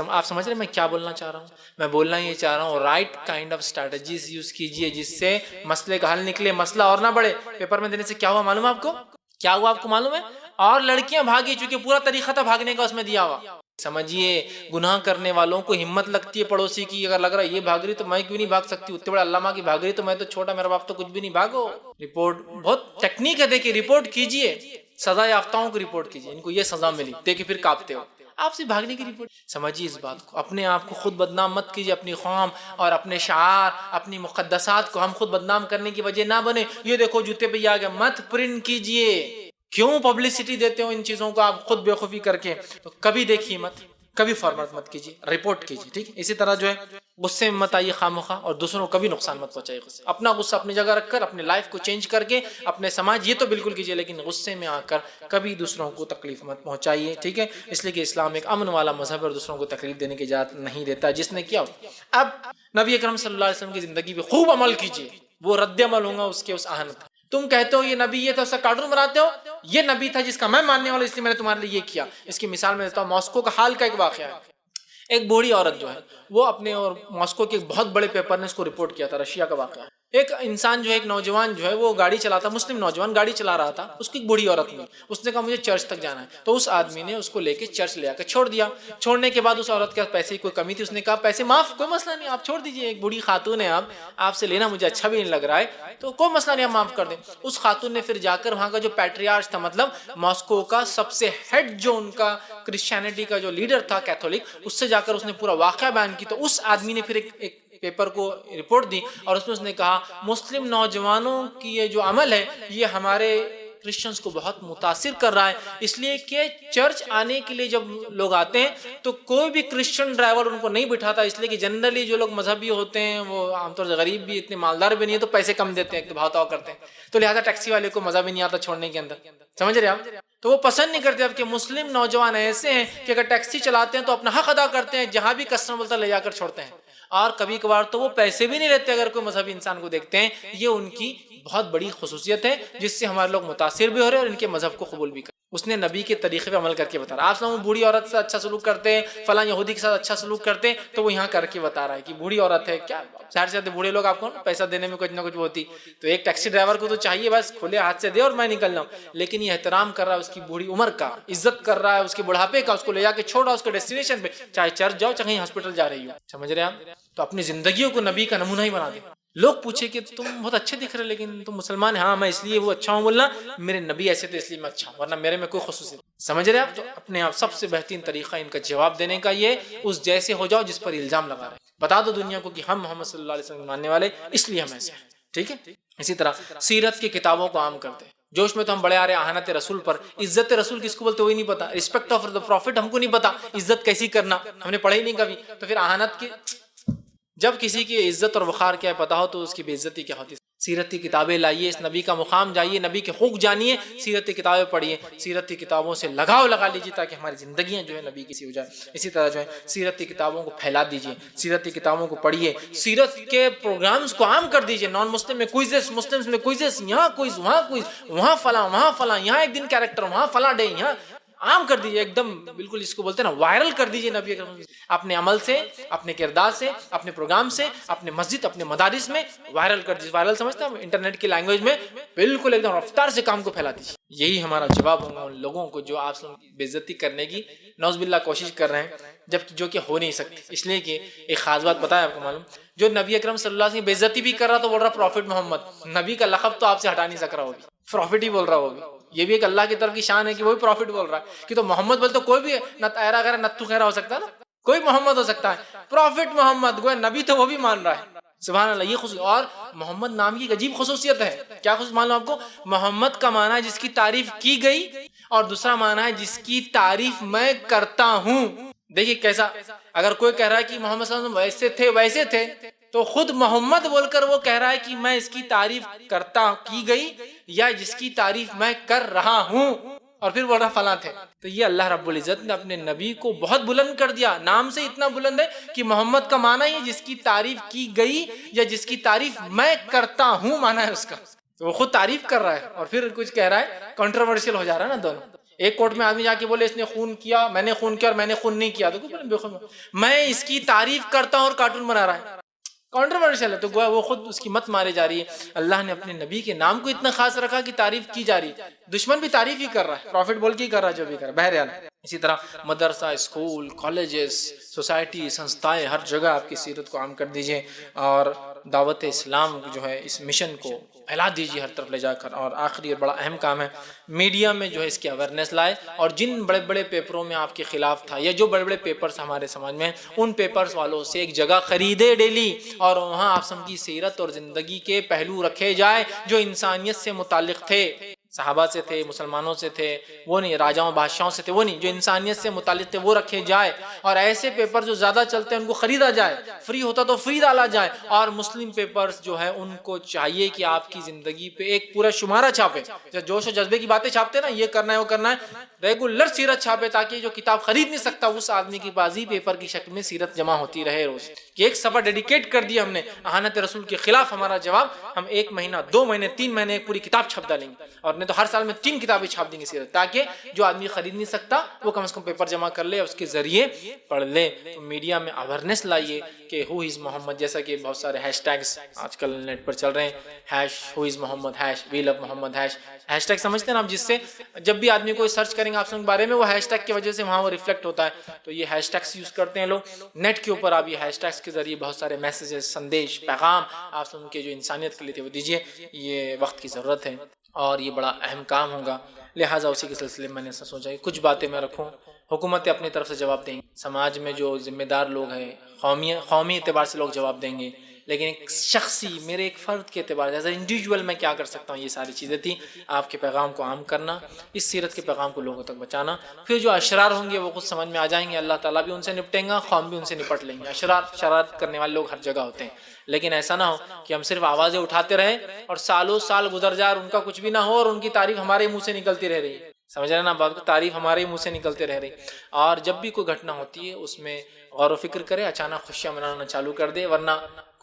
آپ سمجھ رہے ہیں میں کیا بولنا چاہ رہا ہوں؟ میں بولنا یہ چاہ رہا ہوں right kind of strategies use کیجیے جس سے مسئلے کا حل نکلے، مسئلہ اور نہ بڑھے. پیپر میں دینے سے کیا ہوا معلوم ہے آپ کو؟ کیا ہوا آپ کو معلوم ہے؟ اور لڑکیاں بھاگی، چونکہ پورا طریقہ تھا بھاگنے کا اس میں دیا ہوا. سمجھیے گناہ کرنے والوں کو ہمت لگتی ہے پڑوسی کی، اگر لگ رہا ہے یہ بھاگ رہی تو میں کیوں نہیں بھاگ سکتی، اتنے بڑے علامہ کی بھاگ رہی تو میں تو چھوٹا، میرا باپ تو کچھ بھی نہیں. بھاگو. رپورٹ بہت ٹیکنیک ہے، دیکھیے رپورٹ کیجیے، سزا یافتاؤں کو رپورٹ کیجیے، ان کو یہ سزا ملی، دیکھیے پھر کاپتے ہو. آپ سے بھاگنے کی رپورٹ. سمجھیے اس بات کو، اپنے آپ کو خود بدنام مت کیجیے، اپنی قوم اور اپنے شعار، اپنی مقدسات کو ہم خود بدنام کرنے کی وجہ نہ بنے. یہ دیکھو جوتے پہ یہ آ گیا، مت پرنٹ کیجیے. کیوں پبلسٹی دیتے ہو ان چیزوں کو آپ خود بے خوفی کر کے؟ تو کبھی دیکھیے مت، کبھی فارورڈ مت کیجیے، رپورٹ کیجیے. ٹھیک ہے. اسی طرح جو ہے غصے میں مت آئیے خواہ اور دوسروں کو کبھی نقصان مت پہنچائیے. اپنا غصہ اپنی جگہ رکھ کر اپنے لائف کو چینج کر کے اپنے سماج یہ تو بالکل کیجیے، لیکن غصے میں آ کر کبھی دوسروں کو تکلیف مت پہنچائیے. ٹھیک ہے. اس لیے کہ اسلام ایک امن والا مذہب ہے اور دوسروں کو تکلیف دینے کی اجازت نہیں دیتا جس نے کیا. اب نبی اکرم صلی اللہ علیہ وسلم کی زندگی پہ خوب عمل کیجیے، وہ رد عمل ہوگا اس کے اس اہانت. تم کہتے ہو یہ نبی یہ تھا، اس کا کارٹون بناتے ہو، یہ نبی تھا جس کا میں ماننے والا، اس لیے میں نے تمہارے لیے یہ کیا. اس کی مثال میں دیتا ہوں، ماسکو کا حال کا ایک واقعہ ہے. ایک بوڑھی عورت جو ہے وہ اپنے اور ماسکو کے ایک بہت بڑے پیپر نے اس کو رپورٹ کیا تھا. رشیا کا واقعہ. ایک انسان جو ہے، ایک نوجوان جو ہے وہ گاڑی چلاتا، مسلم نوجوان گاڑی چلا رہا تھا، اس کی ایک بوڑھی عورت میں، اس نے کہا مجھے چرچ تک جانا ہے، تو اس آدمی نے اس کو لے کے چرچ لے آ کے چھوڑ دیا. چھوڑنے کے بعد اس عورت کے پاس پیسے کی کوئی کمی تھی، اس نے کہا پیسے معاف، کوئی مسئلہ نہیں، آپ چھوڑ دیجیے، ایک بوڑھی خاتون ہے، آپ سے لینا مجھے اچھا بھی نہیں لگ رہا ہے تو کوئی مسئلہ نہیں، آپ معاف کر دیں. اس خاتون نے پھر جا کر وہاں کا جو پیٹریارچ تھا، مطلب ماسکو کا سب سے ہیڈ جو ان کا کرسچینٹی کا جو لیڈر تھا کیتھولک، اس سے جا کر اس نے پورا واقعہ بیان کی. تو اس آدمی نے پھر ایک پیپر کو رپورٹ دی اور اس نے کہا مسلم نوجوانوں کی یہ جو عمل ہے یہ ہمارے کرسچنز کو بہت متاثر کر رہا ہے، اس لیے کہ چرچ آنے کے لیے جب لوگ آتے ہیں تو کوئی بھی کرسچن ڈرائیور ان کو نہیں بٹھاتا، اس لیے کہ جنرلی جو لوگ مذہبی ہوتے ہیں وہ عام طور سے غریب بھی، اتنے مالدار بھی نہیں ہے، تو پیسے کم دیتے ہیں، بھاؤ تاؤ کرتے ہیں، تو لہٰذا ٹیکسی والے کو مزہ بھی نہیں آتا چھوڑنے کے اندر. سمجھ رہے آپ؟ تو وہ پسند نہیں کرتے. اب کہ مسلم نوجوان ایسے ہیں کہ اگر ٹیکسی چلاتے ہیں تو اپنا حق ادا کرتے ہیں، جہاں بھی کسٹمر بولتا لے جا کر چھوڑتے ہیں، اور کبھی کبھار تو وہ پیسے بھی نہیں لیتے اگر کوئی مذہبی انسان کو دیکھتے ہیں. یہ ان کی بہت بڑی خصوصیت ہے جس سے ہمارے لوگ متاثر بھی ہو رہے ہیں اور ان کے مذہب کو قبول بھی کر. اس نے نبی کے طریقے پہ عمل کر کے بتا رہا ہے. آپ لوگ بوڑھی عورت سے اچھا سلوک کرتے ہیں, فلاں یہودی کے ساتھ اچھا سلوک کرتے ہیں, تو وہ یہاں کر کے بتا رہا ہے کہ بوڑھی عورت ہے کیا, ظاہر سے بوڑھے لوگ آپ کو پیسہ دینے میں کچھ نہ کچھ ہوتی, تو ایک ٹیکسی ڈرائیور کو تو چاہیے بس کھلے ہاتھ سے دے اور میں نکل جاؤں, لیکن یہ احترام کر رہا ہے اس کی بوڑھی عمر کا, عزت کر رہا ہے اس کے بڑھاپے کا, اس کو لے جا کے چھوڑ رہا ہے اس کے ڈیسٹینیشن پہ, چاہے چرچ جاؤ چاہے ہاسپٹل جا رہی ہو. سمجھ رہے ہیں آپ؟ تو اپنی زندگیوں کو نبی کا نمونہ ہی بنا دیں. لوگ پوچھے کہ تم بہت اچھے دکھ رہے لیکن تم مسلمان ہیں. ہاں میں اس لیے وہ اچھا ہوں بولنا, میرے نبی ایسے تھے اس لیے میں اچھا ہوں, ورنہ میرے میں کوئی خصوصیت. سمجھ رہے آپ؟ تو اپنے آپ سب سے بہترین طریقہ ان کا جواب دینے کا یہ, اس جیسے ہو جاؤ جس پر الزام لگا رہے. بتا دو دنیا کو کہ ہم محمد صلی اللہ علیہ وسلم ماننے والے اس لیے ہم ایسے ہیں. ٹھیک ہے. اسی طرح سیرت کی کتابوں کو عام کرتے ہیں. جوش میں تو ہم بڑے آ رہے اہانت رسول پر. عزت رسول کس کو بولتے وہی نہیں پتا, رسپیکٹ آف دا پروفٹ ہم کو نہیں پتا, عزت کیسی کرنا ہم نے پڑھا ہی نہیں کبھی. تو پھر اہانت کی, جب کسی کی عزت اور وقار کیا پتا ہو تو اس کی بے عزتی کیا ہوتی ہے. سیرت کی کتابیں لائیے, اس نبی کا مقام جائیے, نبی کے حقوق جانیے, سیرت کی کتابیں پڑھیے, سیرت کی کتابوں سے لگاؤ لگا لیجیے تاکہ ہماری زندگیاں جو ہے نبی کی سی ہو جائے. اسی طرح جو ہے سیرت کی کتابوں کو پھیلا دیجیے, سیرت کی کتابوں کو پڑھیے, سیرت کے پروگرامز کو عام کر دیجیے. نان مسلم میں کوئزز, مسلمز میں کوئزز, یہاں کوئز وہاں کوئز, وہاں فلاں وہاں فلاں, یہاں ایک دن کیریکٹر وہاں فلاں ڈے, یہاں عام کر دیجیے, ایک دم بالکل اس کو بولتے ہیں نا وائرل کر دیجیے نبی اکرم اپنے عمل سے, اپنے کردار سے, اپنے پروگرام سے, اپنے مسجد, اپنے مدارس میں وائرل کر دیجیے. وائرل سمجھتے ہیں انٹرنیٹ کی لینگویج میں, بالکل ایک دم رفتار سے کام کو پھیلا دیجیے. یہی ہمارا جواب ہوگا ان لوگوں کو جو آپ سے بے عزتی کرنے کی نعوذ باللہ کوشش کر رہے ہیں, جب جو کہ ہو نہیں سکتی. اس لیے کہ ایک خاص بات پتہ ہے آپ کو معلوم, جو نبی اکرم صلی اللہ علیہ وسلم بے عزتی بھی کر رہا تو بول رہا پروفٹ محمد, نبی کا لقب تو آپ سے ہٹا نہیں سک رہا, وہ بھی پروفٹ ہی بول رہا ہوگا. یہ بھی ایک اللہ کی طرف کی شان ہے کہ وہی پروفٹ بول رہا ہے. کہ تو محمد بولتے کوئی بھی نہ تیرا غیرہ نتو خیرہ ہو سکتا ہے نا, کوئی محمد ہو سکتا ہے, پروفٹ محمد گویا نبی تو وہ بھی مان رہا ہے. سبحان اللہ. یہ خصوصیت, اور محمد نام کی ایک عجیب خصوصیت ہے. کیا خصوصیت مان لو آپ کو, محمد کا معنی ہے جس کی تعریف کی گئی, اور دوسرا معنی ہے جس کی تعریف میں کرتا ہوں. دیکھیے کیسا, اگر کوئی کہہ رہا ہے کہ محمد صلی اللہ علیہ وسلم ویسے تھے تو خود محمد بول کر وہ کہہ رہا ہے کہ میں اس کی تعریف کرتا کی گئی یا جس کی تعریف میں کر رہا ہوں, اور پھر بول رہا فلاں تھے. تو یہ اللہ رب العزت نے اپنے نبی کو بہت بلند کر دیا, نام سے اتنا بلند ہے کہ محمد کا معنی ہے جس کی تعریف کی گئی یا جس کی تعریف میں کرتا ہوں معنی ہے اس کا. تو وہ خود تعریف کر رہا ہے اور پھر کچھ کہہ رہا ہے, کنٹروورشل ہو جا رہا ہے نا دونوں. ایک کورٹ میں آدمی جا کے بولے اس نے خون کیا, میں نے خون کیا, اور میں نے خون نہیں کیا, تو میں اس کی تعریف کرتا ہوں اور کارٹون بنا رہا ہے, کنٹروورشل ہے. تو گویا وہ خود اس کی مت مارے جا رہی ہے. اللہ نے اپنے نبی کے نام کو اتنا خاص رکھا کہ تعریف کی جا رہی ہے, دشمن بھی تعریف ہی کر رہا ہے, پروفٹ بول کے ہی کر رہا ہے جو بھی کر رہا ہے. بہرحال اسی طرح مدرسہ, اسکول, کالجز, سوسائٹی, سنستھائیں, ہر جگہ آپ کی سیرت کو عام کر دیجئے, اور دعوت اسلام جو ہے اس مشن کو پھیلا دیجیے ہر طرف لے جا کر. اور آخری اور بڑا اہم کام ہے, میڈیا میں جو ہے اس کی اویئرنیس لائے, اور جن بڑے بڑے پیپروں میں آپ کے خلاف تھا یا جو بڑے بڑے پیپرز ہمارے سماج میں ہیں, ان پیپرز والوں سے ایک جگہ خریدے ڈیلی, اور وہاں آپ سب کی سیرت اور زندگی کے پہلو رکھے جائے جو انسانیت سے متعلق تھے, صحابہ سے تھے, مسلمانوں سے تھے, وہ نہیں راجاؤں بادشاہوں سے تھے, وہ نہیں, جو انسانیت سے متعلق تھے وہ رکھے جائے. اور ایسے پیپر جو زیادہ چلتے ہیں ان کو خریدا جائے, فری ہوتا تو فری ڈالا جائے. اور مسلم پیپرز جو ہے ان کو چاہیے کہ آپ کی زندگی پہ ایک پورا شمارہ چھاپے, جوش و جذبے کی باتیں چھاپتے نا, یہ کرنا ہے وہ کرنا ہے, ریگولر سیرت چھاپے, تاکہ جو کتاب خرید نہیں سکتا اس آدمی کی بازی پیپر کی شکل میں سیرت جمع ہوتی رہے روز. کہ ایک صفحہ ڈیڈیکیٹ کر دیا ہم نے اہانت رسول کے خلاف, ہمارا جواب, ہم 1 مہینہ 2 مہینے 3 مہینے ایک پوری کتاب چھپ ڈالیں گے, اور نہیں تو ہر سال میں 3 کتابیں چھاپ دیں گے سیرت, تاکہ جو آدمی خرید نہیں سکتا وہ کم از کم پیپر جمع کر لے, اس کے ذریعے پڑھ لے. تو میڈیا میں اویئرنیس لائیے کہ ہو از محمد, جیسا کہ بہت سارے ہیش ٹیگز آج کل نیٹ پر چل رہے ہیں, ہیش ہو از محمد, ہیش وی لو محمد, ہیش ٹیگ سمجھتے ہیں نا آپ, جس سے جب بھی آدمی کوئی سرچ کریں گے آپ کے بارے میں, وہ ہیش ٹیگ کی وجہ سے وہاں وہ ریفلیکٹ ہوتا ہے. تو یہ ہیش ٹیگس یوز کرتے ہیں لوگ نیٹ کے اوپر. آپ یہ ہیش ٹیگس کے ذریعے بہت سارے میسیجز, سندیش, پیغام آپ کے جو انسانیت کے لیے تھے وہ دیجیے. یہ وقت کی ضرورت ہے اور یہ بڑا اہم کام ہوگا, لہٰذا اسی کے سلسلے میں نے ایسا سوچا کہ کچھ باتیں میں رکھوں. حکومتیں اپنی طرف سے جواب دیں گی, سماج میں جو ذمہ دار لوگ ہیں قومی اعتبار سے لوگ جواب دیں گے, لیکن ایک شخصی, میرے ایک فرد کے اعتبار سے, ایز اے انڈیویجول میں کیا کر سکتا ہوں, یہ ساری چیزیں تھیں. آپ کے پیغام کو عام کرنا, اس سیرت کے پیغام کو لوگوں تک بچانا. پھر جو اشرار ہوں گے وہ خود سمجھ میں آ جائیں گے, اللہ تعالیٰ بھی ان سے نپٹیں گا, قوم بھی ان سے نپٹ لیں گے. شرارت کرنے والے لوگ ہر جگہ ہوتے ہیں, لیکن ایسا نہ ہو کہ ہم صرف آوازیں اٹھاتے رہیں اور سالوں سال گزر جائے اور ان کا کچھ بھی نہ ہو, اور ان کی تعریف ہمارے منہ سے نکلتی رہ رہی ہے. سمجھ رہے ہیں نا بات کو, تعریف ہمارے منہ سے نکلتے رہ رہی. اور جب بھی کوئی گھٹنا ہوتی ہے اس میں غور و فکر کرے, اچانک خوشیاں منانا چالو کر دے, ورنہ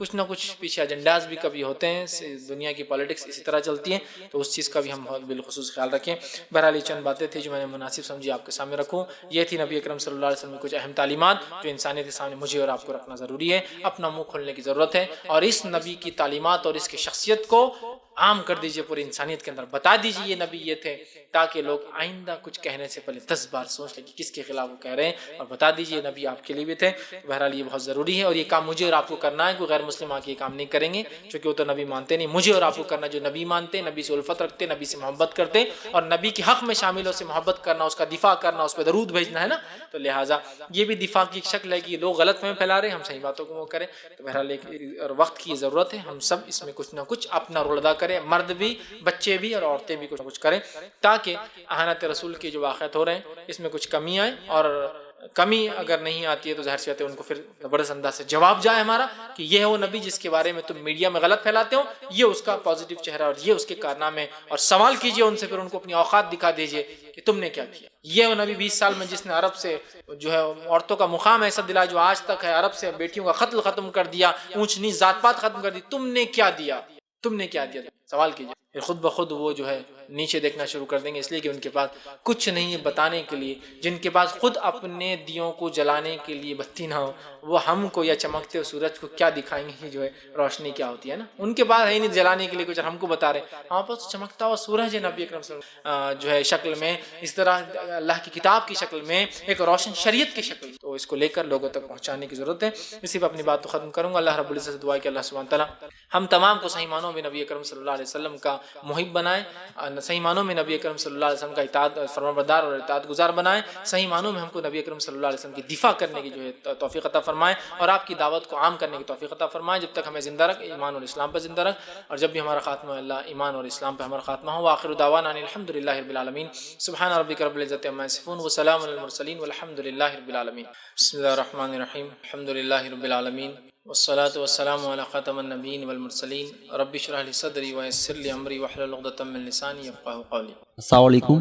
کچھ نہ کچھ پیچھے ایجنڈاز بھی کبھی ہوتے ہیں، دنیا کی پالیٹکس اسی طرح چلتی ہے، تو اس چیز کا بھی ہم بہت بالخصوص خیال رکھیں۔ بہرحال یہ چند باتیں تھیں جو میں نے مناسب سمجھی آپ کے سامنے رکھوں۔ یہ تھی نبی اکرم صلی اللہ علیہ وسلم کی کچھ اہم تعلیمات جو انسانیت کے سامنے مجھے اور آپ کو رکھنا ضروری ہے، اپنا منہ کھولنے کی ضرورت ہے، اور اس نبی کی تعلیمات اور اس کی شخصیت کو عام کر دیجئے پوری انسانیت کے اندر، بتا دیجئے یہ نبی یہ تھے، تاکہ لوگ آئندہ کچھ کہنے سے پہلے 10 بار سوچ لیں کہ کس کے خلاف وہ کہہ رہے ہیں، اور بتا دیجئے یہ نبی آپ کے لیے بھی تھے۔ بہرحال یہ بہت ضروری ہے، اور یہ کام مجھے اور آپ کو کرنا ہے، کوئی غیر مسلم آ کے یہ کام نہیں کریں گے، چونکہ وہ تو نبی مانتے نہیں۔ مجھے اور آپ کو کرنا جو نبی مانتے، نبی سے الفت رکھتے، نبی سے محبت کرتے، اور نبی کے حق میں شاملوں سے محبت کرنا، اس کا دفاع کرنا، اس پہ درود بھیجنا ہے نا، تو لہٰذا یہ بھی دفاع کی ایک شکل ہے کہ لوگ غلط فہمی پھیلا رہے ہیں، ہم صحیح باتوں کو وہ کریں۔ تو بہرحال ایک اور وقت کی ضرورت ہے، ہم سب اس میں کچھ نہ کچھ اپنا رول ادا کریں، مرد بھی، بچے بھی، اور عورتیں بھی کچھ نہ کچھ کریں، تاکہ اہانت رسول کے جو واقعات ہو رہے ہیں اس میں کچھ کمی آئے، اور کمی اگر نہیں آتی ہے تو ظاہر سی بات ہے ان کو پھر زبردست انداز سے جواب جائے ہمارا کہ یہ ہے وہ نبی جس کے بارے میں تم میڈیا میں غلط پھیلاتے ہو، یہ اس کا پازیٹیو چہرہ اور یہ اس کے کارنامے، اور سوال کیجئے ان سے، پھر ان کو اپنی اوقات دکھا دیجئے کہ تم نے کیا کیا۔ یہ وہ نبی 20 سال میں جس نے عرب سے جو ہے عورتوں کا مقام ایسا دلا جو آج تک ہے، عرب سے بیٹیوں کا قتل ختم کر دیا، اونچ نیچ ذات پات ختم کر دی، تم نے کیا دیا، تم نے کیا دیا، سوال کیجئے۔ پھر خود بخود وہ جو ہے نیچے دیکھنا شروع کر دیں گے، اس لیے کہ ان کے پاس کچھ نہیں ہے بتانے کے لیے، جن کے پاس خود اپنے دیوں کو جلانے کے لیے بتی نہ ہو، وہ ہم کو یا چمکتے ہوئے سورج کو کیا دکھائیں گے جو ہے روشنی کیا ہوتی ہے نا، ان کے پاس ہے نہیں جلانے کے لیے کچھ، ہم کو بتا رہے ہیں ہمارے پاس چمکتا ہوا سورج ہے نبی اکرم صلی اللہ علیہ وسلم جو ہے شکل میں، اس طرح اللہ کی کتاب کی شکل میں، ایک روشن شریعت کی شکل، تو اس کو لے کر لوگوں تک پہنچانے کی ضرورت ہے۔ اسی پہ اپنی بات کو ختم کروں گا۔ اللہ رب العزت سے دعا ہے کہ اللہ سبحانہ تعالیٰ ہم تمام کو صحیح معنوں میں نبی اکرم صلی اللہ علیہ وسلم کا محب بنائے، صحیح معنوں میں نبی اکرم صلی اللہ علیہ وسلم کا اطاعت فرمانبردار اور اطاعت گزار بنائے، صحیح معنوں میں ہم کو نبی اکرم صلی اللہ علیہ وسلم کی دفاع کرنے کی جو ہے توفیق عطا فرمائے، اور آپ کی دعوت کو عام کرنے کی توفیق عطا فرمائے۔ جب تک ہمیں زندہ رکھ، ایمان اور اسلام پر زندہ رکھ، اور جب بھی ہمارا خاتمہ اللہ ایمان اور اسلام پہ ہمارا خاتمہ ہو۔ وآخر دعوانا ان الحمد للہ رب العالمین، سبحان ربک رب العزۃ عما یصفون، وسلام علی المرسلین، والحمد للہ رب العالمین۔ بسم اللہ الرحمن الرحیم، الحمد للہ رب العالمین، والصلاة والسلام علی خاتم النبیین والمرسلین، رب اشرح لی صدری ویسر لی امری واحلل عقدۃ من لسانی یفقہوا قولی۔ السلام علیکم۔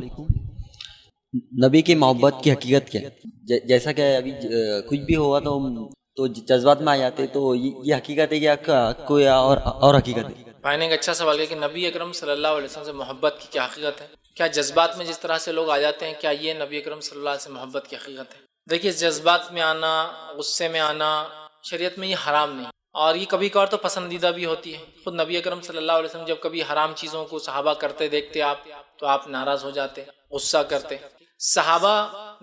نبی کی محبت کی حقیقت کیا ہے؟ جیسا کہ ابھی کچھ بھی ہوا تو جذبات میں آ جاتے، تو یہ حقیقت ہے کہ کوئی اور حقیقت ہے؟ بھائی نے ایک اچھا سوال ہے کہ نبی اکرم صلی اللہ علیہ وسلم سے محبت کی کیا حقیقت ہے، کیا جذبات میں جس طرح سے لوگ آ جاتے ہیں، کیا یہ نبی اکرم صلی اللہ علیہ وسلم سے محبت کی حقیقت ہے؟ دیکھیے، جذبات میں آنا، غصے میں آنا شریعت میں یہ حرام نہیں، اور یہ کبھی کبھار تو پسندیدہ بھی ہوتی ہے۔ خود نبی اکرم صلی اللہ علیہ وسلم جب کبھی حرام چیزوں کو صحابہ کرتے دیکھتے آپ، تو آپ ناراض ہو جاتے، غصہ کرتے۔ صحابہ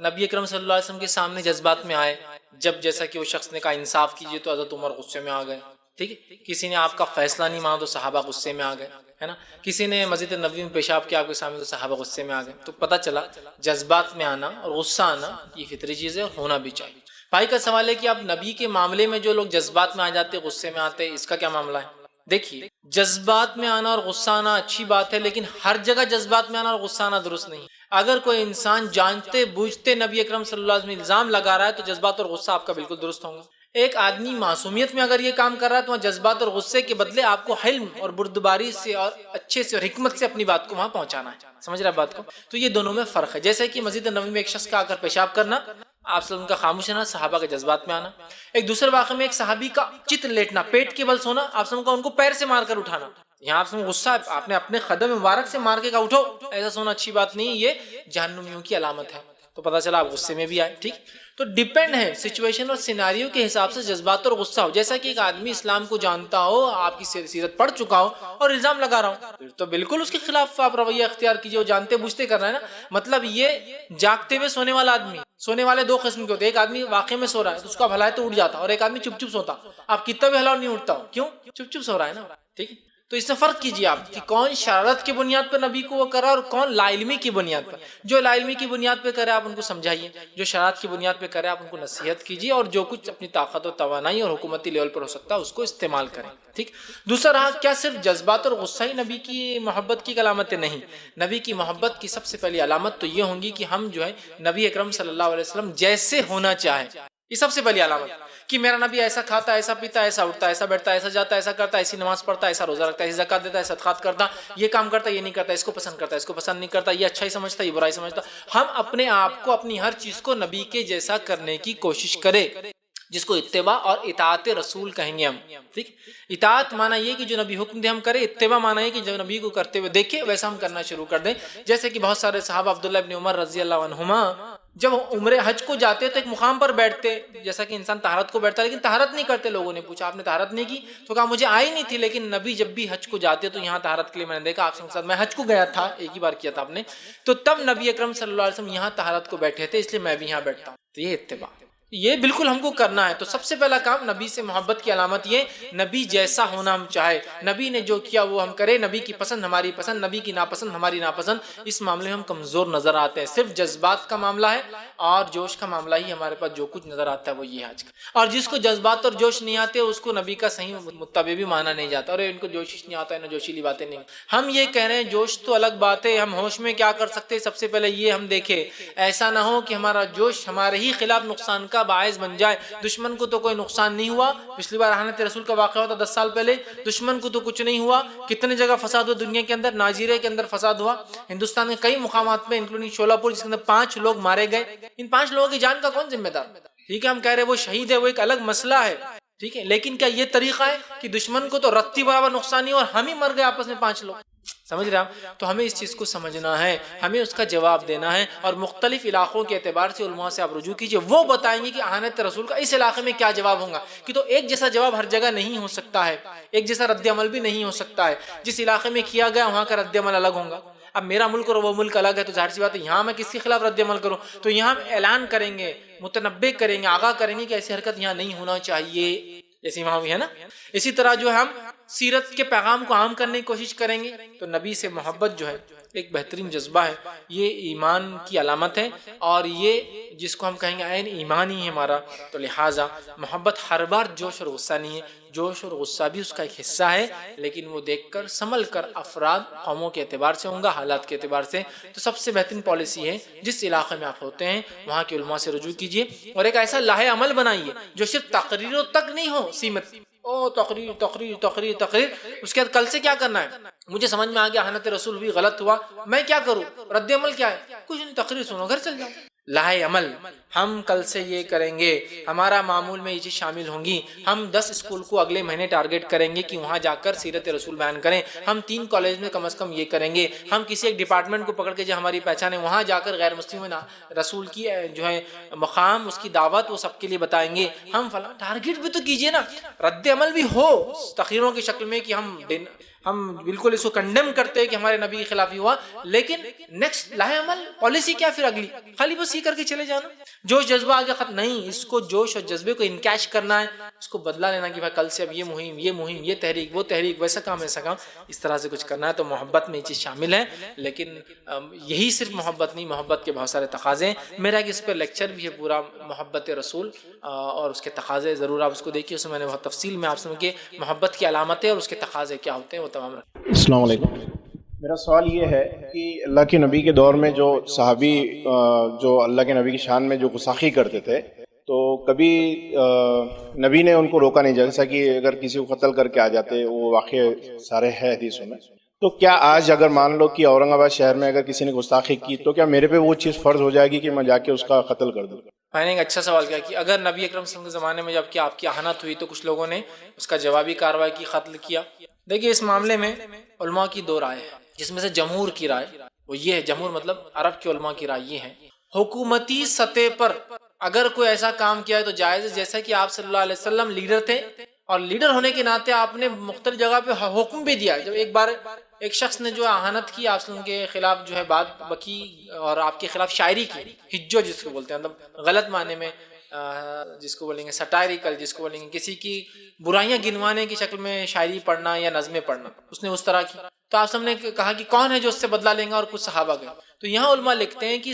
نبی اکرم صلی اللہ علیہ وسلم کے سامنے جذبات میں آئے، جب جیسا کہ وہ شخص نے کہا انصاف کیجیے، تو حضرت عمر غصے میں آ گئے، ٹھیک ہے۔ کسی نے آپ کا فیصلہ نہیں مانا تو صحابہ غصے میں آ گئے، ہے نا۔ کسی نے مسجد نبوی میں پیشاب کیا آپ کے سامنے تو صحابہ غصے میں آ گئے۔ تو پتہ چلا جذبات میں آنا اور غصہ آنا یہ فطری چیز ہے، اور ہونا بھی چاہیے۔ بھائی کا سوال ہے کہ آپ نبی کے معاملے میں جو لوگ جذبات میں آ جاتے، غصے میں آتے، اس کا کیا معاملہ ہے؟ دیکھیے، جذبات میں آنا اور غصہ آنا اچھی بات ہے، لیکن ہر جگہ جذبات میں آنا اور غصہ آنا درست نہیں۔ اگر کوئی انسان جانتے بوجھتے نبی اکرم صلی اللہ علیہ وسلم الزام لگا رہا ہے، تو جذبات اور غصہ آپ کا بالکل درست ہوں گا۔ ایک آدمی معصومیت میں اگر یہ کام کر رہا ہے، تو وہاں جذبات اور غصے کے بدلے آپ کو حلم اور بردباری سے اور اچھے سے اور حکمت سے اپنی بات کو وہاں پہنچانا ہے۔ سمجھ رہے ہیں بات کو؟ تو یہ دونوں میں فرق ہے۔ جیسے کہ مسجد نبوی میں ایک شخص کا آ کر پیشاب کرنا، آپ صلی اللہ علیہ وسلم کا خاموش رہنا، صحابہ کے جذبات میں آنا۔ ایک دوسرے واقعے میں ایک صحابی کا چت لیٹنا، پیٹ کے بل سونا، آپ صلی اللہ علیہ وسلم کا ان کو پیر سے مار کر اٹھانا۔ یہاں آپ سے غصہ، آپ نے اپنے قدم مبارک سے مار کے کہا اٹھو، ایسا سونا اچھی بات نہیں، یہ جہنمیوں کی علامت ہے۔ تو پتہ چلا آپ غصے میں بھی آئے، ٹھیک۔ تو ڈیپینڈ ہے سچویشن اور سیناریو کے حساب سے جذبات اور غصہ ہو۔ جیسا کہ ایک آدمی اسلام کو جانتا ہو، آپ کی سیرت پڑھ چکا ہو اور الزام لگا رہا ہوں، پھر تو بالکل اس کے خلاف آپ رویہ اختیار کیجیے، وہ جانتے بوجھتے کر رہا ہے نا۔ مطلب یہ جاگتے ہوئے سونے والا آدمی، سونے والے دو قسم کے ہوتے ہیں، ایک آدمی واقعے میں سو رہا ہے تو اس کا بھلا ہے تو اٹھ جاتا، اور ایک آدمی چپ چپ سوتا، آپ کتنا بھی ہلاؤ نہیں اٹھتا ہو، کیوں؟ چپ چپ سو رہا ہے نا، ٹھیک ہے۔ تو اس سے فرق کیجیے آپ کہ کون شرارت کی بنیاد پر نبی کو وہ کر رہا ہے اور کون لا علمی کی بنیاد پر۔ جو لا علمی کی بنیاد پہ کرے آپ ان کو سمجھائیے، جو شرارت کی بنیاد پہ کرے آپ ان کو نصیحت کیجیے، اور جو کچھ اپنی طاقت و توانائی اور حکومتی لیول پر ہو سکتا ہے اس کو استعمال کریں، ٹھیک۔ دوسرا رہا، کیا صرف جذبات اور غصہ ہی نبی کی محبت کی علامت ہے؟ نہیں، نبی کی محبت کی سب سے پہلی علامت تو یہ ہوں گی کہ ہم جو ہے نبی اکرم صلی اللہ علیہ وسلم جیسے ہونا چاہیں، یہ سب سے پہلی علامت کہ میرا نبی ایسا کھاتا، ایسا پیتا، ایسا اٹھتا، ایسا بیٹھتا، ایسا جاتا، ایسا کرتا، ایسی نماز پڑھتا، ایسا روزہ رکھتا، ایسی زکات دیتا، ایسا صدقات کرتا، یہ کام کرتا، یہ نہیں کرتا، اس کو پسند کرتا، اس کو پسند نہیں کرتا، یہ اچھائی سمجھتا، یہ برائی سمجھتا۔ ہم اپنے آپ کو، اپنی ہر چیز کو نبی کے جیسا کرنے کی کوشش کریں۔ جس کو اتباع اور اطاعت رسول کہیں گے ہم. ٹھیک، اطاعت مانا یہ کہ جو نبی حکم دے ہم کریں، اتباع مانا یہ کہ جو نبی کو کرتے ہوئے دیکھیں ویسا ہم کرنا شروع کر دیں. جیسے کہ بہت سارے صحابہ، عبداللہ ابن عمر رضی اللہ عنہما، جب عمرے حج کو جاتے تو ایک مقام پر بیٹھتے، جیسا کہ انسان طہارت کو بیٹھتا لیکن طہارت نہیں کرتے. لوگوں نے پوچھا آپ نے طہارت نہیں کی؟ تو کہا مجھے آئی نہیں تھی، لیکن نبی جب بھی حج کو جاتے تو یہاں طہارت کے لیے میں نے دیکھا. آپ کے ساتھ میں حج کو گیا تھا، ایک ہی بار کیا تھا آپ نے، تو تب نبی اکرم صلی اللہ علیہ وسلم یہاں طہارت کو بیٹھے تھے، اس لیے میں بھی یہاں بیٹھتا ہوں. تو یہ اتباع، یہ بالکل ہم کو کرنا ہے. تو سب سے پہلا کام نبی سے محبت کی علامت یہ، نبی جیسا ہونا ہم چاہے، نبی نے جو کیا وہ ہم کریں، نبی کی پسند ہماری پسند، نبی کی ناپسند ہماری ناپسند. اس معاملے میں ہم کمزور نظر آتے ہیں. صرف جذبات کا معاملہ ہے اور جوش کا معاملہ ہی ہمارے پاس جو کچھ نظر آتا ہے وہ یہ آج کا. اور جس کو جذبات اور جوش نہیں آتے اس کو نبی کا صحیح متبع بھی مانا نہیں جاتا. اور ان کو جوش نہیں آتا، انہیں جوشیلی باتیں نہیں. ہم یہ کہہ رہے ہیں جوش تو الگ بات ہے، ہم ہوش میں کیا کر سکتے ہیں. سب سے پہلے یہ ہم دیکھیں ایسا نہ ہو کہ ہمارا جوش ہمارے ہی خلاف نقصان کا باعث بن جائے. دشمن کو تو کوئی نقصان نہیں ہوا، پچھلی بار احانت رسول کا واقعہ ہوا تھا 10 سال پہلے، دشمن کو تو کچھ نہیں ہوا. کتنے جگہ فساد ہوا دنیا کے اندر، ناجیرے کے اندر فساد ہوا، ہندوستان کے کئی مقامات میں انکلوڈنگ شولہ پور، جس کے اندر 5 لوگ مارے گئے. ان 5 لوگوں کی جان کا کون ذمہ دار؟ ٹھیک ہے، ہم کہہ رہے ہیں وہ شہید ہے، وہ ایک الگ مسئلہ ہے. ٹھیک ہے، لیکن کیا یہ طریقہ ہے کہ دشمن کو تو رتی برابر نقصان ہی اور ہم ہی مر گئے آپس میں 5 لوگ؟ سمجھ رہے ہیں؟ تو ہمیں اس چیز کو سمجھنا ہے، ہمیں اس کا جواب دینا ہے. اور مختلف علاقوں کے اعتبار سے علماء سے آپ رجوع کیجئے، وہ بتائیں گے کہ احانت رسول کا اس علاقے میں کیا جواب ہوگا. کہ تو ایک جیسا جواب ہر جگہ نہیں ہو سکتا ہے، ایک جیسا رد عمل بھی نہیں ہو سکتا ہے. جس علاقے میں کیا گیا وہاں کا رد عمل الگ ہوگا. اب میرا ملک اور وہ ملک الگ ہے، تو ظاہر سی بات ہے یہاں میں کس کے خلاف رد عمل کروں؟ تو یہاں اعلان کریں گے، متنبہ کریں گے، آگاہ کریں گے کہ ایسی حرکت یہاں نہیں ہونا چاہیے، جیسے وہاں بھی ہے نا. اسی طرح جو ہم سیرت کے پیغام کو عام کرنے کی کوشش کریں گے. تو نبی سے محبت جو ہے ایک بہترین جذبہ ہے، یہ ایمان کی علامت ہے، اور یہ جس کو ہم کہیں گے عین ایمان ہی ہے ہمارا. تو لہٰذا محبت ہر بار جوش اور غصہ نہیں ہے، جوش اور غصہ بھی اس کا ایک حصہ ہے، لیکن وہ دیکھ کر سنبھل کر افراد قوموں کے اعتبار سے ہوں گا، حالات کے اعتبار سے. تو سب سے بہترین پالیسی ہے جس علاقے میں آپ ہوتے ہیں وہاں کے علماء سے رجوع کیجیے، اور ایک ایسا لاہ عمل بنائیے جو صرف تقریروں تک نہیں ہو سیمت. او تقریر تقریر تقریر تقریر، اس کے بعد کل سے کیا کرنا ہے؟ مجھے سمجھ میں آ گیا احانت رسول بھی غلط ہوا، میں کیا کروں؟ رد عمل کیا ہے؟ کچھ نہیں، تقریر سنو گھر چل جاؤ. لاہ عمل، ہم کل سے یہ کریں گے، ہمارا معمول میں یہ چیز شامل ہوں گی. ہم 10 اسکول کو اگلے مہینے ٹارگٹ کریں گے کہ وہاں جا کر سیرت رسول بیان کریں. ہم 3 کالج میں کم از کم یہ کریں گے. ہم کسی ایک ڈپارٹمنٹ کو پکڑ کے جو ہماری پہچان ہے وہاں جا کر غیر مسلم رسول کی جو ہے مقام، اس کی دعوت وہ سب کے لیے بتائیں گے. ہم فلاں ٹارگٹ بھی تو کیجئے نا، رد عمل بھی ہو تقریروں کی شکل میں کہ ہم بالکل اس کو کنڈیم کرتے ہیں کہ ہمارے نبی کے خلاف ہی ہوا، لیکن نیکسٹ لاہ عمل پالیسی کیا پھر اگلی؟ خالی بس یہ کر کے چلے جانا. جوش جذبہ آگے ختم نہیں، اس کو جوش اور جذبے کو انکیش کرنا ہے، اس کو بدلا لینا کہ بھائی کل سے اب یہ مہم یہ تحریک وہ تحریک، ویسا کام ایسا کام، اس طرح سے کچھ کرنا ہے. تو محبت میں یہ چیز شامل ہے، لیکن یہی صرف محبت نہیں، محبت کے بہت سارے تقاضے ہیں. میرا کہ اس پہ لیکچر بھی ہے پورا محبت رسول اور اس کے تقاضے، ضرور آپ اس کو دیکھیے. اس میں نے بہت تفصیل میں آپ سمجھ کے محبت کی علامتیں اور اس کے تقاضے کیا ہوتے ہیں وہ تمام. السلام علیکم. میرا سوال یہ ہے کہ اللہ کے نبی کے دور میں جو صحابی جو اللہ کے نبی کی شان میں جو گستاخی کرتے تھے، تو کبھی نبی نے ان کو روکا نہیں، جیسا کہ اگر کسی کو قتل کر کے آ جاتے، وہ واقع سارے ہے حدیثوں میں. تو کیا آج اگر مان لو کہ اورنگ آباد شہر میں اگر کسی نے گستاخی کی تو کیا میرے پہ وہ چیز فرض ہو جائے گی کہ میں جا کے اس کا قتل کر دوں؟ میں نے ایک اچھا سوال کیا کہ اگر نبی اکرم صلی اللہ علیہ وسلم کے زمانے میں جب کہ آپ کی احانت ہوئی تو کچھ لوگوں نے اس کا جوابی کارروائی کی، قتل کیا. دیکھیے اس معاملے میں علماء کی 2 رائے ہیں، جس میں سے جمہور کی رائے وہ یہ ہے، جمہور مطلب عرب کے علماء کی رائے یہ ہے، حکومتی سطح پر اگر کوئی ایسا کام کیا ہے تو جائز ہے. جیسا کہ آپ صلی اللہ علیہ وسلم لیڈر تھے، اور لیڈر ہونے کے ناطے آپ نے مختلف جگہ پہ حکم بھی دیا. جب ایک بار ایک شخص نے جو احانت کی آپ وسلم کے خلاف جو ہے بات بکی اور آپ کے خلاف شاعری کی، ہجو جس کو بولتے ہیں، مطلب غلط معنی میں جس کو بولیں گے سٹائریکل، جس کو بولیں گے کسی کی برائیاں گنوانے کی شکل میں شاعری پڑھنا یا نظمیں پڑھنا، اس نے اس طرح کی. تو آپ سب نے کہا کہ کون ہے جو اس سے بدلہ لیں گا، اور کچھ صحابہ گئے. تو یہاں علماء لکھتے ہیں کہ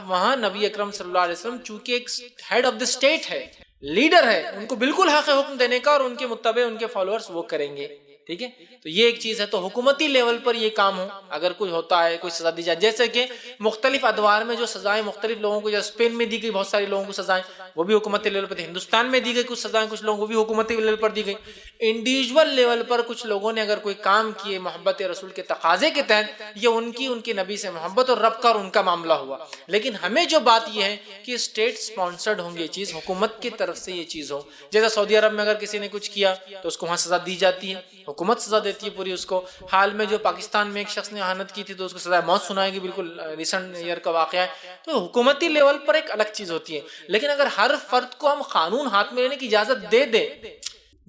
وہاں نبی اکرم صلی اللہ علیہ وسلم چونکہ ایک ہیڈ آف دا اسٹیٹ ہے، لیڈر ہے، ان کو بالکل حق ہے حکم دینے کا، اور ان کے متبع ان کے فالوورز وہ کریں گے. ٹھیک ہے. تو یہ ایک چیز ہے. تو حکومتی لیول پر یہ کام ہو, اگر کوئی ہوتا ہے کوئی سزا دی جائے, جیسے کہ مختلف ادوار میں جو سزائیں مختلف لوگوں کو, جیسے اسپین میں دی گئی بہت سارے لوگوں کو سزائیں, وہ بھی حکومتی لیول پر تھی. ہندوستان میں دی گئی کچھ سزائیں کچھ لوگوں کو بھی حکومتی لیول پر دی گئی. انڈیویجول لیول پر کچھ لوگوں نے اگر کوئی کام کیے محبت رسول کے تقاضے کے تحت, یہ ان کی نبی سے محبت اور رب کا اور ان کا معاملہ ہوا. لیکن ہمیں جو بات یہ ہے کہ اسٹیٹ سپانسرڈ ہوں گے یہ چیز, حکومت کی طرف سے یہ چیز ہو. جیسا سعودی عرب میں اگر کسی نے کچھ کیا تو اس کو وہاں سزا دی جاتی ہے, حکومت سزا دیتی ہے پوری اس کو. حال میں جو پاکستان میں ایک شخص نے اہانت کی تھی تو اس کو سزا موت سنائے گی, بالکل ریسنٹ ایئر کا واقعہ ہے. تو حکومتی لیول پر ایک الگ چیز ہوتی ہے. لیکن اگر ہر فرد کو ہم قانون ہاتھ میں لینے کی اجازت دے دیں,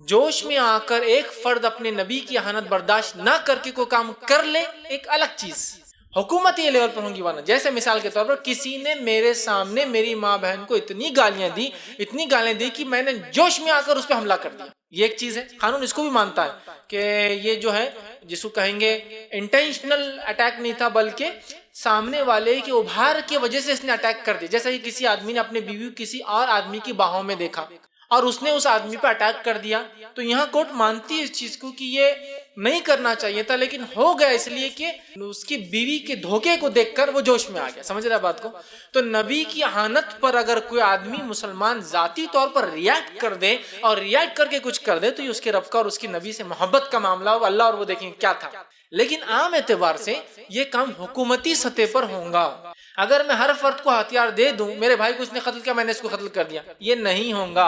جوش میں آ کر ایک فرد اپنے نبی کی اہانت برداشت نہ کر کے کوئی کام کر لے, ایک الگ چیز حکومتی لیول پر ہوں گی. ورنہ جیسے مثال کے طور پر کسی نے میرے سامنے میری ماں بہن کو اتنی گالیاں دی کہ میں نے جوش میں آ کر اس پہ حملہ کر دیا, یہ ایک چیز ہے. قانون اس کو بھی مانتا ہے کہ یہ جو ہے جس کو کہیں گے انٹینشنل اٹیک نہیں تھا, بلکہ سامنے والے کے ابھار کی وجہ سے اس نے اٹیک کر دیا. جیسا کہ کسی آدمی نے اپنے بیوی کسی اور آدمی کی باہوں میں دیکھا اور اس نے اس آدمی پہ اٹیک کر دیا, تو یہاں کورٹ مانتی ہے اس چیز کو کہ یہ نہیں کرنا چاہیے تھا, لیکن ہو گیا اس لیے کہ اس کی بیوی کے دھوکے کو دیکھ کر وہ جوش میں آ گیا. سمجھ رہے بات کو؟ تو نبی کی اہانت پر اگر کوئی آدمی مسلمان ذاتی طور پر ریاکٹ کر دے اور ریاکٹ کر کے کچھ کر دے, تو یہ اس کے رب کا اور اس کی نبی سے محبت کا معاملہ ہو, اللہ اور وہ دیکھیں کیا تھا. لیکن عام اعتبار سے یہ کام حکومتی سطح پر ہوگا. اگر میں ہر فرد کو ہتھیار دے دوں, میرے بھائی کو اس نے قتل کیا میں نے اس کو قتل کر دیا, یہ نہیں ہوگا.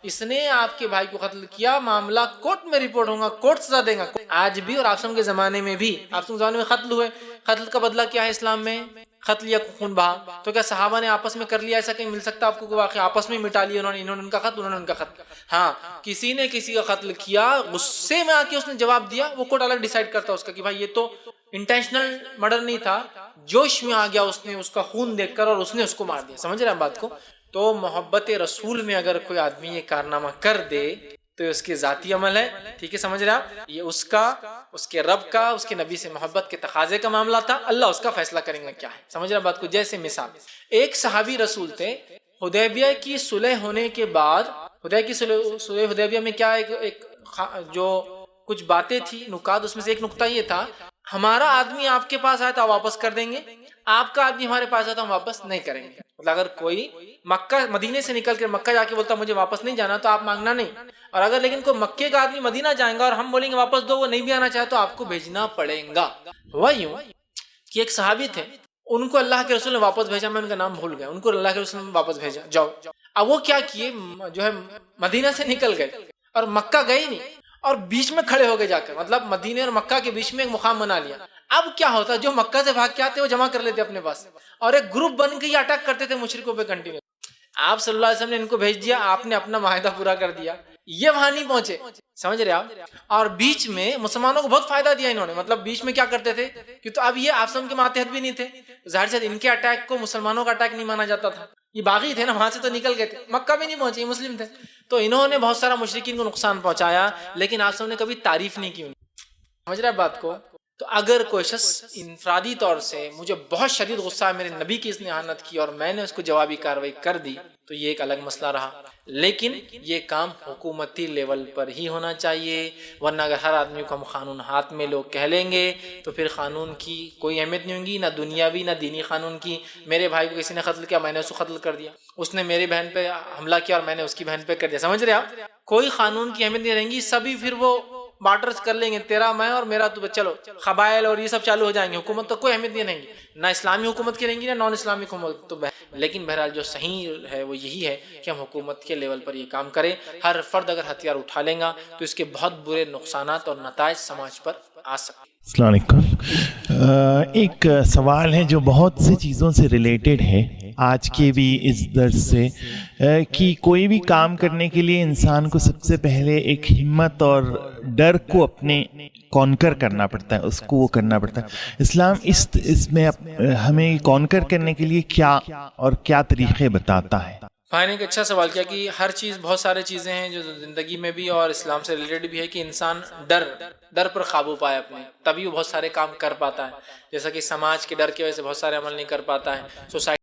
اس نے آپ کے بھائی کو قتل کیا, معاملہ کورٹ میں رپورٹ ہوگا, کورٹ سزا دے گا. آج بھی اور آپسم کے زمانے میں بھی, آپسم کے زمانے میں قتل ہوئے, قتل کا بدلہ کیا ہے اسلام میں؟ قتل یا خون بہا. تو کیا صحابہ نے آپس میں کر لیا؟ ایسا کہیں مل سکتا آپ کو کہ واقعی آپس میں مٹا لیا, انہوں نے ان کا قتل, انہوں نے ان کا قتل. ہاں, کسی نے کسی کا قتل کیا, غصے میں آ کے اس نے جواب دیا, وہ کورٹ الگ ڈیسائیڈ کرتا اس کا کہ بھائی یہ تو انٹینشنل مرڈر نہیں تھا, جوش میں آ گیا اس نے, اس کا خون دیکھ کر اور اس نے اس کو مار دیا. سمجھ رہے ہیں بات کو؟ تو محبت رسول میں اگر کوئی آدمی یہ کارنامہ کر دے تو اس کے ذاتی عمل ہے, ٹھیک ہے, سمجھ رہے آپ؟ یہ اس کا, اس کے رب کا, اس کے نبی سے محبت کے تقاضے کا معاملہ تھا, اللہ اس کا فیصلہ کریں گا کیا ہے. سمجھ رہے بات کو؟ جیسے مثال, ایک صحابی رسول تھے, حدیبیہ کی صلح ہونے کے بعد, صلح حدیبیہ میں کیا ایک جو کچھ باتیں تھی, نکات, اس میں سے ایک نقطہ یہ تھا, ہمارا آدمی آپ کے پاس آیا تو واپس کر دیں گے, آپ کا آدمی ہمارے پاس آیا تو ہم واپس نہیں کریں گے. مطلب اگر کوئی مدینے سے نکل کر مکہ جا کے بولتا مجھے واپس نہیں جانا, تو آپ مانگنا نہیں. اور اگر لیکن کوئی مکے کا آدمی مدینہ جائیں گا اور ہم بولیں گے واپس دو, وہ نہیں بھی آنا چاہے تو آپ کو بھیجنا پڑے گا. ہوا یوں کہ ایک صحابی تھے, ان کو اللہ کے رسول نے واپس بھیجا, میں ان کا نام بھول گیا, ان کو اللہ کے رسول نے واپس بھیجا, جاؤ. اب وہ کیا کیے, جو ہے مدینہ سے نکل گئے اور مکہ گئے نہیں, اور بیچ میں کھڑے ہو گئے جا کر, مطلب مدینے اور مکہ کے بیچ میں ایک مقام بنا لیا. اب کیا ہوتا, جو مکہ سے بھاگ کے آتے وہ جمع کر لیتے اپنے پاس, اور ایک گروپ بن کے یہ اٹیک کرتے تھے مشرکوں پہ کنٹینیو. آپ صلی اللہ علیہ وسلم نے ان کو بھیج دیا, آپ نے اپنا معاہدہ پورا کر دیا, یہ وہاں نہیں پہنچے. سمجھ رہے آپ؟ اور بیچ میں مسلمانوں کو بہت فائدہ دیا انہوں نے. مطلب بیچ میں کیا کرتے تھے کہ تو اب یہ آپس کے ماتحت بھی نہیں تھے, ظاہر سے ان کے اٹیک کو مسلمانوں کا اٹیک نہیں مانا جاتا تھا, یہ باغی تھے نا, وہاں سے تو نکل گئے تھے, مکہ بھی نہیں پہنچے, یہ مسلم تھے. تو انہوں نے بہت سارا مشرکین کو نقصان پہنچایا, لیکن آپ نے کبھی تعریف نہیں کی. سمجھ رہے بات کو؟ تو اگر کوئی شخص انفرادی طور سے مجھے بہت شدید غصہ ہے, میرے نبی کی اس نے اہانت کی اور میں نے اس کو جوابی کارروائی کر دی, تو یہ ایک الگ مسئلہ رہا. لیکن یہ کام حکومتی لیول پر ہی ہونا چاہیے, ورنہ اگر ہر آدمی کو ہم قانون ہاتھ میں لوگ کہہ لیں گے تو پھر قانون کی کوئی اہمیت نہیں ہوگی, نہ دنیاوی نہ دینی قانون کی. میرے بھائی کو کسی نے قتل کیا, میں نے اس کو قتل کر دیا, اس نے میری بہن پہ حملہ کیا اور میں نے اس کی بہن پہ کر دیا. سمجھ رہے آپ؟ کوئی قانون کی اہمیت نہیں رہیں گی, سبھی پھر وہ بارٹرز کر لیں گے, تیرا میں اور میرا تو, چلو قبائل اور یہ سب چالو ہو جائیں گے. حکومت تو کوئی اہمیت نہیں رہیں گی, نہ اسلامی حکومت کی رہیں گی نہ نان اسلامی حکومت. تو لیکن بہرحال جو صحیح ہے وہ یہی ہے کہ ہم حکومت کے لیول پر یہ کام کریں. ہر فرد اگر ہتھیار اٹھا لیں گا تو اس کے بہت برے نقصانات اور نتائج سماج پر آ سکتے ہیں. السلام علیکم. ایک سوال ہے جو بہت سی چیزوں سے ریلیٹڈ ہے آج کے بھی اس درس سے, کہ کوئی بھی کام کرنے کے لیے انسان کو سب سے پہلے ایک ہمت اور ڈر کو اپنے کانکر کرنا پڑتا ہے, اس کو وہ کرنا پڑتا ہے. اسلام اس میں ہمیں کانکر کرنے کے لیے کیا اور کیا طریقے بتاتا ہے؟ بھائی نے ایک اچھا سوال کیا کہ ہر چیز, بہت سارے چیزیں ہیں جو زندگی میں بھی اور اسلام سے ریلیٹڈ بھی ہے کہ انسان ڈر پر قابو پائے اپنے, تبھی وہ بہت سارے کام کر پاتا ہے. جیسا کہ سماج کے ڈر کی وجہ سے بہت سارے عمل نہیں کر پاتا ہے, سوسائٹی